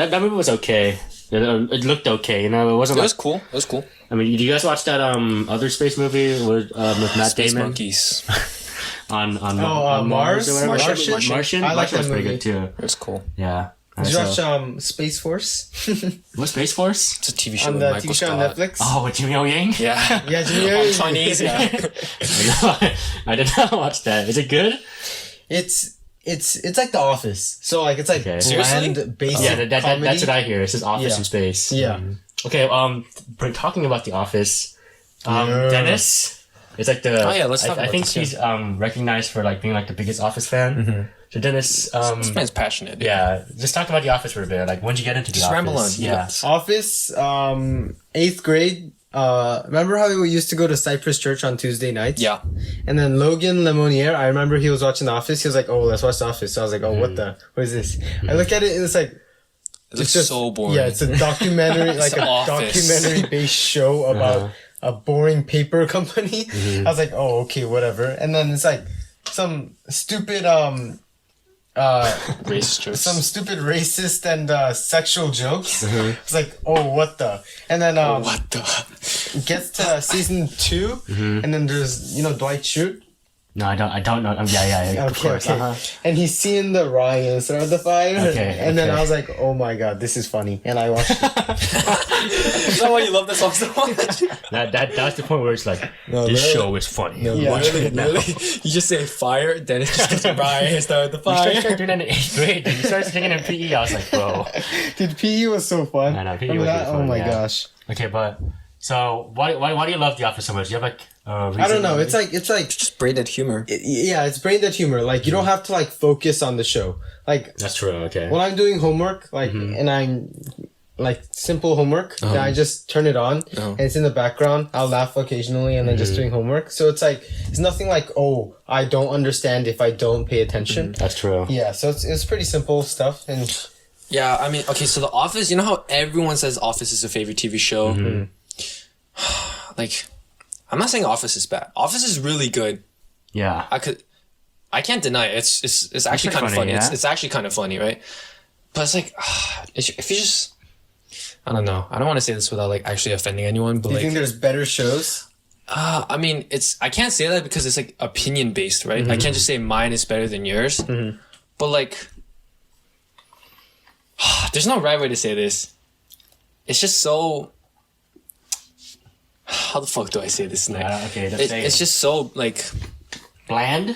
B: That movie was okay. It looked okay, It wasn't.
A: It was cool. It was cool.
B: I mean, did you guys watch that other space movie with Matt
A: Space
B: Damon?
A: Monkeys.
B: on
C: Mars?
B: or whatever?
C: Martian? I like
B: Martian was
C: that
B: pretty
C: movie.
B: good too.
A: It was cool.
B: Yeah.
C: Did you watch Space Force?
B: What, Space Force?
A: It's a TV show
C: on
A: with
C: the
A: Michael
C: TV show on
A: Scott.
C: Netflix?
B: Oh, with Jimmy O Yang?
A: Yeah.
C: Yeah, Jimmy
A: Chinese, yeah.
B: I did not watch that. Is it good?
C: It's like The Office. So like it's like bland, basic
B: Yeah,
C: comedy.
B: that's what I hear. It's just Office in space.
C: Yeah.
B: Okay, talking about The Office, Dennis. It's like the.
A: Oh yeah, let's talk
B: I
A: about
B: think
A: this,
B: he's recognized for like being like the biggest Office fan. So Dennis,
A: This man's passionate. Dude.
B: yeah, just talk about The Office for a bit. Like, when'd you get into The Office?
A: Ramble on.
B: Yeah.
C: Office, 8th grade. Remember how we used to go to Cypress Church on Tuesday nights?
A: Yeah.
C: And then Logan Lemonier, I remember he was watching The Office. He was like, "Oh, let's watch The Office." So I was like, "Oh, what is this?" I look at it and it's like,
A: It's just so boring.
C: yeah, it's a documentary, like a
A: Office.
C: documentary-based show about a boring paper company. I was like, "Oh, okay, whatever." And then it's like some stupid
A: Racist jokes.
C: some stupid racist and sexual jokes. It's like, oh, what the? And then
A: What the?
C: gets to season 2, and then there's Dwight Schrute.
B: No, I don't know. Yeah. Of course.
C: Okay. And he's seeing the Ryan start the fire. And then I was like, oh my god, this is funny. And I watched it.
A: Is that why you love this song so much?
B: That's the point where it's like, this show is funny.
A: No,
C: Yeah.
A: really? You just say fire, then it just goes Ryan started the
B: You
A: fire.
B: started doing that in 8th grade. You started singing in PE. I was like, bro.
C: Dude, PE was so fun.
B: I know, PE
C: Remember
B: was
C: that?
B: really fun,
C: Oh my
B: yeah.
C: gosh.
B: Okay, but so why do you love The Office so much? Do you have like reason?
C: I don't know. It's like
A: Just braided humor.
C: it's brain dead humor. Like you don't have to like focus on the show. Like
B: That's true. Okay.
C: when I'm doing homework, like and I'm like simple homework, then I just turn it on and it's in the background. I'll laugh occasionally and then just doing homework. So it's like it's nothing like, oh, I don't understand if I don't pay attention.
B: That's true.
C: Yeah, so it's pretty simple stuff. And
A: Yeah, I mean, okay, so The Office, you know how everyone says Office is a favorite TV show? Like, I'm not saying Office is bad. Office is really good.
B: Yeah.
A: I can't deny it. It's actually kind of funny.
B: yeah?
A: It's actually kind of funny, right? But it's like, if you just, I don't know. I don't want to say this without like actually offending anyone, but
C: do you
A: like,
C: think there's better shows?
A: I mean, I can't say that because it's like opinion based, right? I can't just say mine is better than yours. But like, there's no right way to say this. It's just so. How the fuck do I say this?
B: Okay,
A: It's just so like.
B: bland.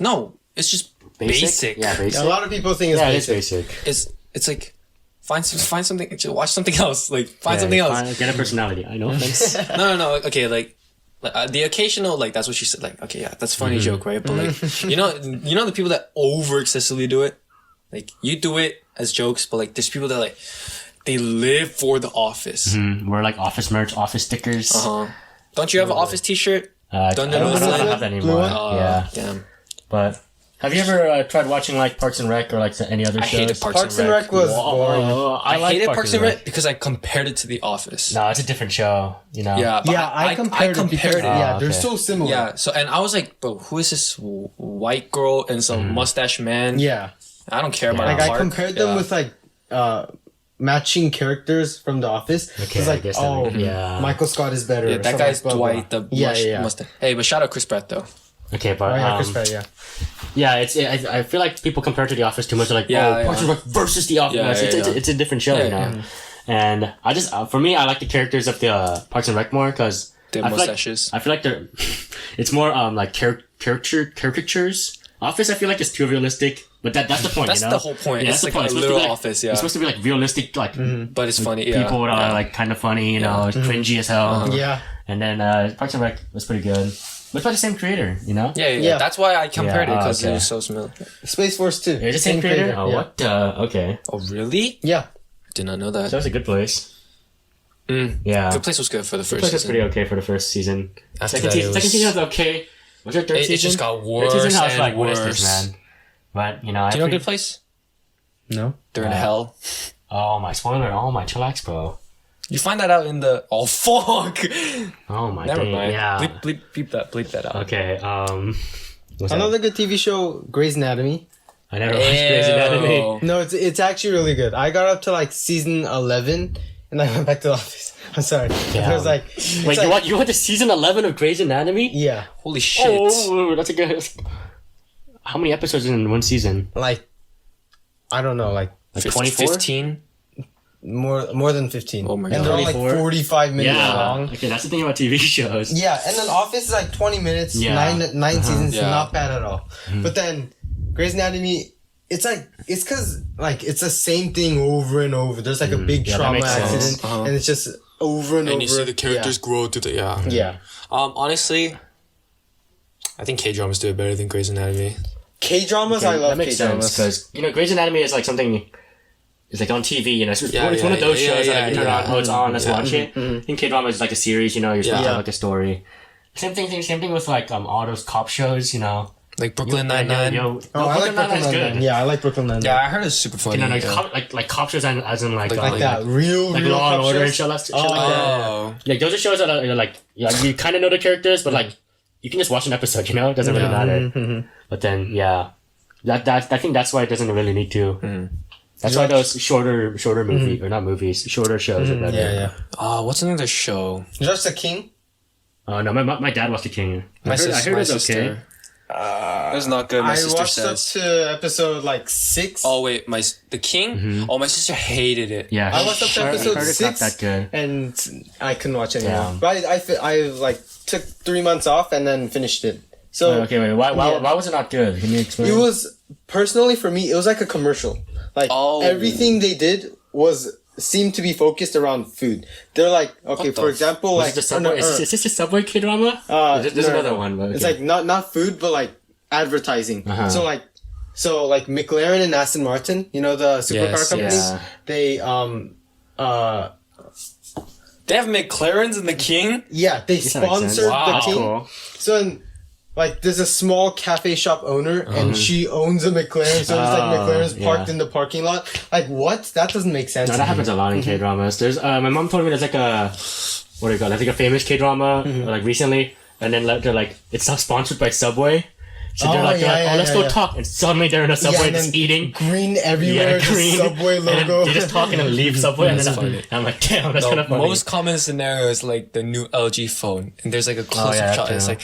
A: No, it's just basic.
B: Yeah, basic.
C: A lot of people think it's
B: Yeah, it's
C: basic.
B: basic.
A: It's like find something. Just watch something else. Like find something else.
B: Get a personality. I know. Thanks.
A: No. Okay, like the occasional like that's what she said. Like okay, yeah, that's a funny joke, right? But like you know the people that over excessively do it. Like you do it as jokes, but like there's people that like they live for The Office.
B: We're like office merch, office stickers.
A: Don't you have an Office T-shirt?
B: I don't have that anymore. Yeah.
A: Damn.
B: But have you ever tried watching like Parks and Rec or like any other
A: I
B: shows?
A: hated
C: Parks and Rec was boring.
A: I
B: like
A: hated Parks and Rec because I compared it to The Office.
B: No, it's a different show. You know.
A: Yeah, but
C: Yeah, I compared it because
A: it.
C: yeah, they're
B: okay.
C: so similar.
A: Yeah, so and I was like, bro, who is this white girl and some mustache man?
C: Yeah.
A: I don't care about
C: Like
A: Clark.
C: I compared them with like matching characters from The Office.
B: Okay,
C: It's
B: I
C: like,
B: guess that
C: oh,
B: makes- yeah.
C: Michael Scott is better.
A: Yeah,
C: or
A: that
C: something
A: guy's
C: like blah,
A: Dwight,
C: blah.
A: the mustache. Hey, but shout out Chris Pratt though.
B: Okay, but
C: Oh, yeah, Chris Pratt, yeah.
B: yeah, I feel like people compare it to The Office too much. They're like, Parks and Rec versus The Office.
A: Yeah,
B: It's a different show, you know. And I just, for me, I like the characters of the Parks and Rec more because
A: Their mustaches.
B: I feel like they're, it's more like caricatures. Office, I feel like it's too realistic, but that's the point.
A: That's
B: you know?
A: the whole point.
B: Yeah,
A: It's
B: that's
A: like
B: the
A: a
B: point.
A: little Office, yeah.
B: It's supposed to be like realistic, like
A: But it's funny, yeah.
B: people that are like kind of funny, you know, cringy as hell.
C: Yeah.
B: And then Parks and Rec was pretty good. But it's by the same creator, you know?
A: Yeah. That's why I compared
B: Yeah,
A: it because
B: okay.
A: it was so similar.
C: Space Force 2.
B: It's the same creator? Oh,
C: yeah.
B: what? Okay.
A: Oh, really?
C: Yeah.
A: Did not know that.
B: So that's a good place. Yeah.
A: Good Place was good for the first
B: Place was
A: season.
B: pretty okay for the first season.
A: After
B: Second
A: that,
B: season,
A: it
B: second
A: was-
B: season was okay. Was there third season?
A: It just got
B: Third
A: worse
B: season, I was
A: and
B: like, what is
A: worse.
B: this, man? But, you know,
A: Do you know Good Place?
C: No.
A: They're in hell.
B: Oh, my spoiler. Oh, my chillax, bro.
A: You find that out in the... Oh, fuck!
B: Oh, my
A: Never
B: day.
A: mind.
B: Yeah.
A: Bleep that out.
B: Okay, what's
C: Another
B: that?
C: good TV show, Grey's Anatomy.
B: I never watched Grey's Anatomy.
A: Ew.
C: No, it's actually really good. I got up to like season 11 and I went back to The Office. I'm sorry.
B: Damn.
C: It was like...
B: Wait,
C: like,
B: you went to season 11 of Grey's Anatomy?
C: Yeah.
A: Holy shit.
B: Oh, that's a good... How many episodes in one season?
C: Like, I don't know, like
B: Like 24?
A: 15?
C: more than 15.
A: Oh my
C: And
A: God.
C: they're all like
B: 24?
C: 45 minutes
B: Yeah.
C: long.
B: Okay, that's the thing about TV shows.
C: Yeah, and then Office is like 20 minutes,
B: Yeah.
C: nine seasons,
A: Yeah.
C: not bad at all. But then Grey's Anatomy, it's because like it's the same thing over and over. There's like a big
B: Yeah, that
C: trauma
B: makes sense.
C: accident, and it's just over and over.
A: And you see the characters grow to the... Yeah.
C: Yeah.
A: Honestly, I think K-dramas do it better than Grey's Anatomy.
C: K-dramas, I love
B: That makes
C: K-dramas.
B: sense because, you know, Grey's Anatomy is like something... It's like on TV, you know. It's,
A: Yeah,
B: it's one of
A: yeah,
B: those
A: yeah,
B: shows
A: yeah,
B: that like, you turn
A: yeah.
B: on, oh, it's on, let's watch it. I think K-drama is like a series, you know, you're supposed to
A: Yeah.
B: have like a story. Same thing with like all those cop shows, you know.
A: Like Brooklyn
B: Yo,
A: Nine-Nine.
B: yo,
C: Oh, I like Brooklyn
B: Nine-Nine's
C: Nine-Nine.
B: good.
C: Yeah, I like Brooklyn Nine-Nine.
A: Yeah, I heard it's super funny.
B: You know, like,
A: yeah.
B: like cop shows as in like
C: Like that real
B: like
C: real
B: Law and
C: cop
B: Order and
C: shows.
B: shit like that.
A: Oh.
B: Like those are shows that are like, yeah, you kind of know the characters, but like you can just watch an episode, you know, it doesn't really matter. But then, yeah, I think that's why it doesn't really need to. That's why those shorter movie or not movies, shorter shows are better.
A: Yeah. What's another show?
C: Just The King.
B: No, my dad watched The King. I heard it's okay.
A: It was not good. My sister
C: watched
A: says.
C: up to episode like 6.
A: Oh wait, The King. Oh, my sister hated it.
B: Yeah,
C: I watched up to episode
B: it's
C: 6,
B: not that good.
C: and I couldn't watch it anymore.
B: Yeah.
C: But I like took 3 months off and then finished it. So
B: Okay, wait. Why was it not good? Can you explain?
C: it was personally for me. It was like a commercial. Like everything they did seemed to be focused around food. They're like, okay, for example, like
B: is this a Subway K-drama? There's another one. But okay.
C: It's like not food, but like advertising. So like McLaren and Aston Martin, you know, the supercar companies. They
A: They have McLarens in The King.
C: yeah, they sponsored The King.
B: Cool.
C: So like there's a small cafe shop owner and she owns a McLaren, so it's like McLaren's parked in the parking lot. Like what? That doesn't make sense.
B: No, that happens a lot in K-dramas. There's my mom told me there's like a what do you call it? I think a famous K-drama like recently, and then they're like it's not sponsored by Subway. So they're like, let's go talk. And suddenly they're in a Subway just eating.
C: Green everywhere,
B: green.
C: the Subway logo.
B: And they just talk and then leave Subway. And then I'm like, damn, that's kind of funny.
A: Most common scenario is like the new LG phone. And there's like a close-up shot. It's like,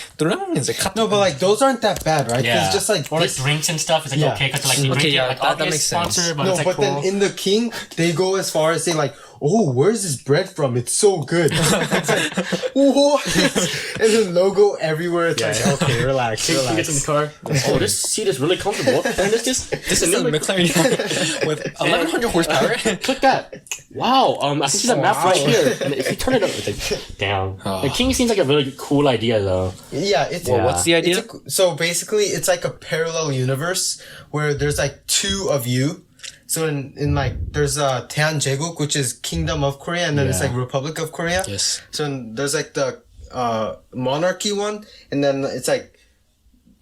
C: no, but like those aren't that bad, right?
B: Yeah.
C: It's just like
B: or like drinks and stuff. It's like okay, because like drinking, like
A: that makes sense.
B: Sponsor, but
C: no,
B: it's like
C: but
B: cool.
C: then in The King, they go as far as saying like, oh, where's this bread from? It's so good. It's like, what? And the logo everywhere. It's like, okay, relax.
B: Can you get in the car? Oh, this seat is really comfortable. And this
A: is a McLaren with 1100 horsepower.
B: Click that. Wow. I think there's a map right here. And if you turn it up, it's like, damn. The King seems like a really cool idea, though.
C: Yeah. It's
A: what's the idea?
C: So basically, it's like a parallel universe where there's like 2 of you. So in like there's Taeanje국, which is Kingdom of Korea, and then it's like Republic of Korea.
A: Yes.
C: So there's like the monarchy one, and then it's like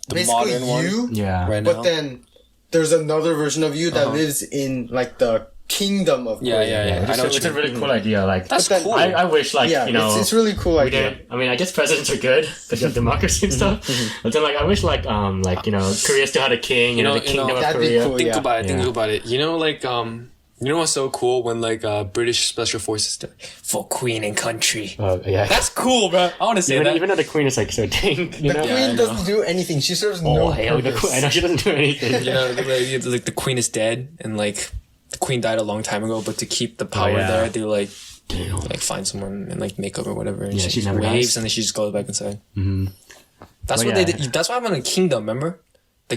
A: the
C: basically
A: modern one.
C: you.
B: Yeah.
A: Right
C: But
A: now.
C: then there's another version of you that lives in like the Kingdom of Korea.
A: Yeah. I know
B: It's a really cool idea. Like
A: That's
C: then-
A: cool.
B: I wish like you know
C: it's really cool
B: we
C: idea.
B: did. I mean, I guess presidents are good because you have democracy and stuff. But then like I wish like you know Korea still had a king. You know, the Kingdom of
C: that'd be
B: Korea.
C: cool.
A: Think
C: Yeah.
A: about it. Think about it. You know, like you know what's so cool when like British special forces do, for Queen and country.
B: Yeah.
A: That's cool, bro. I want to say that.
B: Even though the queen is like so dang, you know.
C: The Queen doesn't do anything. She serves no
B: Hell, the
C: purpose.
B: queen. I know she doesn't do anything.
A: You know, like the Queen is dead, and like the Queen died a long time ago. But to keep the power there, they like find someone and like make up or whatever. And she
B: never
A: waves,
B: dies.
A: and then she just goes back inside.
B: Mm-hmm.
A: That's what they did. That's why I'm on a Kingdom. Remember, the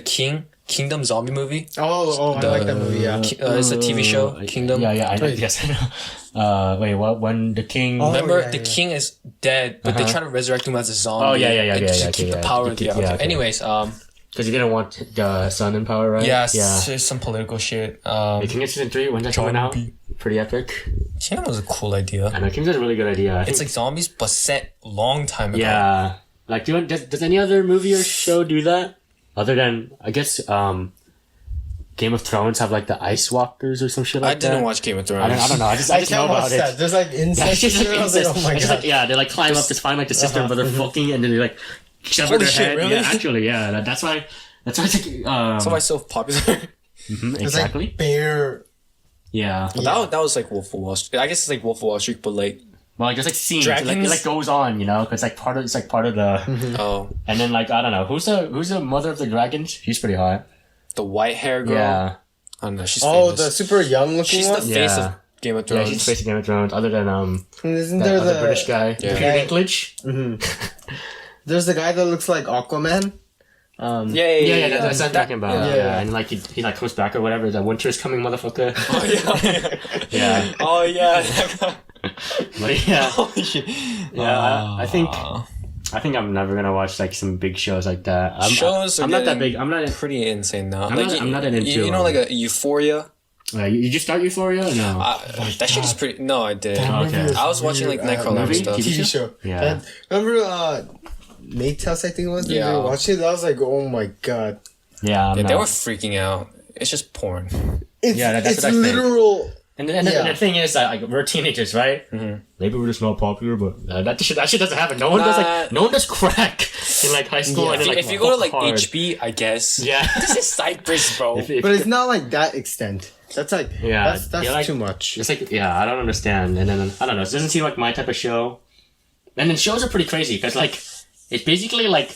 A: Kingdom zombie movie.
C: Oh, I like that movie. Yeah.
A: It's a TV show. Kingdom.
B: Yeah, I know. Yes, I know. Wait, what? When the king?
A: Remember, the king is dead, but they try to resurrect him as a zombie.
B: Oh, yeah.
A: To keep the power of the other. Anyways,
B: because you didn't want the son in power, right?
A: yeah, there's some political shit.
B: The King Season 3, when's that coming out? Pretty epic.
A: Kingdom was a cool idea.
B: I know, Kingdom's a really good idea.
A: It's like zombies, but set long time ago.
B: Yeah. Like, does any other movie or show do that? Other than, I guess, Game of Thrones have like the Ice Walkers or some shit like that.
A: I didn't watch Game of Thrones.
B: I don't know. I just know about it.
C: There's like incest.
B: It's just like
C: I was like,
B: incest.
C: oh my
B: It's just
C: god.
B: like, yeah, they like climb up to find like the sister and brother fucking, and then they like shove their
A: shit,
B: head.
A: really?
B: Yeah, actually, yeah. That's why it's like
A: That's why it's so popular.
B: exactly.
C: Like bear.
B: Yeah.
A: That was like Wolf of Wall Street. I guess it's like Wolf of Wall Street, but like
B: Well, like there's like scenes.
A: Dragons?
B: It like goes on, you know, because like part of the.
A: oh,
B: And then like I don't know who's the mother of the dragons. She's pretty hot.
A: the white hair girl.
B: Yeah.
A: I don't know. She's
C: Oh,
A: famous.
C: the super young looking
A: She's
C: one.
A: the face
B: Yeah.
A: of Game of
B: Yeah,
A: Thrones.
B: she's facing Game of Thrones. Other than
C: Isn't
B: that
C: there
B: other
C: the
B: British guy,
A: Yeah.
B: Peter Dinklage.
C: There's the guy that looks like Aquaman.
A: Yeah.
B: That's what I'm talking about.
C: Yeah.
B: Yeah, and like he like comes back or whatever. The winter is coming, motherfucker.
A: Oh yeah.
B: Yeah,
A: Oh yeah.
B: but yeah,
A: Oh,
B: I think I'm never gonna watch like some big shows like that.
A: Shows are
B: I'm not that
A: getting
B: big. I'm not.
A: pretty insane now.
B: I'm not that into,
A: You know, like a Euphoria.
B: You just start Euphoria? No.
A: That shit is pretty. No, I did.
B: Okay.
A: I was watching like Nightcrawler
B: movie?
A: stuff.
B: TV
C: TV show.
B: Yeah.
C: And remember Nate's house, I think it was? Did
A: Yeah.
C: you watch it? I was like, oh my god.
B: Yeah,
A: Yeah, they were freaking out. It's just porn.
C: It's,
B: Yeah, that's
C: it's
B: what I think.
C: literal
B: And the thing is that like we're teenagers, right? Mm-hmm. Maybe we're just not popular, but that shit doesn't happen. No one does crack in like high school. And then, like,
A: if you go to like HB, I guess.
B: Yeah.
A: This is Cypress, bro.
C: But it's not like that extent. That's like that's like, too much.
B: It's like I don't understand. And then I don't know. It doesn't seem like my type of show. And then shows are pretty crazy because like it's basically like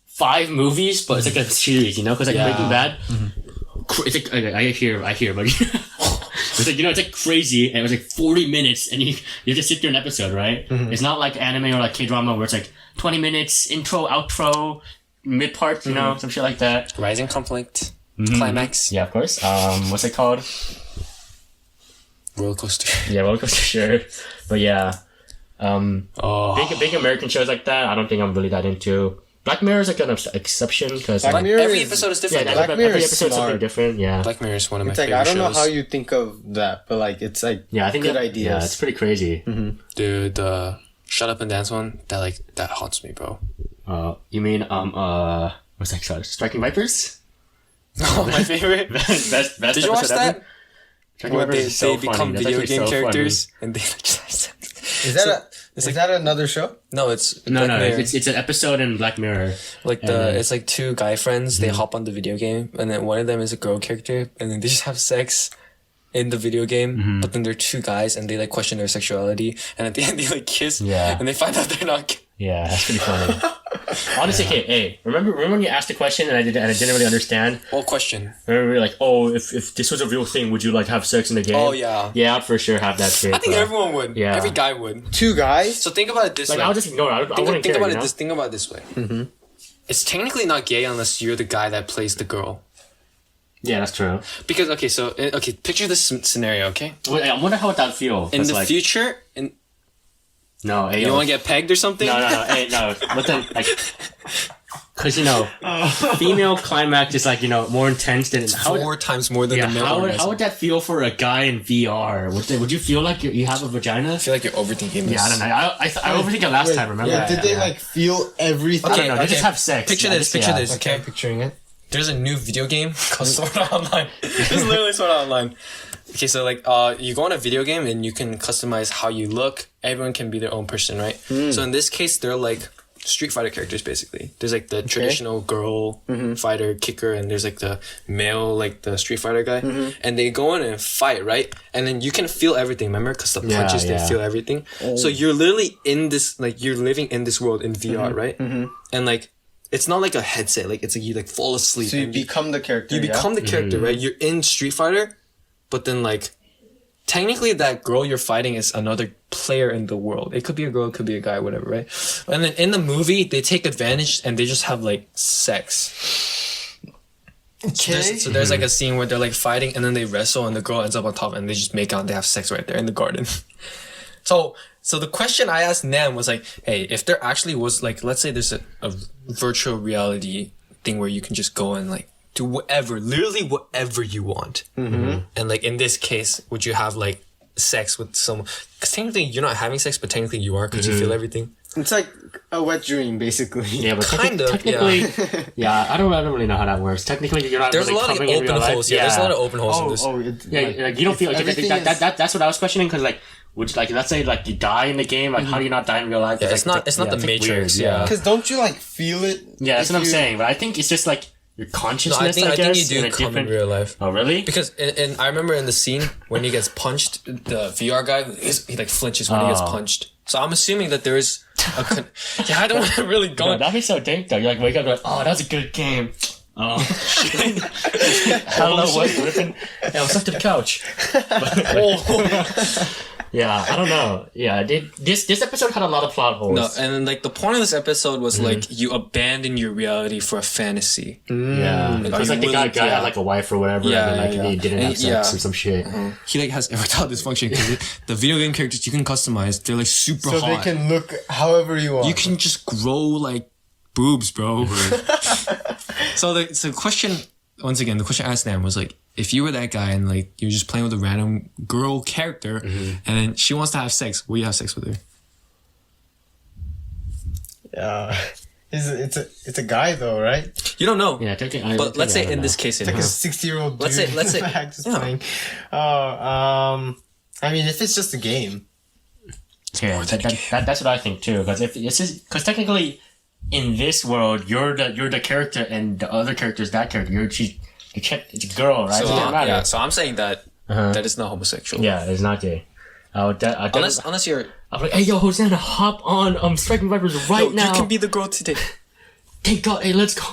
B: 5 movies, but it's like a series, you know? Because like Breaking Bad. Mm-hmm. It's like I hear, but it's like it's like crazy, and it was like 40 minutes, and you just sit through an episode, right? Mm-hmm. It's not like anime or like K-drama where it's like 20 minutes, intro, outro, mid part, you know, some shit like that.
A: Rising conflict, climax.
B: Yeah, of course. What's it called?
A: Roller coaster.
B: Yeah, roller coaster. Sure, but yeah, big American shows like that. I don't think I'm really that into. Black Mirror is like an exception because
A: every episode is different.
B: Yeah,
C: Black Mirror
B: every
C: is
B: episode is something
C: smart.
B: different. Yeah,
A: Black Mirror is one of my
C: it's like
A: favorite
C: I don't know
A: shows.
C: how you think of that, but like it's like
B: I think
C: good ideas.
B: Yeah, it's pretty crazy.
C: Mm-hmm.
A: Dude, the Shut Up and Dance one that haunts me, bro.
B: You mean what's that called? Striking Vipers?
A: Oh, my favorite.
B: best
A: Did you watch that?
B: Striking
A: Where
B: Vipers is so
A: they become
B: funny.
A: video
B: That's
A: game
B: actually so
A: characters
B: funny.
A: and they like just have sex.
C: Is that another show?
A: No, it's
B: No,
A: Black Mirror.
B: it's an episode in Black Mirror.
A: Like it's like 2 guy friends. They hop on the video game, and then one of them is a girl character, and then they just have sex in the video game. But then they're 2 guys, and they like question their sexuality, and at the end they like kiss.
B: Yeah.
A: And they find out they're not.
B: Yeah, that's pretty funny. Honestly, hey, remember when you asked a question and I didn't really understand?
A: What question?
B: Remember we were like, if this was a real thing, would you like have sex in the game?
A: Oh yeah.
B: Yeah, I'd for sure have that shit.
A: I think everyone would.
B: Yeah.
A: Every guy would.
C: 2 guys?
A: So think about it this
B: like
A: way.
B: I'll just ignore it. I wouldn't
A: think
B: care,
A: about
B: you
A: it
B: know?
A: Think about it this way. Mm-hmm. It's technically not gay unless you're the guy that plays the girl.
B: Yeah, that's true.
A: Because picture this scenario, okay?
B: Wait, I wonder how would that feel.
A: In the future,
B: No, hey,
A: you want to get pegged or something?
B: No, hey, no. But then, like, because female climax is like more intense than
A: 4 times more than the male.
B: How would that feel for a guy in VR? Would you feel like you have a vagina?
A: I feel like you're overthinking this.
B: Yeah, I don't know. I overthink it last time. Remember?
C: Yeah, did they like feel everything?
B: Okay, no, they just have sex.
A: Picture this.
C: Okay, I'm picturing it.
A: There's a new video game called Sword Art Online. It's literally Sword Art Online. Okay, so like you go on a video game and you can customize how you look. Everyone can be their own person, right? So in this case, they're like Street Fighter characters basically. There's like the traditional girl fighter kicker, and there's like the male like the Street Fighter guy, and they go in and fight, right? And then you can feel everything, remember? Because the punches they feel everything. So you're literally in this you're living in this world in VR, right? And like it's not like a headset, like it's like you like fall asleep.
C: So you become the character.
A: You become the character, right? You're in Street Fighter, but then like technically that girl you're fighting is another player in the world. It could be a girl, it could be a guy, whatever, right? And then in the movie, they take advantage and they just have like sex.
C: Okay.
A: So there's like a scene where they're like fighting and then they wrestle and the girl ends up on top and they just make out and they have sex right there in the garden. So the question I asked Nam was like, hey, if there actually was like, let's say there's a virtual reality thing where you can just go and like do literally whatever you want. And like in this case, would you have like sex with someone? Because technically you're not having sex, but technically you are because you feel everything.
C: It's like a wet dream, basically.
B: Yeah, but
A: technically,
B: I don't really know how that works. Technically, you're not.
A: There's
B: really
A: a lot of
B: coming in
A: open
B: real life.
A: holes. Yeah, there's a lot of open holes in this.
B: Like you don't feel like that's what I was questioning because like. Which like let's say like you die in the game, like how do you not die in real life?
A: Yeah, it's not the Matrix.
B: Weird,
C: Because don't you like feel it?
B: Yeah, that's what I'm saying. But I think it's just like your consciousness.
A: I think you
B: in
A: do
B: a
A: come
B: different
A: in real life.
B: Oh really?
A: Because I remember in the scene when he gets punched, the VR guy he like flinches when he gets punched. So I'm assuming that there is a I don't want to really go.
B: No, that'd be so dank though. You like wake up like, oh, that was a good game. Oh shit! I don't know what ripping. Yeah, I'm stuck to the couch. Yeah, I don't know. Yeah, this episode had a lot of plot holes.
A: No, and then, like the point of this episode was like you abandon your reality for a fantasy.
B: Yeah, because like the guy had like a wife or whatever, and like he didn't have sex or some shit.
A: He like has erectile dysfunction because the video game characters you can customize. They're like super hot.
C: So they can look however you want.
A: You can just grow like boobs, bro. So the question, once again, the question I asked Nam was like, if you were that guy and like you're just playing with a random girl character and then she wants to have sex, will you have sex with her?
C: It's a guy though, right?
A: You don't know.
B: Yeah,
A: but let's say in this case,
C: It's like a 60-year-old dude.
A: Let's say
C: just playing. I mean, if it's just a game.
B: Yeah, that's what I think too. Because technically, in this world, you're the character, and the other character is that character. It's a girl, right?
A: So I'm saying that that is not homosexual.
B: Yeah, it's not gay.
A: Unless you're.
B: I'm like, hey, yo, Hosanna, hop on Striking Vipers right now.
A: You can be the girl today.
B: Thank God, hey, let's go.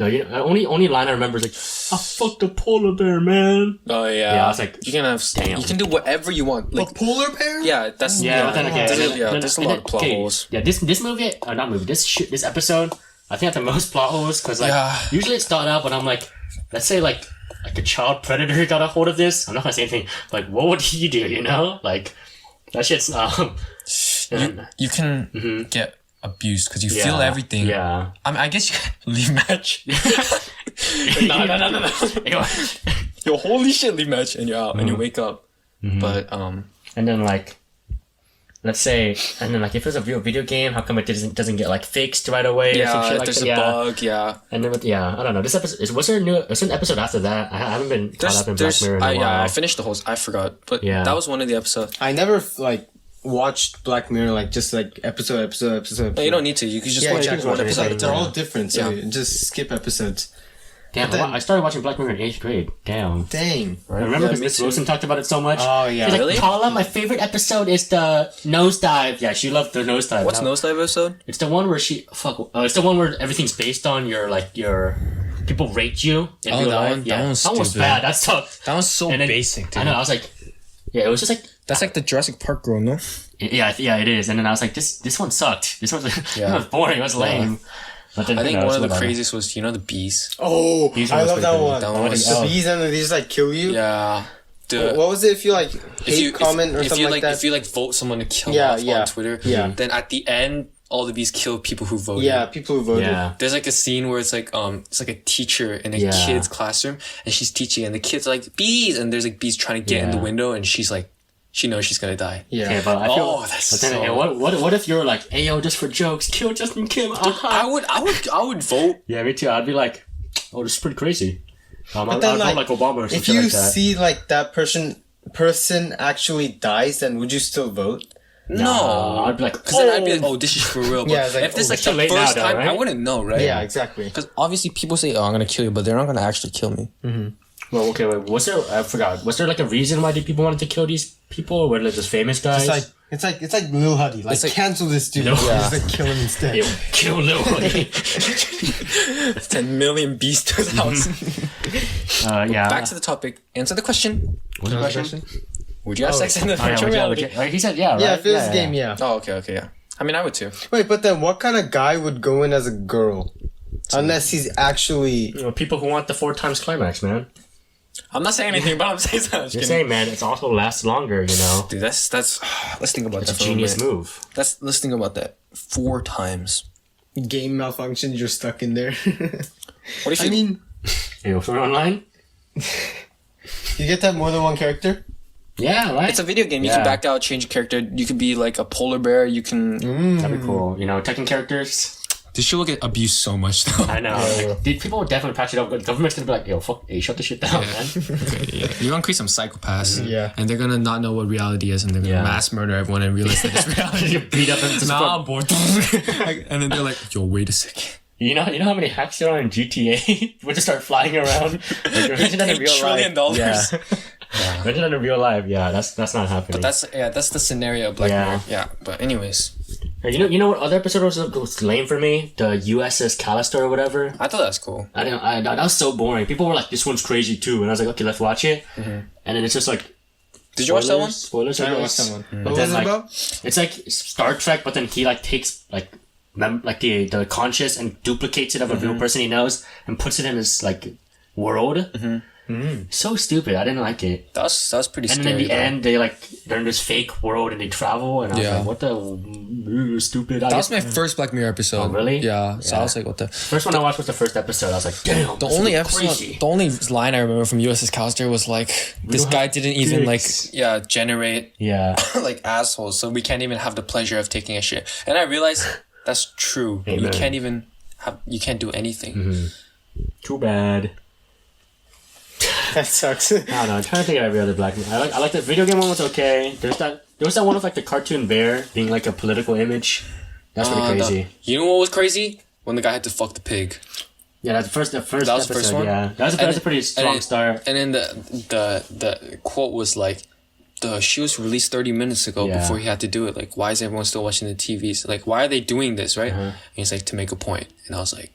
B: No, only line I remember is like, I fucked a polar bear, man.
A: Oh yeah.
B: Yeah, I was like,
A: you can do whatever you want. Like
C: a polar bear?
A: Yeah, that's there's a lot of plot holes.
B: Yeah, this movie, or not movie, this episode, I think had the most plot holes because usually it started out, but I'm like, let's say like a child predator got a hold of this. I'm not gonna say anything. Like, what would he do? You know, like that shit's
A: you can get abused because you feel everything.
B: Yeah.
A: I mean, I guess you can leave match. No. Yo, holy shit, leave match, and you're out, and you wake up. But
B: and then like, let's say, and then like if it's a real video game, how come it doesn't get like fixed right away?
A: Yeah,
B: or some shit like
A: there's
B: that?
A: a bug. Yeah.
B: And then I don't know. This episode was there an episode after that? I haven't been caught up in Black Mirror in a while.
A: Yeah, I finished the whole. I forgot, but that was one of the episodes.
C: I never watched Black Mirror episode.
A: No, you don't need to. You can just watch one episode.
C: They're all different, so just skip episodes.
B: Damn, I started watching Black Mirror in 8th grade. Damn.
C: Dang.
B: I remember because Miss Wilson talked about it so much.
C: Oh, yeah.
B: She's like,
A: Really?
B: Paula, my favorite episode is the nosedive. Yeah, she loved the nosedive.
A: What's nosedive episode?
B: It's the one where it's the one where everything's based on your people rate you in real life.
A: That one's stupid.
B: That was bad. That's tough.
A: That was so basic, dude.
B: I know. I was like, it was just like.
A: That's like the Jurassic Park girl, no?
B: Yeah, it is. And then I was like, this one sucked. This one was boring. It was lame. But then,
A: I think one of the craziest was, the bees.
C: Oh, I love that one.
A: The
C: bees and they just kill you.
A: Yeah.
C: What was it? If you comment or something like that?
A: If you vote someone to kill off on Twitter, then at the end, all the bees kill people who voted.
C: Yeah, people who voted. Yeah.
A: There's a scene where it's like a teacher in a kid's classroom, and she's teaching, and the kids are like, bees, and there's bees trying to get in the window, and she's like, she knows she's gonna die.
B: Yeah. Okay, but I feel, what if you're like, hey yo, just for jokes, kill Justin Kim?
A: I would vote.
B: Yeah, me too. I'd be like, oh, this is pretty crazy.
C: But then,
B: I'd vote like Obama or something.
C: If you
B: like that.
C: see that person actually dies, then would you still vote?
A: No,
B: I'd be like,
A: because then I'd be like, oh, this is for real.
C: Yeah, it's like,
A: if this the first time,
B: right?
A: I wouldn't know, right?
C: Yeah, exactly.
A: Because obviously people say, oh, I'm gonna kill you, but they're not gonna actually kill me.
C: Mm-hmm.
B: Well, okay, wait. I forgot. Was there a reason why people wanted to kill these people? Or were they just famous guys?
C: It's like Lil Huddy. Cancel this dude. Just kill him instead.
B: Yo, kill Lil Huddy.
A: 10 million beasts to the house.
B: Yeah.
A: Back to the topic. Answer the question.
B: What's the question?
A: Would you have sex in the virtual reality?
B: He said yeah, right?
C: Yeah, if it was a game, yeah.
A: Oh, okay, yeah. I mean, I would too.
C: Wait, but then what kind of guy would go in as a girl? Unless he's actually...
B: people who want the 4 times climax, man.
A: I'm not saying anything, but I'm saying something.
B: Just saying, man, it's also lasts longer,
A: Dude, that's let's think about that.
B: It's a genius move.
A: Let's think about that. 4 times.
C: Game malfunction, you're stuck in there.
A: What if
B: you for online?
C: You get to have more than one character?
B: Yeah, right.
A: It's a video game. You can back out, change a character. You could be like a polar bear. You can.
B: That'd be cool. Tekken characters.
A: This shit will get abused so much, though.
B: I know. People will definitely patch it up. The government's gonna be like, yo, fuck, hey, shut this shit down, man.
A: You're gonna create some psychopaths.
C: Yeah.
A: And they're gonna not know what reality is, and they're gonna mass murder everyone and realize that it's reality.
B: You beat up and just
A: I'm bored. And then they're like, yo, wait a second.
B: You know how many hacks there are in GTA? We'll just start flying around. Imagine that in real
A: $8 trillion.
B: Yeah. Imagine that in real life. Yeah, that's not happening.
A: But that's the scenario of Black Mirror. Yeah. But anyways.
B: You know what other episode was lame for me? The USS Callister or whatever.
A: I thought that was cool.
B: That was so boring. People were like, "This one's crazy too," and I was like, "Okay, let's watch it." And then it's just like,
A: did you watch that one?
B: Spoilers.
C: I didn't watch that one.
B: But
C: What
B: then,
C: was it about?
B: It's like Star Trek, but then he takes the conscious and duplicates it of a real person he knows and puts it in his world. So stupid. I didn't like it.
A: That was pretty scary.
B: And in the end, they're in this fake world and they travel, and I was like, "What the stupid?"
A: That was my first Black Mirror episode.
B: Oh, really?
A: Yeah. So I was like, "What the?"
B: First one I watched was the first episode. I was like, "Damn."
A: The only line I remember from USS Callister was this guy didn't even generate assholes, so we can't even have the pleasure of taking a shit. And I realized that's true.
B: Amen.
A: You can't even you can't do anything.
B: Too bad.
C: That sucks.
B: I don't know. I'm trying to think of every other black movie. I like the video game one was okay. There was that one with like the cartoon bear being like a political image. That's pretty crazy.
A: You know what was crazy? When the guy had to fuck the pig.
B: Yeah, the first
A: That was
B: episode,
A: the first one?
B: Yeah, that was a pretty strong start.
A: And then the quote was like, the shoe was released 30 minutes ago before he had to do it. Like, why is everyone still watching the TVs? Like, why are they doing this, right? And he's like, to make a point. And I was like...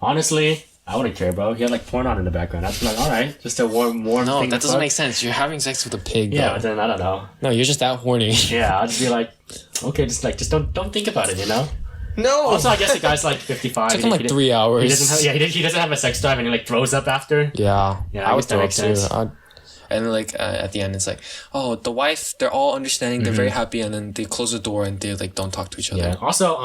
B: Honestly, I wouldn't care, bro. He had like porn on in the background. I'd be like, alright, just a warm
A: No,
B: thing.
A: that doesn't make sense. You're having sex with a pig,
B: Yeah,
A: though.
B: but then I don't know.
A: No, you're just that horny.
B: Yeah, I'd just be like, okay, just don't think about it, you know?
C: No.
B: Also, I guess the guy's like 55.
A: It took him like 3 hours.
B: He doesn't have a sex drive and he like throws up after.
A: Yeah,
B: Yeah,
A: I
B: I
A: would
B: guess that
A: throw up
B: makes
A: too.
B: sense.
A: And like at the end, it's like, oh, the wife, they're all understanding, they're very happy, and then they close the door and they like don't talk to each other.
B: Yeah. Also,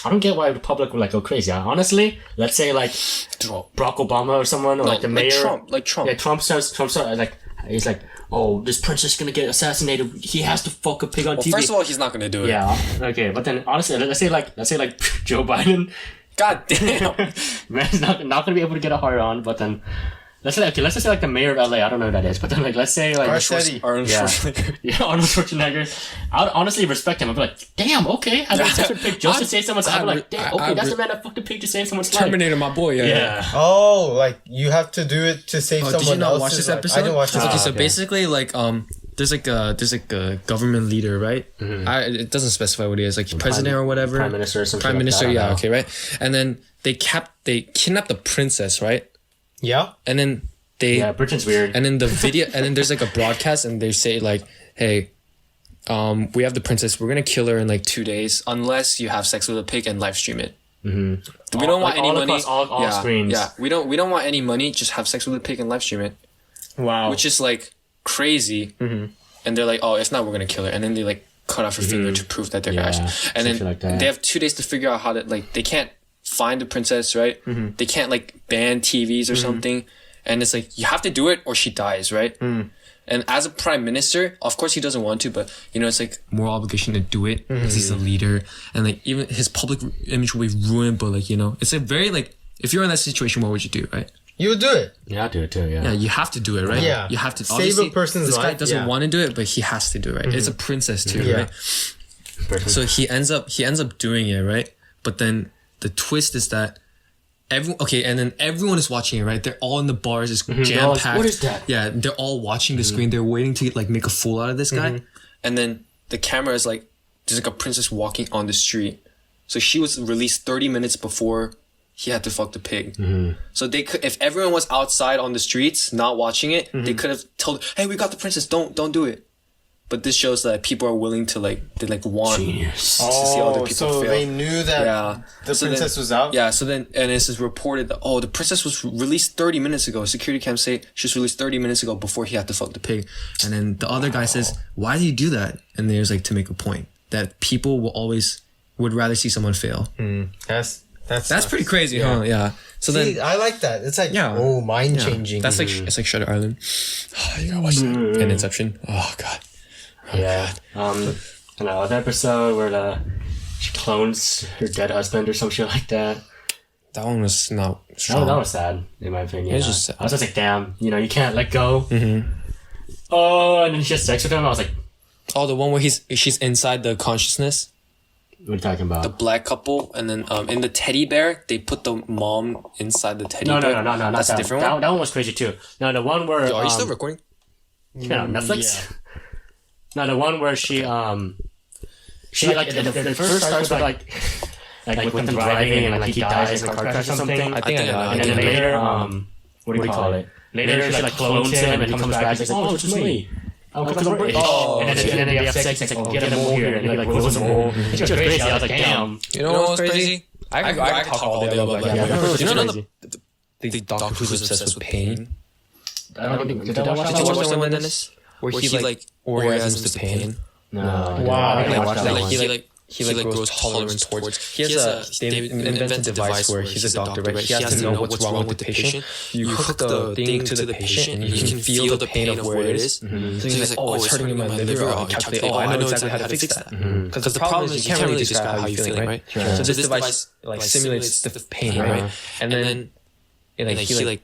B: I don't get why the public would like go crazy. Honestly, let's say like Barack Obama or someone or like the mayor.
A: Like Trump.
B: Yeah, Trump says like he's like, oh, this princess is gonna get assassinated. He has to fuck a pig on TV.
A: First of all, he's not gonna do it.
B: Yeah. Okay, but then honestly, let's say like Joe Biden.
A: God damn.
B: Man's not gonna be able to get a hard on, but then. Let's just say like the mayor of LA. I don't know who that is, but then like let's say like
A: Arnold Schwarzenegger.
B: Yeah, Arnold Schwarzenegger. I would honestly respect him. I'd be like, damn, okay, having sex with a pig just to save someone's life. I'd be like, damn, okay, that's the man that fucked a pig to save someone's life.
A: Terminator, my boy.
B: Yeah.
C: Oh, like you have to do it to save someone
A: Did you not
C: else's
A: watch this
C: life.
A: episode?
C: I didn't watch this.
A: Okay, so
B: okay.
A: basically, like, there's like a government leader, right? It doesn't specify what he is, like president or whatever,
B: Prime Minister or something.
A: Prime Minister,
B: like that, I
A: yeah,
B: don't know.
A: okay, right? And then they kidnapped the princess, right?
C: Yeah.
A: And then
B: Yeah, Britain's weird.
A: and then the video, and then there's like a broadcast, and they say like, hey, we have the princess, we're gonna kill her in like 2 days unless you have sex with a pig and live stream it. We don't want any money.
B: All screens.
A: Yeah, we don't want any money. Just have sex with a pig and live stream it.
C: Wow.
A: Which is like crazy. And they're like, oh, if not, we're gonna kill her. And then they like cut off her finger to prove that they're guys. And then
B: something like that.
A: they have 2 days to figure out how to like. They can't find the princess, right? They can't like ban TVs or something. And it's like you have to do it or she dies, right? And as a prime minister, of course he doesn't want to, but you know it's like moral obligation to do it because he's a leader, and like even his public image will be ruined. But like you know, it's a very like if you're in that situation, what would you do, right?
C: You would do it.
B: Yeah, I'll do it too.
A: Yeah, you have to do it, right?
C: Yeah.
A: You have to
C: Save
A: obviously,
C: a person's
A: this guy
C: life,
A: doesn't
C: yeah.
A: want to do it, but he has to do it, right? It's a princess too,
C: Yeah.
A: right? So he ends up doing it, right? But then the twist is that and then everyone is watching it, right? They're all in the bars, it's jam packed.
B: What is that?
A: Yeah, they're all watching the screen. They're waiting to like make a fool out of this guy, and then the camera is like there's like a princess walking on the street. So she was released 30 minutes before he had to fuck the pig. So they could, if everyone was outside on the streets not watching it, they could have told, "Hey, we got the princess. Don't do it." But this shows that people are willing to want
B: Genius.
A: to see other people
C: so
A: fail.
C: they knew that the
A: So
C: princess
A: then-
C: was out?
A: Yeah, so then, and it's reported that, the princess was released 30 minutes ago. Security cam say she was released 30 minutes ago before he had to fuck the pig. And then the other guy says, why do you do that? And there's like, to make a point that people would rather see someone fail. That's pretty crazy, huh? Yeah. So
C: See,
A: then,
C: I like that. It's like,
A: Yeah.
C: mind changing.
A: that's like, it's like Shutter Island. You gotta watch that. And Inception. Oh, God.
B: Yeah. Another episode where she clones her dead husband or some shit like that.
A: That one was not
B: That
A: strong.
B: was sad, in my opinion.
A: It was just sad.
B: I was just like, damn, you can't let go. Oh, and then she has sex with him. I was like,
A: Oh, the one where she's inside the consciousness.
B: what are you talking about?
A: The black couple, and then in the teddy bear, they put the mom inside the teddy
B: No,
A: bear.
B: not
A: That's
B: that
A: a different
B: one.
A: one.
B: That one was crazy too. No, the one where
A: Yo, are you still recording?
B: Netflix. No, the one where she like the first starts with like with them driving and like he dies in a car crash or something.
A: I think I know.
B: And then later, what do you call it? Later she like clones him and he comes back. He's like, oh, it's just me. Because I'm British. And then they have sex. It's like, get a mole here, and he like grows a mole. It's just crazy. I was like, damn.
A: You know what was crazy? I could talk all day about that.
B: Yeah,
A: You know
B: crazy.
A: the doctor who's obsessed with pain?
B: I don't think. Did I watch
A: Did
B: that
A: you watch
B: one?
A: that one, Dennis? Where he like orgasms the pain?
B: No.
C: Wow.
B: I didn't watch that
A: Like
B: one.
A: he like he like grows tolerance towards. They've invented a device where he's a doctor, right? He has to know what's wrong with the patient. You hook the thing to the patient, and you can feel the pain of where it is. So he's like, oh, it's hurting in my liver. I know exactly how to fix that. Because the problem is you can't really describe how you're feeling, right? So this device like simulates the pain, right? And then he like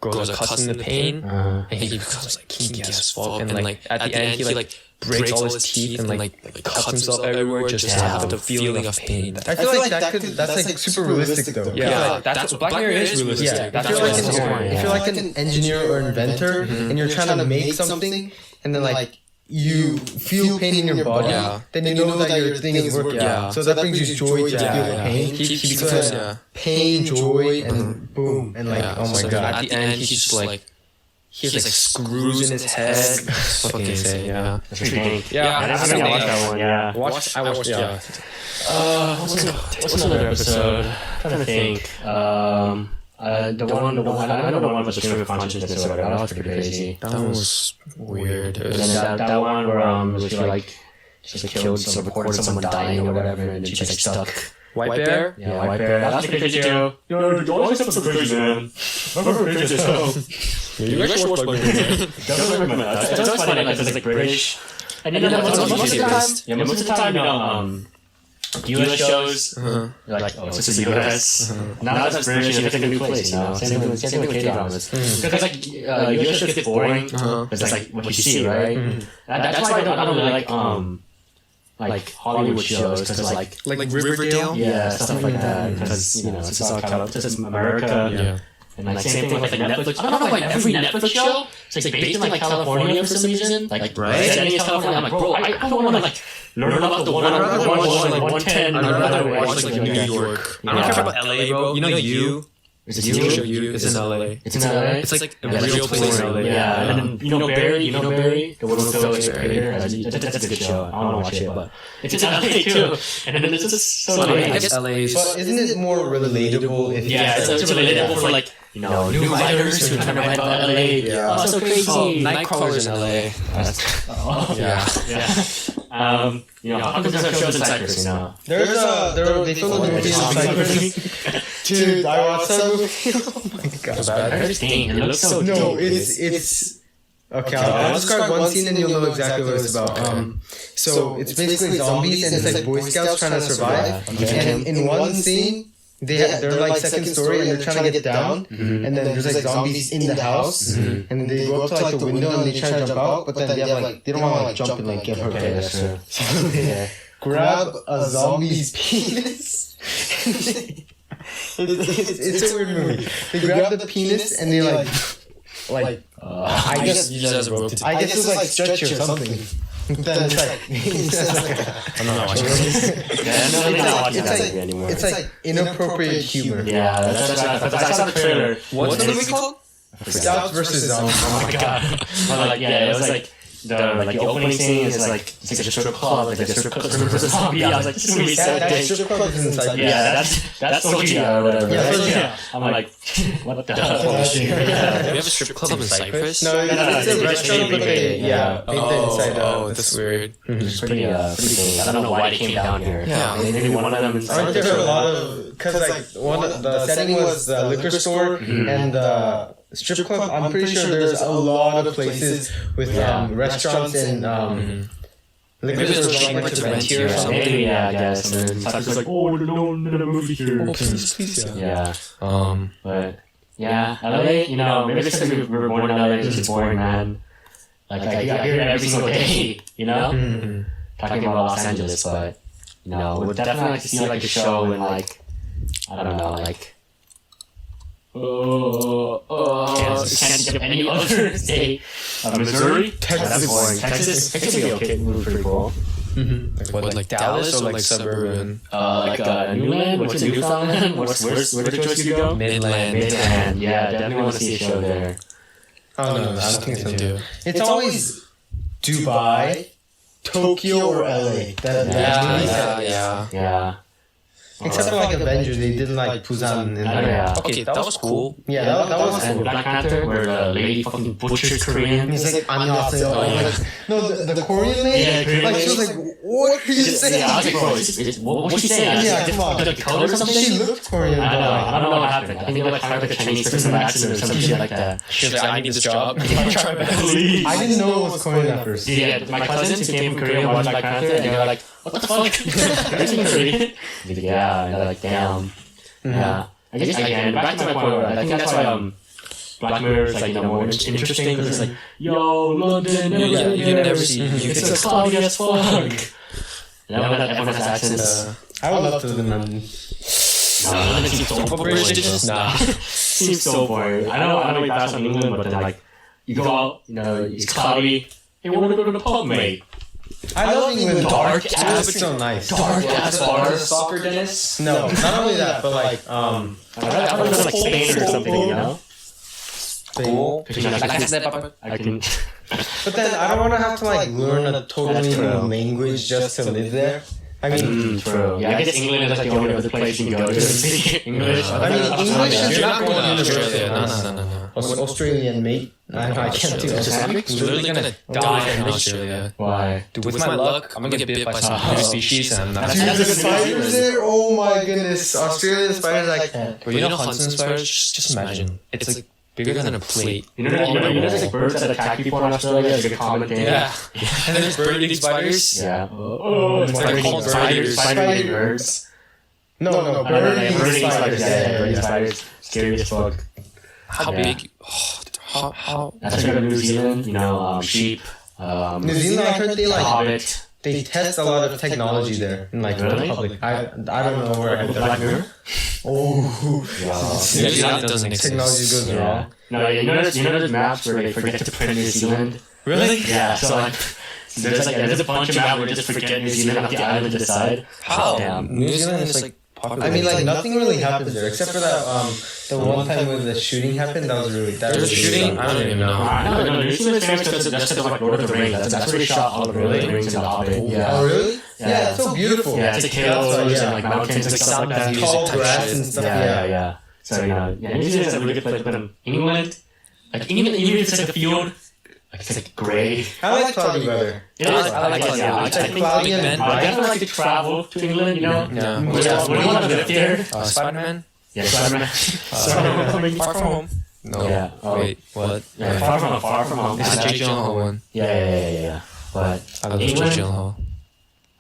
A: grows accustomed to pain, and he becomes like kinky as fuck. And like at the end, he like breaks all his teeth and like cuts himself everywhere just to have the feeling of pain.
C: I feel like that's like super realistic though.
A: Yeah, that's Black Mirror is realistic.
C: If you're like an engineer or inventor and you're trying to make something, and then like you feel pain in your body, then you know that your thing is working. So that brings you joy to feel the pain. He becomes pain, joy, and boom, and like oh my god.
A: At the end, he's just like. He has like screws in his head. Fucking insane, yeah.
B: That's pretty
A: Yeah,
B: I think I watched that one, yeah. What's another episode? I'm trying to think. I don't know what was stream of consciousness or whatever. That was pretty crazy.
A: That one was weird.
B: And then that one where it was like just killed recorded someone dying or whatever, and then she's like stuck.
A: White Bear?
B: Yeah, White Bear. That's pretty crazy too. All these episodes are crazy, man. I'm crazy as hell.
A: You guys should watch White Bear.
B: Definitely recommend that. It's always funny, like, it's like British. And most of the time, US shows, you're like, oh, this is US. Now that's British, and it's like a new place, you know? Same thing with K-dramas. Because, like, US shows get boring. It's like what you see, right? That's why I don't really like Hollywood shows, because like
A: Riverdale?
B: Yeah, stuff like that. Because, you know, it's all just America.
A: Yeah.
B: And like same thing with like Netflix. I don't know why every Netflix show is like based in like California for some reason. Like setting in California. I'm like, bro, I don't want to like learn about the 110.
A: I'd rather watch like New York. I don't care about LA, bro. You know You?
B: Is it You?
A: It's in LA.
B: It's in LA?
A: It's like a real place in LA.
B: Yeah. And then you know Barry? The one with Phil Barry. That's a good show. I don't want to watch it, but it's in LA too. And then it's just so
A: I guess LA is...
C: But isn't it more relatable if...
B: Yeah, it's relatable for like, you know, new writers who are trying to write about LA. Yeah. Oh, so crazy.
A: Nightcrawlers in LA.
B: Yeah. You know, how come there's no shows in Cypress, you know?
C: They filmed a movie in Cypress. Dude, I watched that movie. Oh my god.
B: It looks so dope.
C: No, it's... Okay, I'll describe one scene and you'll know exactly what it's about. So it's basically zombies and it's like Boy Scouts trying to survive. And in one scene... They're like second story and they're trying to get down, and then there's like zombies in the house, and they go up to like the window and they try to jump out, but then they don't want to like jump and like get hurt.
B: Okay, that's true.
C: So they grab a zombie's penis. It's a weird movie. They grab the penis and they like I guess it's like stretch or something. Then it's like
A: I'm not watching it.
C: It's like inappropriate humor.
B: Yeah, that's I saw the trailer.
A: What's the movie called?
C: Scouts versus Zombies.
B: Oh my god. It was like the opening scene is like it's like a strip club, like a strip club versus zombie. I was like, this movie's so
C: that strip club is inside.
B: Yeah, that's Sophia or whatever. Yeah, I'm like, what the hell?
A: We have a strip club in Cyprus?
C: No, it's a restaurant, but they inside.
A: Oh, that's weird.
B: It's pretty cool. I don't know why they came down here.
A: Yeah,
B: maybe one of them.
C: Aren't there a lot of because like the setting was the liquor store and the strip club? I'm pretty sure there's a lot of places with restaurants and
A: maybe there's like to rent here or something.
B: Maybe, yeah, I guess. And then Cypress like, oh, no movie here.
A: Please.
B: Yeah. But yeah, LA, you know, maybe it's because we were born in LA, it's just boring, man. Like I hear it every single day, you know? Talking about Los Angeles, but you know, would definitely like to see like a show in like, I don't know, like can't think of any other state. Missouri?
C: Texas.
B: Texas would be okay. It would be pretty cool.
A: Like Dallas or like suburban?
B: Like Newland? What's in Newfoundland? Where's the choice you go?
A: Midland.
B: Yeah, definitely want to see a show there.
C: Oh no, I don't think so too. It's always Dubai, Tokyo, or LA.
A: Yeah.
C: Except for like Avengers, they did like Busan.
A: Okay, that was cool.
C: Yeah, that was cool.
B: And Black Panther, where the lady fucking butchers Korean.
C: He's like, 안녕하세요. No, the Korean lady.
B: Yeah, Korean
C: like she was like, what are you saying?
B: Yeah, I was like, bro, what'd she say?
C: Yeah, come on.
B: The color or something?
C: She looked Korean.
B: I don't know what happened. I think they like hired like a Chinese person by accident or some shit like that.
A: She was like, I need this job.
C: I didn't know it was Korean at first.
B: Yeah, my cousins who came from Korea watched Black Panther and they were like, what the fuck? This is Korean? Yeah, and they're like, damn. Yeah. I guess, again, back to my point, I think that's why Black Mirror is like, more interesting because it's like, yo, London,
A: you never see.
B: It's a cloudy as fuck. And everyone has accents.
C: I would love to live in London.
B: London seems so boring. Seems so boring. I know we pass on England, but then like, you go out, it's cloudy. Hey, we want to go to the pub, mate.
C: I love England.
B: Dark
C: ass. It's so nice.
B: Dark ass bars.
A: Soccer, Dennis?
C: No, not only that, but like
B: I'd rather go to like Spain or something,
A: Cool.
B: I can.
C: But then I don't want to have to like learn a totally new language just to live there. I mean,
B: true. Yeah, I guess England is like the only other place you can go to speak English.
C: I mean, English is
A: You're
C: not
A: not going to
C: Australia.
A: No.
C: Australian mate. I can't do
A: I'm
C: that.
A: literally gonna die in Australia.
B: Why?
A: Dude, with my luck, I'm gonna get bit by some new species and I'm not.
C: Dude, the spiders there, oh my goodness. Australian spiders, I can't.
A: But you know Huntsman spiders? Just imagine. It's like bigger than a plate.
B: You know there's like birds that attack people in Australia? It's like a common thing.
A: Yeah. And there's bird-eating spiders.
B: Yeah. Oh, it's like called spiders. Spider-eating birds.
C: No,
B: bird-eating spiders. Yeah, bird-eating spiders. Scary as fuck.
A: How big? How?
B: That's like New Zealand, sheep.
C: New Zealand, I heard they like
B: Hobbit.
C: they test a lot of technology there in like
B: Really?
C: the public. I don't know where I heard
B: Black
C: that.
B: Mirror?
C: Oh,
A: New Zealand doesn't exist.
C: technology goes
B: Yeah.
C: wrong.
B: No, you know there's maps where they forget to print New Zealand?
A: Really?
B: Yeah, so like, there's a bunch of maps where they just forget New Zealand off the island to decide.
A: How?
B: Damn.
A: New Zealand is like popular.
C: I mean, like nothing really happens there except for that the one time when the shooting happened. That was really
A: There's shooting? I don't even know.
B: No, New Zealand is famous because that's like Lord of the Rings. That's where they shot all of the Lord of the Rings and the Hobbit. Yeah.
C: Oh really? Yeah, it's so beautiful.
B: Yeah, it's like hills and like mountains and stuff like that.
C: Tall grass and stuff.
B: Yeah. So, New Zealand is a really good place, but in England, like even if it's like a field, like it's like gray.
C: I like cloudy weather.
A: I like it.
B: Yeah, I
C: It's
B: think
C: like cloudy and
B: I
C: bright.
B: definitely like to travel to England,
A: Yeah.
B: We don't want to live there.
A: Spider-Man?
B: Yeah, Spider-Man.
A: Far from home? No.
B: Yeah.
A: Wait, what?
B: Yeah, far from home.
A: It's the Jake Gyllenhaal one.
B: Yeah. But
A: I love Jake
B: England,
A: Gyllenhaal.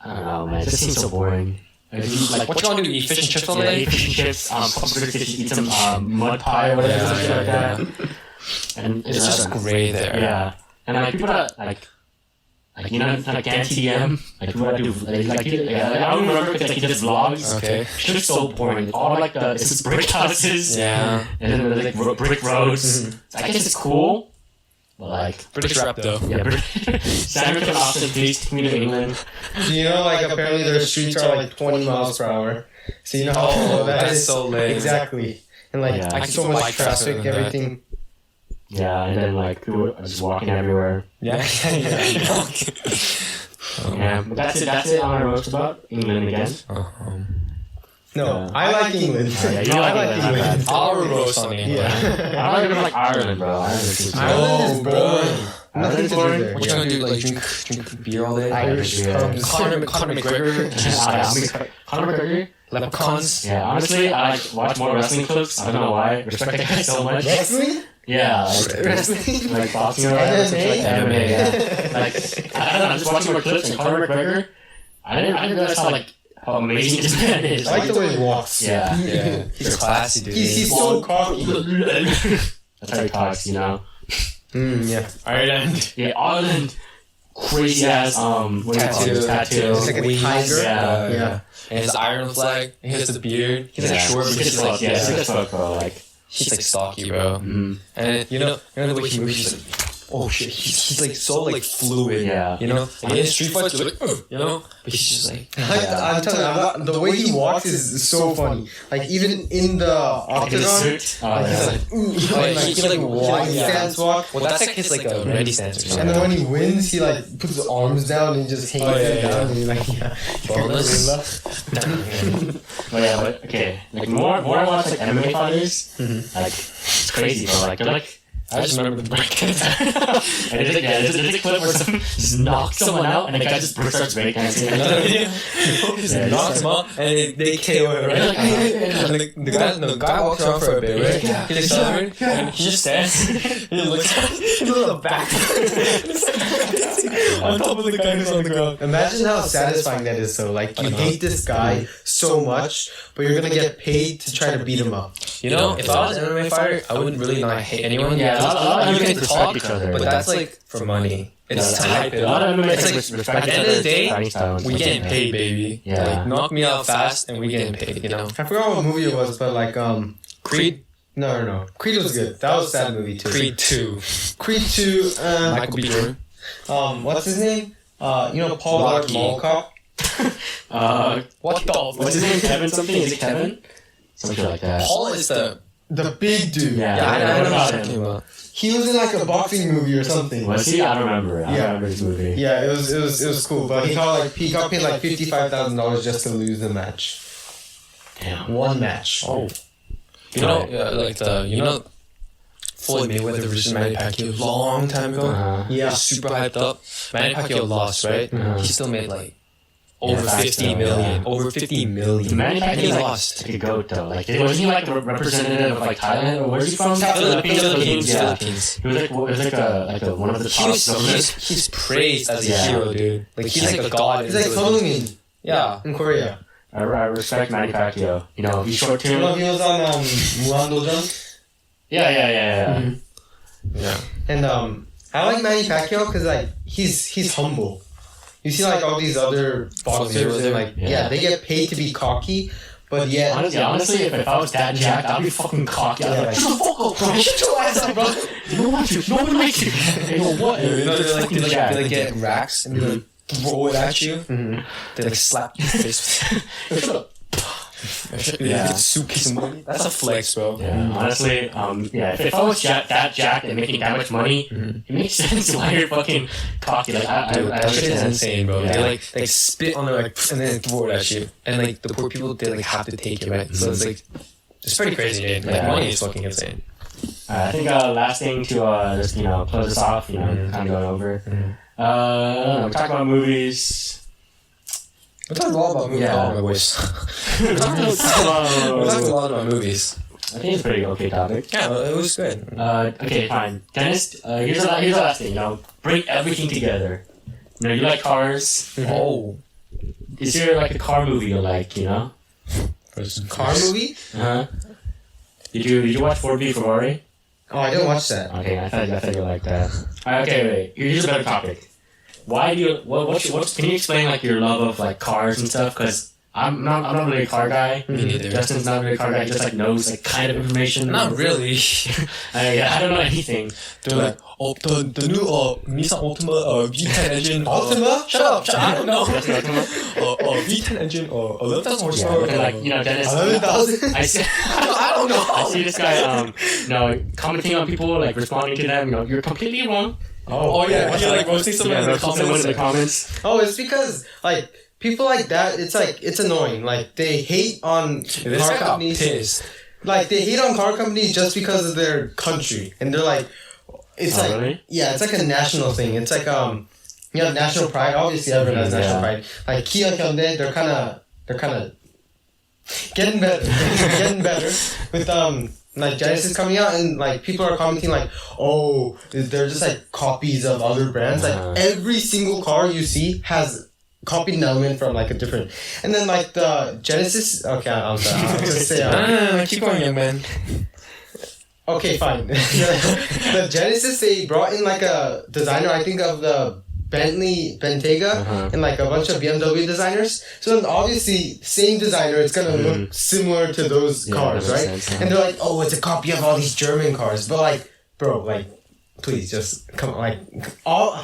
B: I don't know, man. It just seems so boring. Like,
A: What you want to do? Eat fish and chips all
B: yeah,
A: day?
B: eat fish and chips, eat some mud pie or whatever, something like that. And
A: It's just gray there.
B: Yeah. And like people that like like TM, like people that do I don't remember because like he does vlogs.
A: Okay.
B: It's just so boring. All like it's just brick houses.
A: Yeah.
B: And then there's like brick roads. I guess it's cool. But like
A: British rap though.
B: yeah, Samuel and Austin, please take me to England.
C: Do you know like apparently their streets are like 20 miles per hour? So you know how slow that
A: That's
C: is?
A: so lit.
C: Exactly. And like
B: Yeah.
A: I
C: so
A: can
C: much
A: bike faster
C: traffic,
A: than that.
C: everything.
B: Yeah, and then like people are just walking everywhere.
C: Yeah.
B: Yeah, but that's it on our roast about England again.
C: No, I like England.
B: Yeah, you like
C: I like England.
A: Our roast on England.
C: Yeah.
B: I don't even like Ireland, bro. Ireland is
C: Ireland is boring. Nothing to do
B: boring.
C: there.
A: What you gonna do? Like drink beer all day?
C: Irish
B: Yeah.
C: pubs.
A: Conor McGregor?
B: Conor McGregor?
A: Leprechauns?
B: Yeah, honestly, I like watch more wrestling clips. I don't know why. Respect that guy so much.
C: Wrestling?
B: Yeah, like
C: Wrestling?
B: like boxing or whatever.
C: MMA?
B: MMA, yeah. Like I don't know, just watching more clips and Conor McGregor. I didn't realize how amazing this man is.
C: I like the way he walks.
B: Yeah.
A: Yeah. He's classy, dude.
C: He's so cocky.
B: That's how he talks,
C: Yeah.
A: Ireland.
B: Yeah, Ireland. Crazy ass tattoo.
C: It's like a tiger.
B: Yeah.
C: Yeah.
A: And his Iron flag. He has the beard. He's like short, but he's like,
B: yeah, he's like, bro. Like,
A: he's like stocky, bro.
B: mm.
A: And you know the way he moves, he's like, oh shit, he's like so like fluid.
B: Yeah.
A: You know, like in street fights, you're like, you know, but he's just like.
C: I'm telling you, the way he walks is so funny. Like even in the octagon, he's like wide stance walk.
A: Well, that's like his like a ready stance or something.
C: And then when he wins, he like puts his arms down and just hangs down. And he's like,
A: boneless.
B: But okay, like more I watch like MMA fighters, like it's crazy, bro. Like they're like.
A: I just remember the breakdance.
B: And there's a clip where someone just knocks someone out and the guy just starts breakdancing.
A: Just knocks him out and they KO him, right? And the guy walks around for a bit, right? Yeah. He looks over and he just stands. He looks at the back. On top of the guy who's on the ground.
C: Imagine how satisfying that is. So like you hate this guy so much, but you're gonna get paid to try to beat him up.
A: You know, if I was an MMA fighter, I wouldn't really not hate anyone.
B: Yeah, a lot of
A: you can
B: respect
A: talk,
B: each other,
A: but that's like for money. It's to hype it
B: a lot
A: up.
B: of MMA
A: It's like,
B: respect
A: at the
B: each
A: end of the day,
B: other.
A: we getting paid, baby.
B: Yeah.
A: Like, knock me out fast and we getting paid, you know?
C: I forgot what movie it was, but like
A: Creed?
C: No. Creed was good. That was a sad movie too.
A: Creed 2.
C: Creed 2.
A: Michael B. Jordan.
C: What's his name? You know Paul
A: Rocky.
C: Mall Cop.
A: What the?
B: What's his name? Kevin something? Is it Kevin? Something like that.
A: Paul is the
C: big dude.
B: Yeah,
A: I
B: I
A: know
B: know
A: what
B: about
A: you're talking
B: him.
A: about.
C: He was in like a boxing movie or something.
B: Was he? I don't remember. I don't
C: Yeah.
B: remember his movie.
C: Yeah, it was cool, but he got paid like $55,000 just to lose the match.
B: Damn.
C: One match.
A: Oh. You know, Floyd Mayweather versus Manny Pacquiao long time ago?
C: Yeah.
A: He's super hyped up. Manny Pacquiao lost, right? He still made like over
B: Yeah,
A: 50 million. Over 50 million.
B: Manny
A: And he
B: Pacquiao
A: lost.
B: like a goat though. Like wasn't he like a representative of like Thailand or where's he from?
A: Philippines.
B: Yeah. He was like a one of the top governors.
A: He's praised as a hero, dude. Like he's like a god.
C: He's like Sonmin.
A: Yeah.
C: In Korea.
B: I respect Manny Pacquiao. You know, he's short
C: You
B: term.
C: know he was on Mulan Dojan?
B: Yeah.
A: Yeah.
C: And I like Manny Pacquiao because like he's humble. You see like all these other boxers and like they get paid to be cocky, but yet
B: honestly, if I was that jacked, I'd be fucking cocky. I'd be like, shut the fuck up, bro. Shut your ass up, bro. You don't want to. No one likes you. They go, what?
A: You know, they get racks and they like throw it at you. They like slap your face with it.
B: Shut up.
A: Yeah. Get suitcase of money. That's a flex, bro.
B: Yeah, honestly, if I was that jacked and making that much money, it makes sense why you're fucking cocky. Like,
A: That shit is insane, bro.
B: Yeah.
A: They like spit on it like and then throw it at you, and like the poor people they like have to take it, right? So it's like it's pretty crazy, dude. Like money is fucking insane.
B: I think last thing to just close this off, kind of going over. We talk about movies.
A: We talked a lot about movies.
B: Yeah.
A: Oh, my voice. We talked a lot about movies.
B: I think it's a pretty okay topic.
A: Yeah, well, it was good.
B: Okay, fine. Dennis, here's the last thing. Bring everything together. You like cars.
A: Oh,
B: Is there like a car movie you like?
C: car movie.
B: Did you watch Ford v Ferrari?
C: Oh, I didn't watch that.
B: Okay, I thought you liked that. Okay, wait. Here's a better topic. Why do you? What? Can you explain like your love of like cars and stuff? Because I'm not really a car guy.
A: Me neither.
B: Justin's not really a car guy. He just like knows like kind of information.
A: Not really.
B: I don't know anything.
A: They're like, oh, the new Nissan Altima V10 engine.
C: Altima?
A: Shut up! I don't know.
B: V10
A: V10 engine 11,000 horsepower.
B: And like Dennis.
C: 11,000?
A: I don't know.
B: I see this guy commenting on people like responding to them. You're completely wrong.
A: Oh yeah, like roasting someone in the
B: Someone in the comments.
C: Oh, it's because like people like that. It's annoying. Like they hate on car companies.
A: Pissed.
C: Like they hate on car companies just because of their country, and they're like, it's like
B: really?
C: Yeah, it's like a national thing. It's like national pride. Obviously, everyone has national pride. Like Kia, Hyundai, they're kind of getting better. Getting better with like Genesis coming out, and like people are commenting like, oh, they're just like copies of other brands. Like every single car you see has copied an element from like a different, and then like the Genesis. Okay, I'm sorry. I'll just say.
A: No, keep going, young man.
C: Okay, fine. The Genesis, they brought in like a designer, I think of the Bentley Bentayga and like a bunch of BMW designers. So then obviously, same designer, it's gonna look similar to those cars, right?
B: Sense,
C: And they're like, oh, it's a copy of all these German cars. But like, bro, like, please just come like all.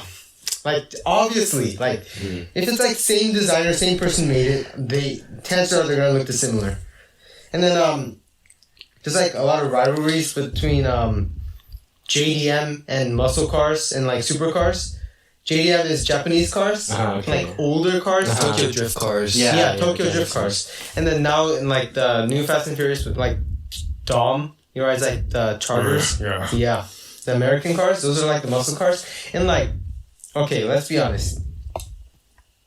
C: Like, obviously, like, if it's, like, same designer, same person made it, chances are they're gonna look dissimilar. And then, there's, like, a lot of rivalries between, JDM and muscle cars and, like, supercars. JDM is Japanese cars, like, older cars.
A: Tokyo Drift cars.
C: Yeah, Tokyo Drift cars. And then now, in, like, the new Fast and Furious with, like, Dom, you know, it's, like, the Chargers. Yeah. The American cars, those are, like, the muscle cars. And, like, okay, let's be honest.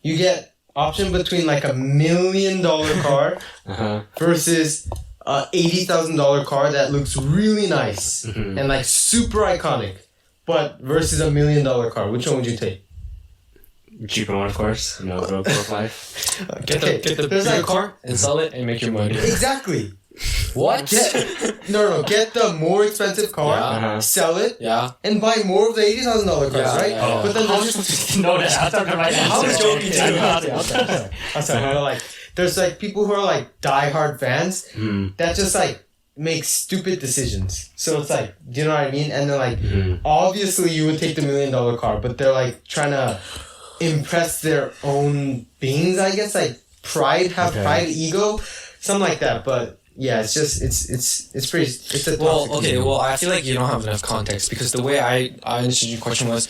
C: You get option between like $1 million car versus a $80,000 car that looks really nice and like super iconic, but versus $1 million car. Which one would you take?
B: Cheaper one, of course. You know, broke life.
A: Get the bigger car and sell it and make your money.
C: Exactly.
A: What?
C: Get the more expensive car, sell it, and buy more of the $80,000 cars, right?
B: Yeah.
C: But then
B: I was supposed to know that. I thought the right answer.
A: I was joking too.
C: I'm sorry, like, there's like people who are like diehard fans that just like make stupid decisions. So it's like, do you know what I mean? And then like, obviously you would take the $1 million car, but they're like trying to impress their own beings, I guess, like pride, ego, something like that. But yeah, it's just it's pretty. It's a
A: well, okay. Well, I feel like you don't have enough context because the way I understood your question was,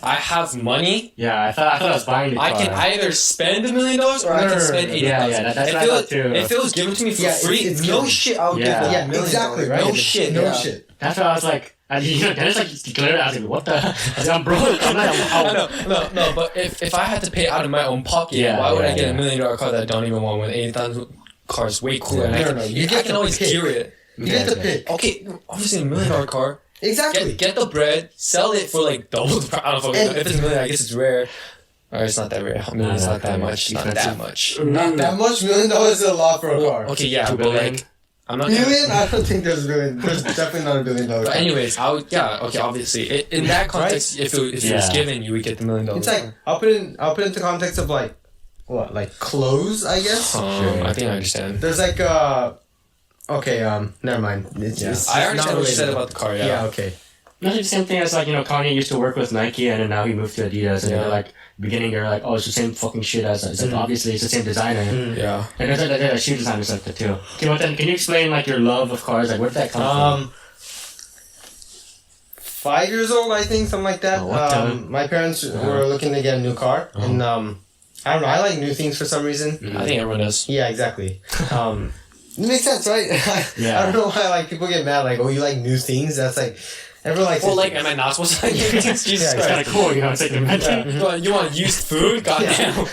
A: I have money.
B: Yeah, I thought I was buying the car.
A: I can either spend $1 million or I can spend $80,000.
B: Yeah, that's what I thought too.
A: If it was given to me for free,
C: it's
A: no shit, I would give it.
C: Yeah, exactly right.
A: No shit.
B: That's why I was like. And you know, Dennis like declared, I was like, what the? I was like, I'm broke. I'm not.
A: No. But if I had to pay out of my own pocket, why would I get $1 million car that I don't even want when 80,000 cars way cooler? I can always gear it.
C: You get the pick.
A: Okay, obviously $1 million car.
C: Exactly.
A: Get the bread, sell it for like double the price. I don't know if it's $1 million. I guess it's rare. Or it's not that rare. I mean, it's not that much. Not that much.
C: Not that much. $1 million is a lot for a car.
A: Okay, yeah, but like. I'm not
C: billion? I don't think there's $1 billion. There's definitely not $1 billion.
A: But anyways, obviously, in that context, if it was given, you would get the $1 million.
C: It's like I'll put it into context of like what, like clothes, I guess.
A: Sure. I think I understand.
C: There's like never mind.
A: I understand what you said about the car.
C: Yeah. Okay.
B: Not the same thing as like, you know, Kanye used to work with Nike and then now he moved to Adidas and they're like, beginning they're like, oh, it's the same fucking shit as it's like, obviously it's the same designer.
A: Yeah.
B: And there's like shoe designers like that too. Okay, well then, can you explain like your love of cars? Like, where did that come from?
C: 5 years old, I think, something like that. My parents were looking to get a new car, and I don't know. I like new things for some reason.
A: I think everyone does.
C: Yeah, exactly. It makes sense, right? I don't know why like people get mad. Like, oh, you like new things? That's like. Everyone likes.
A: Well, like, am I not supposed to like new things? Jesus Christ.
B: It's kind of cool, you know. It's like inventing.
A: You want used food? Goddamn.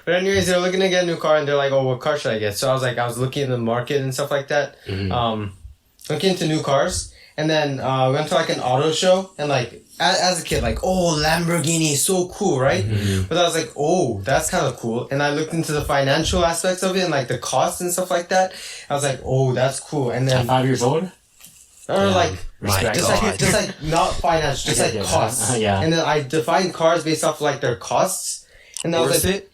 C: But anyways, they're looking to get a new car, and they're like, "Oh, what car should I get?" So I was looking in the market and stuff like that, looking into new cars, and then went to like an auto show, and like as a kid, like, oh, Lamborghini is so cool, right? But I was like, oh, that's kind of cool, and I looked into the financial aspects of it and like the costs and stuff like that. I was like, oh, that's cool, and then
B: 5 years old.
C: Or like just like not finance, just like costs. And then I defined cars based off like their costs, and I was like,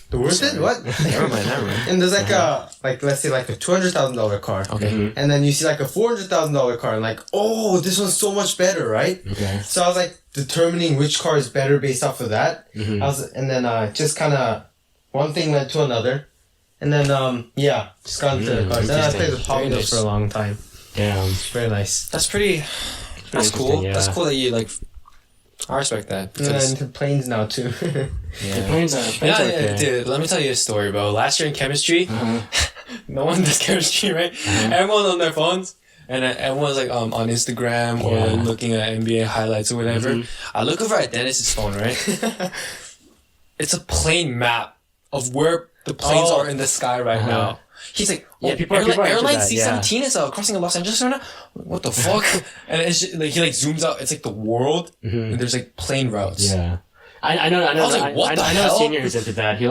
C: the worth it? What?
A: Never mind.
C: And there's like let's say like a $200,000 car.
A: Okay.
C: And then you see like a $400,000 car, and like, oh, this one's so much better, right?
B: Okay.
C: So I was like determining which car is better based off of that. And then just kind of one thing led to another, and then just got into the cars. Then I played with Hot Wheels for a long time.
B: Damn.
C: Very nice.
A: That's cool.
B: Yeah.
A: That's cool that you like. I respect that.
C: And then into planes now too.
B: The planes are okay.
A: Dude, let me tell you a story, bro. Last year in chemistry, no one does chemistry, right? Everyone on their phones, and everyone's like on Instagram or looking at NBA highlights or whatever. I look over at Dennis's phone, right? It's a plane map of where the planes are in the sky right now. He's like, airline C-17 is crossing Los Angeles right now. What the fuck? And it's just, like he like zooms out. It's like the world, and there's like plane routes.
B: Yeah, I know. I was like, what the hell? I know a senior who's into that. He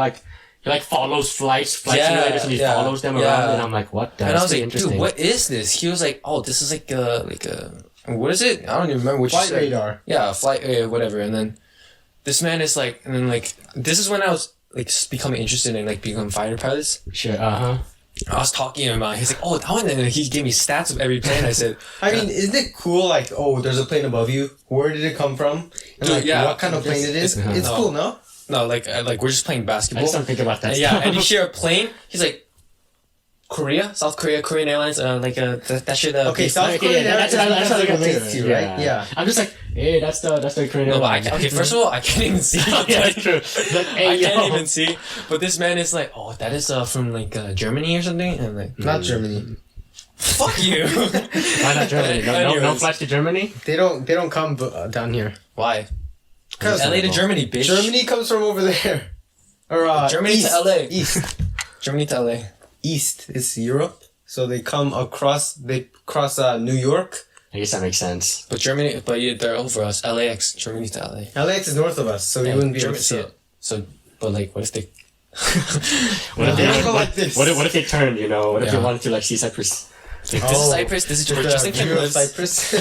B: follows flight simulators and he follows them around, and I'm like, what? That's
A: and I was like,
B: interesting.
A: dude, what is this? He was like, oh, this is like a what is it? I don't even remember which
C: flight radar.
A: Yeah, flight whatever. And then this man is like, and then like this is when I was like becoming interested in like becoming fighter pilots.
B: Sure.
A: I was talking to him. He's like, oh, that one. And he gave me stats of every plane. I said,
C: I mean, isn't it cool? Like, oh, there's a plane above you. Where did it come from? And like, what kind of plane it is? It's cool, no?
A: No, like we're just playing basketball.
B: I just don't think about that.
A: Yeah, and you hear a plane. He's like, Korea, South Korea, Korean Airlines. That should.
C: Okay, South Korean Airlines. That's what it relates to, right? Yeah.
B: I'm just like, hey, that's the Korean Airlines.
A: Okay, first of all, I can't even see.
B: Yeah, that's true. Like, hey,
A: I can't even see. But this man is like, oh, that is from like Germany or something, and like
C: not Germany.
A: Fuck you.
B: Why not Germany? No flights to Germany.
C: They don't come down here.
A: Why? Because LA to Germany, bitch.
C: Germany comes from over there. Or
A: Germany
C: east,
A: to LA.
C: East.
A: Germany to LA.
C: East is Europe. So they come across. They cross New York.
B: I guess that makes sense.
A: But Germany, they're over us. LAX, Germany to LA.
C: LAX is north of us, so you wouldn't be able to see it.
A: So, but like, what if they?
B: What if they
C: go like this?
B: What if they turned? You know, what if you wanted to like see Cypress?
A: Like, this is Cyprus. This is Georgia. Just like
C: view of Cyprus.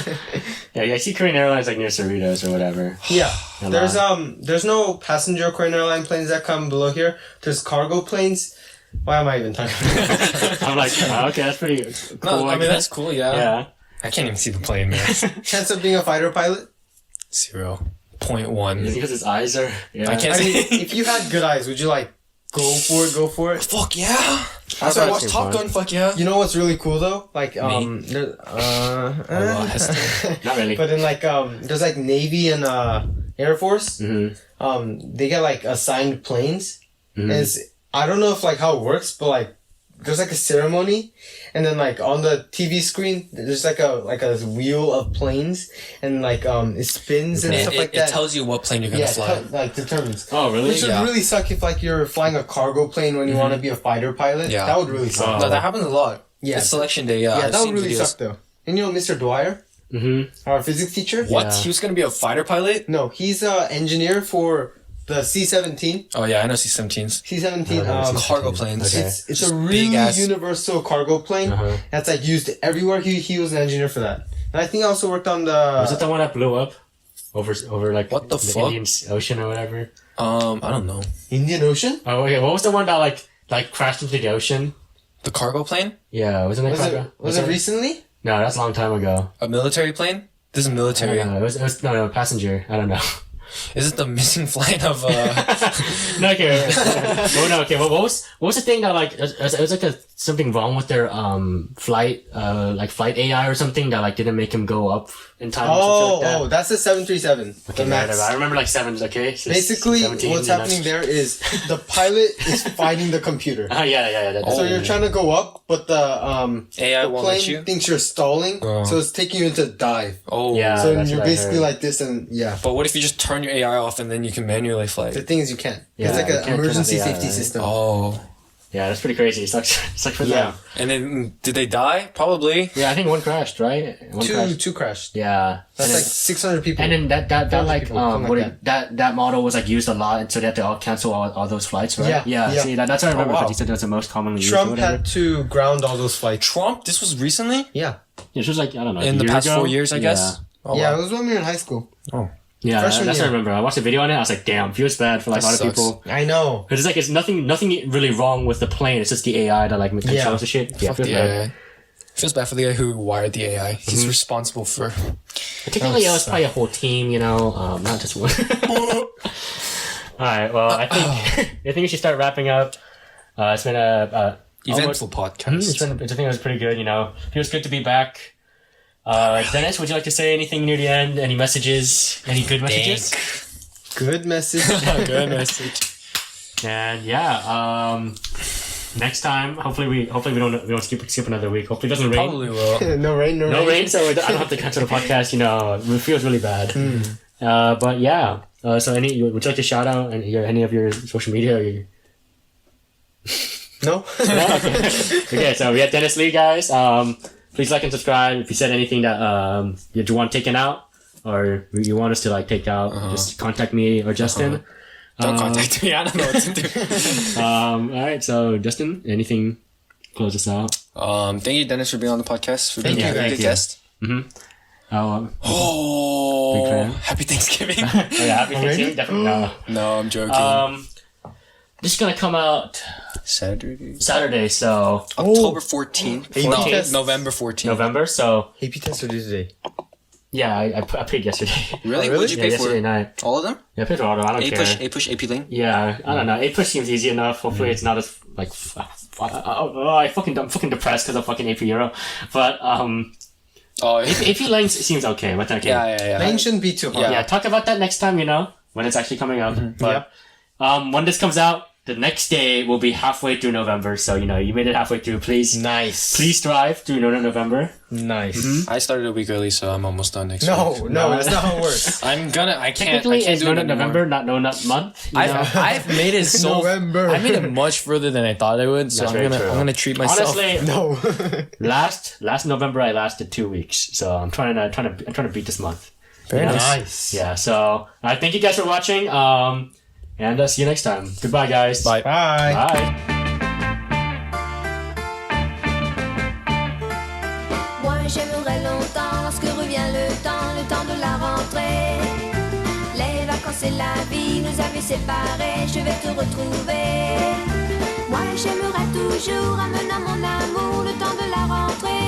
B: Yeah, I see Korean Airlines like near Cerritos or whatever.
C: Yeah, there's no passenger Korean airline planes that come below here. There's cargo planes. Why am I even talking about that?
B: I'm like, oh, okay, that's pretty cool.
A: No, I mean that's cool. Yeah.
B: Yeah.
A: I can't even see the plane, man.
C: Chance of being a fighter pilot?
A: 0.1.
B: Because his eyes are. Yeah.
A: I can't see.
C: If you had good eyes, would you like go for it?
A: Fuck yeah! That's why I watched Top Gun. Fuck yeah!
C: You know what's really cool though? Like
A: Not really.
C: But in like there's like Navy and Air Force.
B: Mm-hmm.
C: They get like assigned planes.
B: Mm-hmm.
C: And I don't know if like how it works, but like there's like a ceremony, and then like on the TV screen there's like a wheel of planes, and like it spins and stuff like that.
A: It tells you what plane you're gonna fly.
C: Like determines.
B: Oh really?
C: Which would really suck if like you're flying a cargo plane when you want to be a fighter pilot.
A: Yeah.
C: That would really suck.
A: No, that happens a lot.
C: Yeah.
A: It's selection day. Yeah,
C: that would really suck though. And you know Mr. Dwyer, our physics teacher.
A: What?
B: Yeah.
A: He was gonna be a fighter pilot?
C: No, he's an engineer for the C-17.
A: Oh yeah, I know C-17s.
C: C-17
A: Cargo planes.
B: Okay.
C: It's a really universal cargo plane that's like used everywhere. He was an engineer for that. And I think I also worked on the...
B: Was it the one that blew up over like
A: what the fuck?
B: Indian Ocean or whatever?
A: I don't know.
C: Indian Ocean?
B: Oh okay, what was the one that like crashed into the ocean?
A: The cargo plane?
B: Yeah, wasn't it cargo?
C: Was it recently?
B: No, that's a long time ago.
A: A military plane? This is military.
B: It was no passenger. I don't know.
A: Is it the missing flight of
B: No, okay. What was the thing that like it was like something wrong with their flight AI or something that like didn't make him go up in time?
C: Oh, that's the 737.
B: Okay,
C: the Max.
B: I remember like sevens. Okay, so
C: basically what's happening there is the pilot is fighting the computer.
B: Yeah.
C: So you're trying to go up, but the
A: AI won't let you.
C: plane thinks you're stalling, so it's taking you into dive.
A: Oh
B: yeah.
C: So you're basically like this, and yeah.
A: But what if you just turn your AI off and then you can manually fly?
C: The thing is, you can't.
B: Yeah,
C: it's like
B: you
C: an
B: can't
C: emergency
B: turn off the
C: safety
B: AI, right?
C: system.
A: Oh.
B: Yeah, that's pretty crazy. It's like for them.
A: And then did they die? Probably.
B: Yeah, I think one crashed, right?
C: Two crashed.
B: Yeah.
C: That's like 600 people.
B: And then that like
C: like
B: that model was like used a lot, and so they had to all cancel all those flights, right?
C: Yeah.
B: See, that's what I remember.
A: wow.
B: Because he said that was the most commonly used.
C: Trump had to ground all those flights.
A: Trump? This was recently?
C: Yeah.
B: Yeah, she was like I don't know.
A: In the past 4 years, I guess?
B: Yeah.
A: Oh,
C: Yeah,
A: wow.
C: it was when we were in high school.
A: Oh.
B: Yeah, that's
C: Freshman
B: what I
C: year.
B: remember. I watched a video on it. I was like, damn, feels bad for like a lot of
A: sucks.
B: people.
C: I know.
B: Because it's like, it's nothing really wrong with the plane. It's just the AI that like controls the shit. Yeah,
A: Fuck
B: feels
A: the
B: bad.
A: AI. Feels bad for the guy who wired the AI. He's responsible for...
B: Particularly, it was probably a whole team, you know, not just one. Alright, well, I think we should start wrapping up. It's been a
A: Eventful podcast.
B: I think it was pretty good, you know. Feels good to be back. Dennis, would you like to say anything near the end? Any messages? Any good messages?
C: Good message.
A: Good message.
B: And yeah, next time, hopefully we don't skip another week. Hopefully it doesn't rain.
A: Probably will.
C: no rain.
B: No rain, so I don't have to cancel the podcast. You know, it feels really bad. But yeah. So would you like to shout out any of your social media? Or
C: No.
B: No? Okay, so we had Dennis Lee, guys. Please like and subscribe. If you said anything that you want taken out or you want us to like take out, just contact me or Justin.
A: Don't contact me. I don't know what to do.
B: All right, so Justin, anything? Close us out.
A: Thank you, Dennis, for being on the podcast. For being
C: Thank
A: a
C: you.
A: good guest.
B: Mm-hmm. Big fan.
A: Happy Thanksgiving.
B: Oh yeah, happy Thanksgiving. Definitely no.
A: No, I'm joking.
B: This is gonna come out Saturday, so
D: October 14th.
A: No, November 14th.
B: November, so
C: AP tests are due today.
B: yeah, I paid yesterday.
D: Really?
C: really?
D: What'd you pay for?
B: Yesterday night.
D: All of them?
B: Yeah, I paid for all of them. I don't care.
D: A-push, AP Link?
B: Yeah, I don't know. A-push seems easy enough. Hopefully it's not as, like, I'm fucking depressed because of fucking AP Euro. But, AP Lane seems okay. But okay.
D: Yeah.
C: Lane shouldn't be too hard.
B: Yeah, talk about that next time, when it's actually coming out. But, when this comes out, the next day will be halfway through November. So, you made it halfway through. Please strive through November.
C: Nice.
A: I started a week early, so I'm almost done next week.
C: No, that's not how it works.
A: I can't
B: Technically, it's
A: do it anymore.
B: November, not donut month.
A: I've made it so
C: November.
A: I made it much further than I thought I would, so
B: That's
A: I'm
B: very true.
A: gonna treat myself.
B: Honestly,
C: No.
B: last November I lasted 2 weeks, so I'm trying to beat this month.
A: Very
C: Nice.
B: Yeah, so I thank you guys for watching. And see you next time. Goodbye, guys.
A: Bye.
C: Bye.
B: Bye.
E: Moi j'aimerais longtemps lorsque revient le temps de la rentrée. Les vacances et la vie nous avaient séparés, je vais te retrouver. Moi j'aimerais toujours amener mon amour le temps de la rentrée.